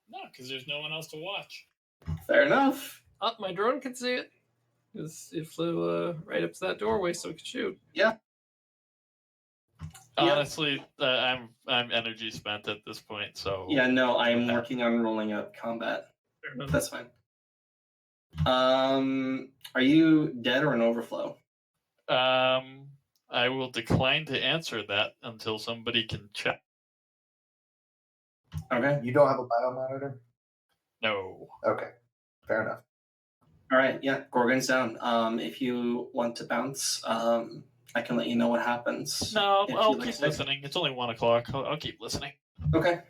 No, because there's no one else to watch. Fair enough. Oh, my drone could see it. Because it flew right up to that doorway so it could shoot. Yeah. Honestly, I'm energy spent at this point, so Yeah, no, I'm Okay. working on rolling up combat. Fair enough. That's fine. Are you dead or an overflow? I will decline to answer that until somebody can check. Okay. You don't have a biomonitor? No. Okay, fair enough. All right. Yeah, Gorgon's down. If you want to bounce, I can let you know what happens. No, if I'll you'd like keep to. listening. It's only 1 o'clock. I'll keep listening. Okay.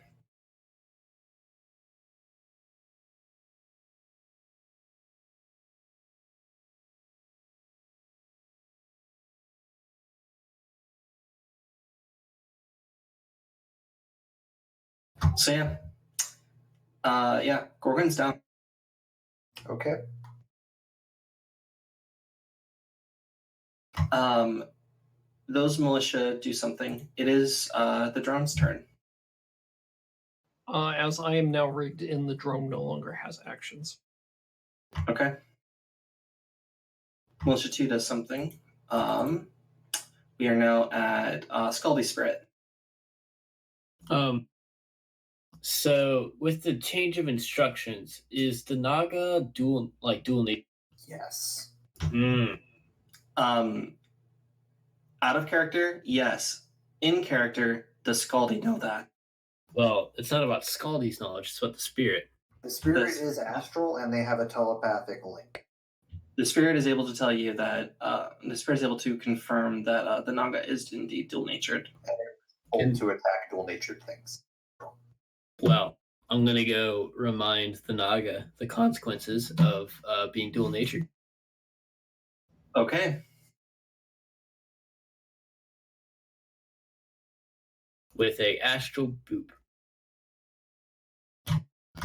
So yeah, Gorgon's down. Okay. Those militia do something. It is the drone's turn. As I am now rigged in, the drone no longer has actions. Okay. Militia 2 does something. We are now at Scaldy Spirit. So with the change of instructions, is the Naga dual nature? Yes. Out of character, yes. In character, does Scaldy know that? Well, it's not about Scaldy's knowledge; it's about the spirit. The spirit This- is astral, and they have a telepathic link. The spirit is able to tell you that the spirit is able to confirm that the Naga is indeed dual natured. Able to attack dual natured things. Well, I'm gonna go remind the Naga the consequences of being dual natured. Okay. With a astral boop.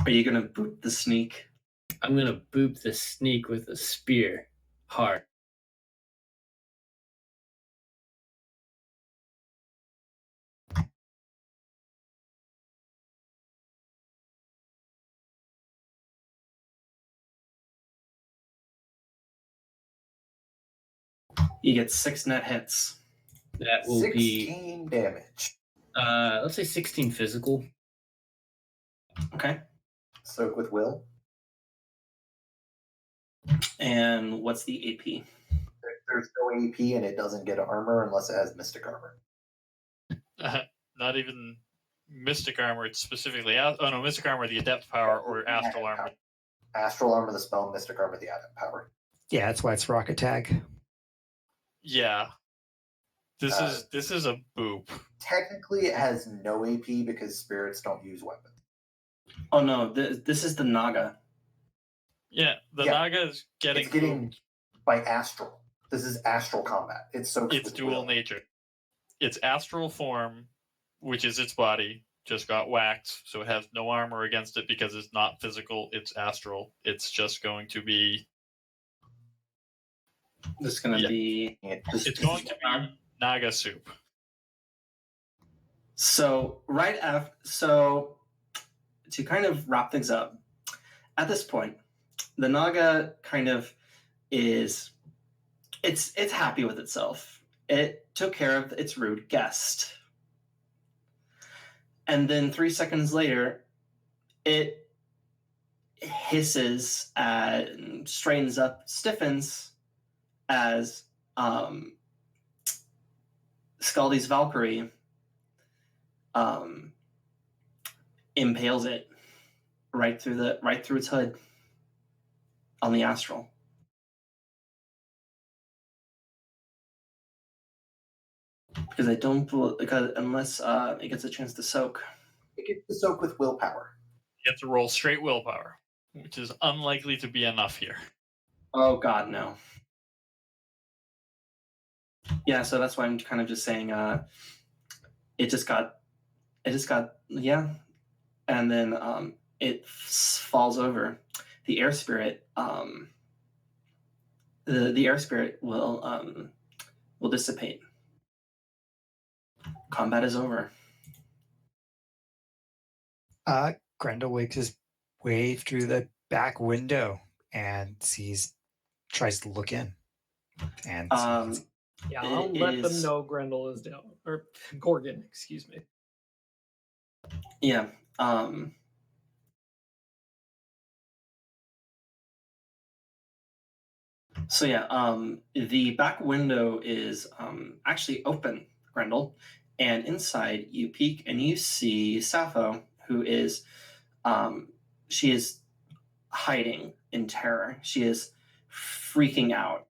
Are you gonna boot the sneak? I'm gonna boop the sneak with a spear hard. You get 6 net hits. That will be 16 damage. let's say 16 physical. Okay. Soak with will. And what's the AP? There's no AP and it doesn't get armor unless it has mystic armor. Not even mystic armor. It's specifically oh no, mystic armor, the adept power, or astral armor. Astral armor, the spell, mystic armor, the adept power. Yeah, that's why it's rocket tag. Yeah. This is a boop. Technically, it has no AP because spirits don't use weapons. Oh no, this is the Naga. Yeah, the Yeah. Naga is getting It's getting booped. by astral. This is astral combat. It's so It's dual nature. Its astral form, which is its body, just got whacked, so it has no armor against it because it's not physical, it's astral. It's just going to be This is gonna be it's going to be Naga soup. So so to kind of wrap things up, at this point, the Naga kind of is it's happy with itself. It took care of its rude guest. And then 3 seconds later, it hisses and straightens up, stiffens as Scaldy's Valkyrie impales it right through its hood on the astral. Because I don't because unless it gets a chance to soak. It gets to soak with willpower. You have to roll straight willpower, which is unlikely to be enough here. Oh God, no. Yeah, so that's why I'm kind of just saying it just got yeah, and then it falls over. The air spirit the air spirit will dissipate. Combat is over. Grendel wakes his way through the back window and tries to look in. And sees, Yeah, I'll let them know Grendel is down. Or Gorgon, excuse me. Yeah. So yeah, the back window is actually open, Grendel, and inside you peek and you see Sappho, who is she is hiding in terror. She is freaking out.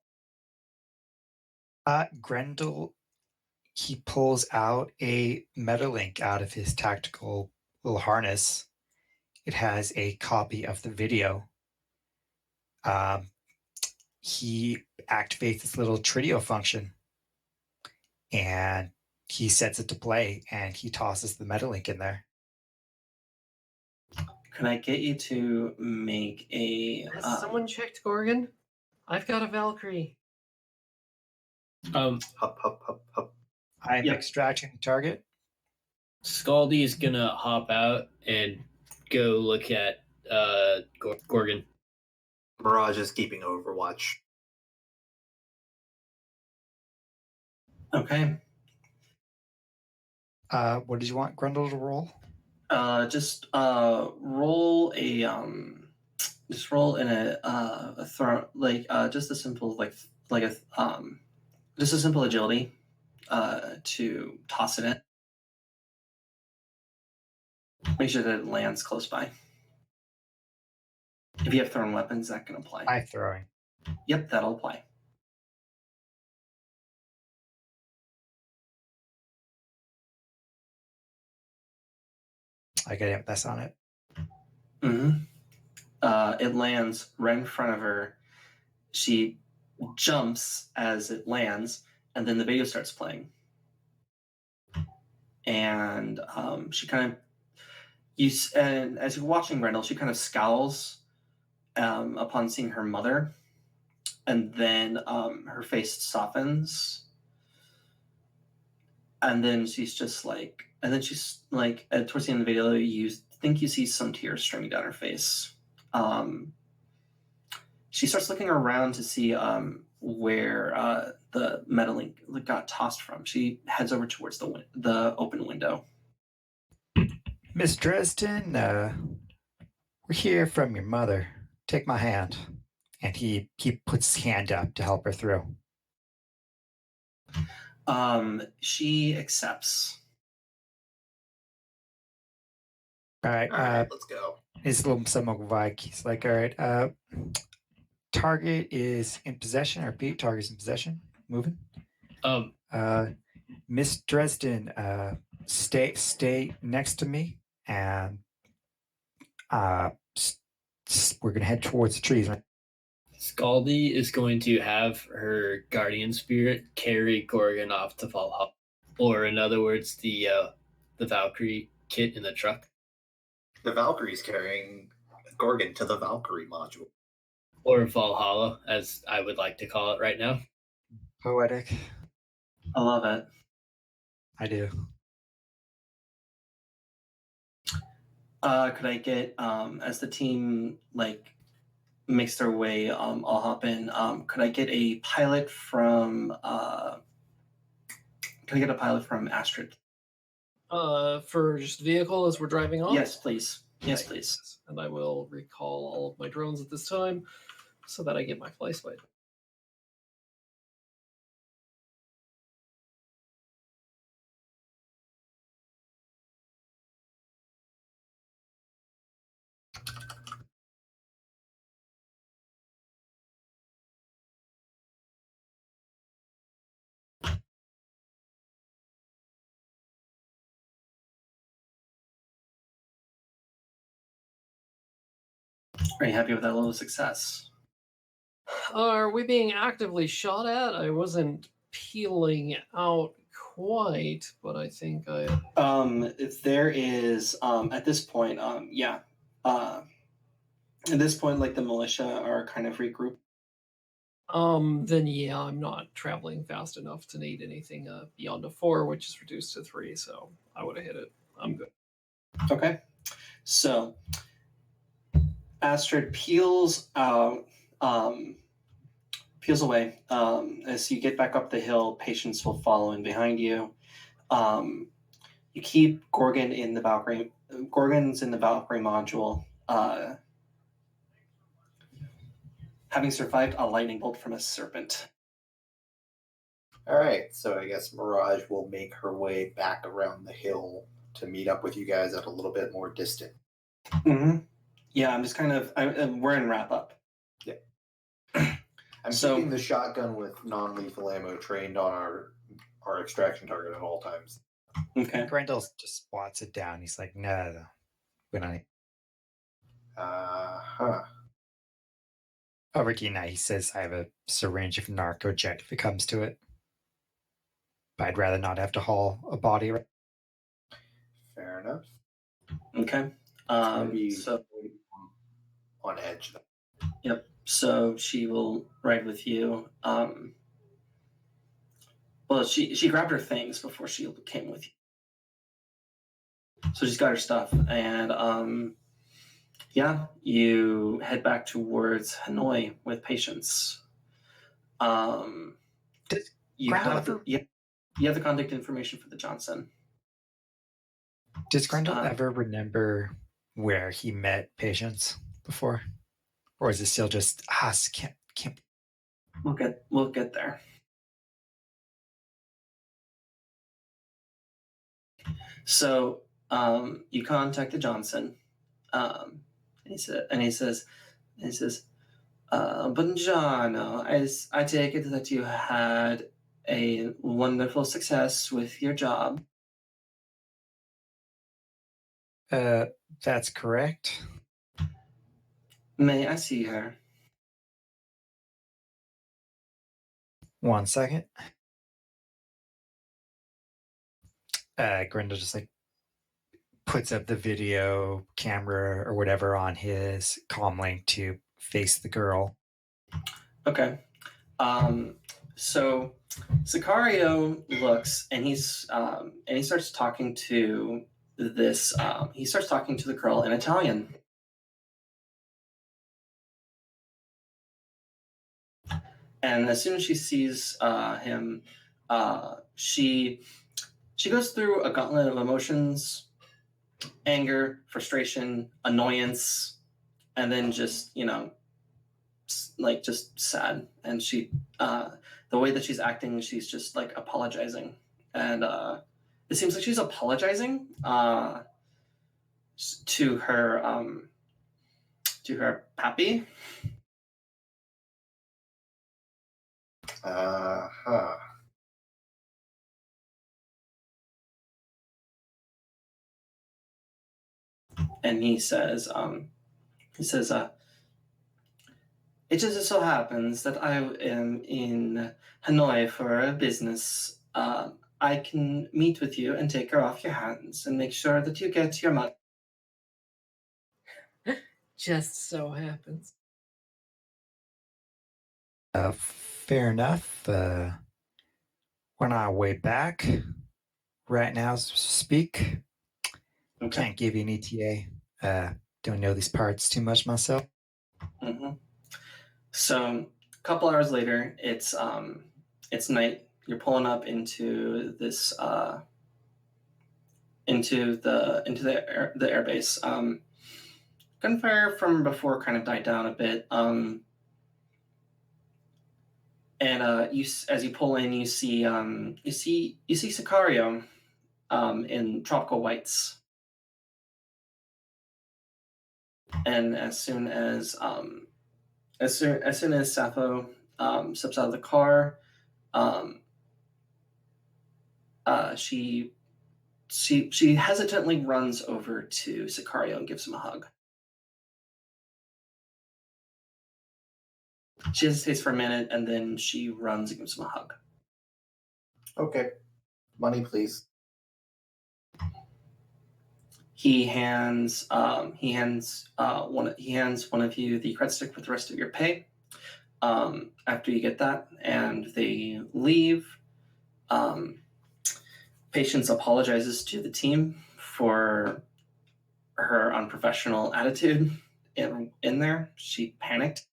Grendel, he pulls out a Metalink out of his tactical little harness. It has a copy of the video. He activates this little Tridio function and he sets it to play and he tosses the Metalink in there. Can I get you to make a Has someone checked Gorgon? I've got a Valkyrie. Hup, hup, hup, hup. I'm Yep. extracting the target. Scaldy is gonna hop out and go look at Gorgon. Mirage is keeping Overwatch. Okay. What did you want Grendel to roll? Just roll a just roll in a throw just a simple just a simple agility to toss it in. Make sure that it lands close by. If you have thrown weapons, that can apply. I'm throwing. Yep, that'll apply. I got that's on it. Mm-hmm. It lands right in front of her. She jumps as it lands, and then the video starts playing. And she kind of and as you're watching Rendell, she kind of scowls upon seeing her mother, and then her face softens, and then she's just like, towards the end of the video, you think you see some tears streaming down her face. She starts looking around to see where the metal got tossed from. She heads over towards the open window. Miss Dresden, we're here from your mother. Take my hand. And he puts his hand up to help her through. She accepts. All right. All right, let's go. He's a little somewhat vague. He's like, all right, target is in possession. I repeat, target is in possession. Moving. Miss Dresden, stay next to me, and we're gonna head towards the trees. Right? Scaldy is going to have her guardian spirit carry Gorgon off to Valhalla, or in other words, the Valkyrie kit in the truck, The Valkyrie's carrying Gorgon to the Valkyrie module. or Valhalla, as I would like to call it right now. Poetic. I love it. I do. Could I get as the team makes their way, I'll hop in. Could I get a pilot from Astrid? For just vehicle as we're driving on? Yes, please. Yes, Okay. please. And I will recall all of my drones at this time so that I get my fly spite. Are you happy with that level of success? Are we being actively shot at? I wasn't peeling out quite, but I think I. If there is at this point, yeah. At this point, the militia are kind of regrouped. Then yeah, I'm not traveling fast enough to need anything beyond a 4, which is reduced to 3, so I would have hit it. I'm good. Okay. So Astrid peels out, peels away. As you get back up the hill, Patience will follow in behind you. You keep Gorgon in the Valkyrie. Gorgon's in the Valkyrie module. Having survived a lightning bolt from a serpent. All right, so I guess Mirage will make her way back around the hill to meet up with you guys at a little bit more distant. Mm-hmm. Yeah, I'm just kind of. We're in wrap up. Yeah. I'm keeping the shotgun with non-lethal ammo trained on our extraction target at all times. Okay. Grendel just swats it down. He's like, no, we're not. Over to you now. He says, I have a syringe of narco jet if it comes to it. But I'd rather not have to haul a body. Fair enough. Okay. So on edge. Yep. So she will ride with you. Well, she grabbed her things before she came with you. So she's got her stuff, and yeah, you head back towards Hanoi with Patience. You have the contact information for the Johnson. Does Grendel ever remember where he met Patience before, or is it still just can't? We'll get there. So you contact the Johnson, and he says, Buongiorno. I take it that you had a wonderful success with your job. That's correct. May I see her? 1 second. Grindel just like puts up the video camera or whatever on his comm link to face the girl. Okay. So Sicario looks and he starts talking to this. He starts talking to the girl in Italian. And as soon as she sees him, she goes through a gauntlet of emotions: anger, frustration, annoyance, and then just just sad. And she, the way that she's acting, she's just like apologizing, and it seems like she's apologizing to her pappy. Uh-huh. And he says, it just so happens that I am in Hanoi for a business. I can meet with you and take her off your hands and make sure that you get your money. Just so happens. Fair enough. We're on our way back right now as we speak. Okay. Can't give you an ETA. Don't know these parts too much myself. Mm-hmm. So a couple hours later, it's night. You're pulling up into this into the airbase. Gunfire from before kind of died down a bit. And as you pull in, you see Sicario in tropical whites. And as soon as Sappho steps out of the car, she hesitantly runs over to Sicario and gives him a hug. She hesitates for a minute and then she runs and gives him a hug. Okay. Money, please. He hands one of you the credit stick with the rest of your pay. After you get that, and they leave. Patience apologizes to the team for her unprofessional attitude in there. She panicked.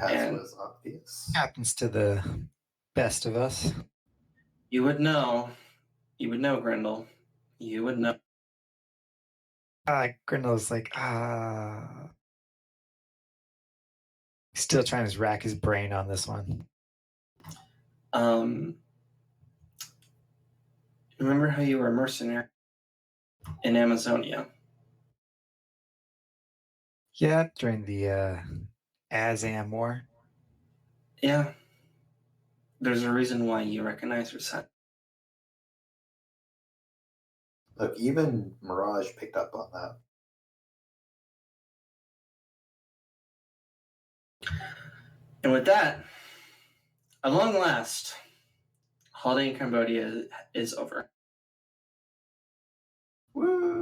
As was obvious. Happens to the best of us. You would know, Grendel. You would know. Grindel's like, still trying to rack his brain on this one. Remember how you were a mercenary in Amazonia? Yeah, during the Azam War. Yeah. There's a reason why you recognize her scent. Look, even Mirage picked up on that. And with that, at long last, holiday in Cambodia is over. Woo!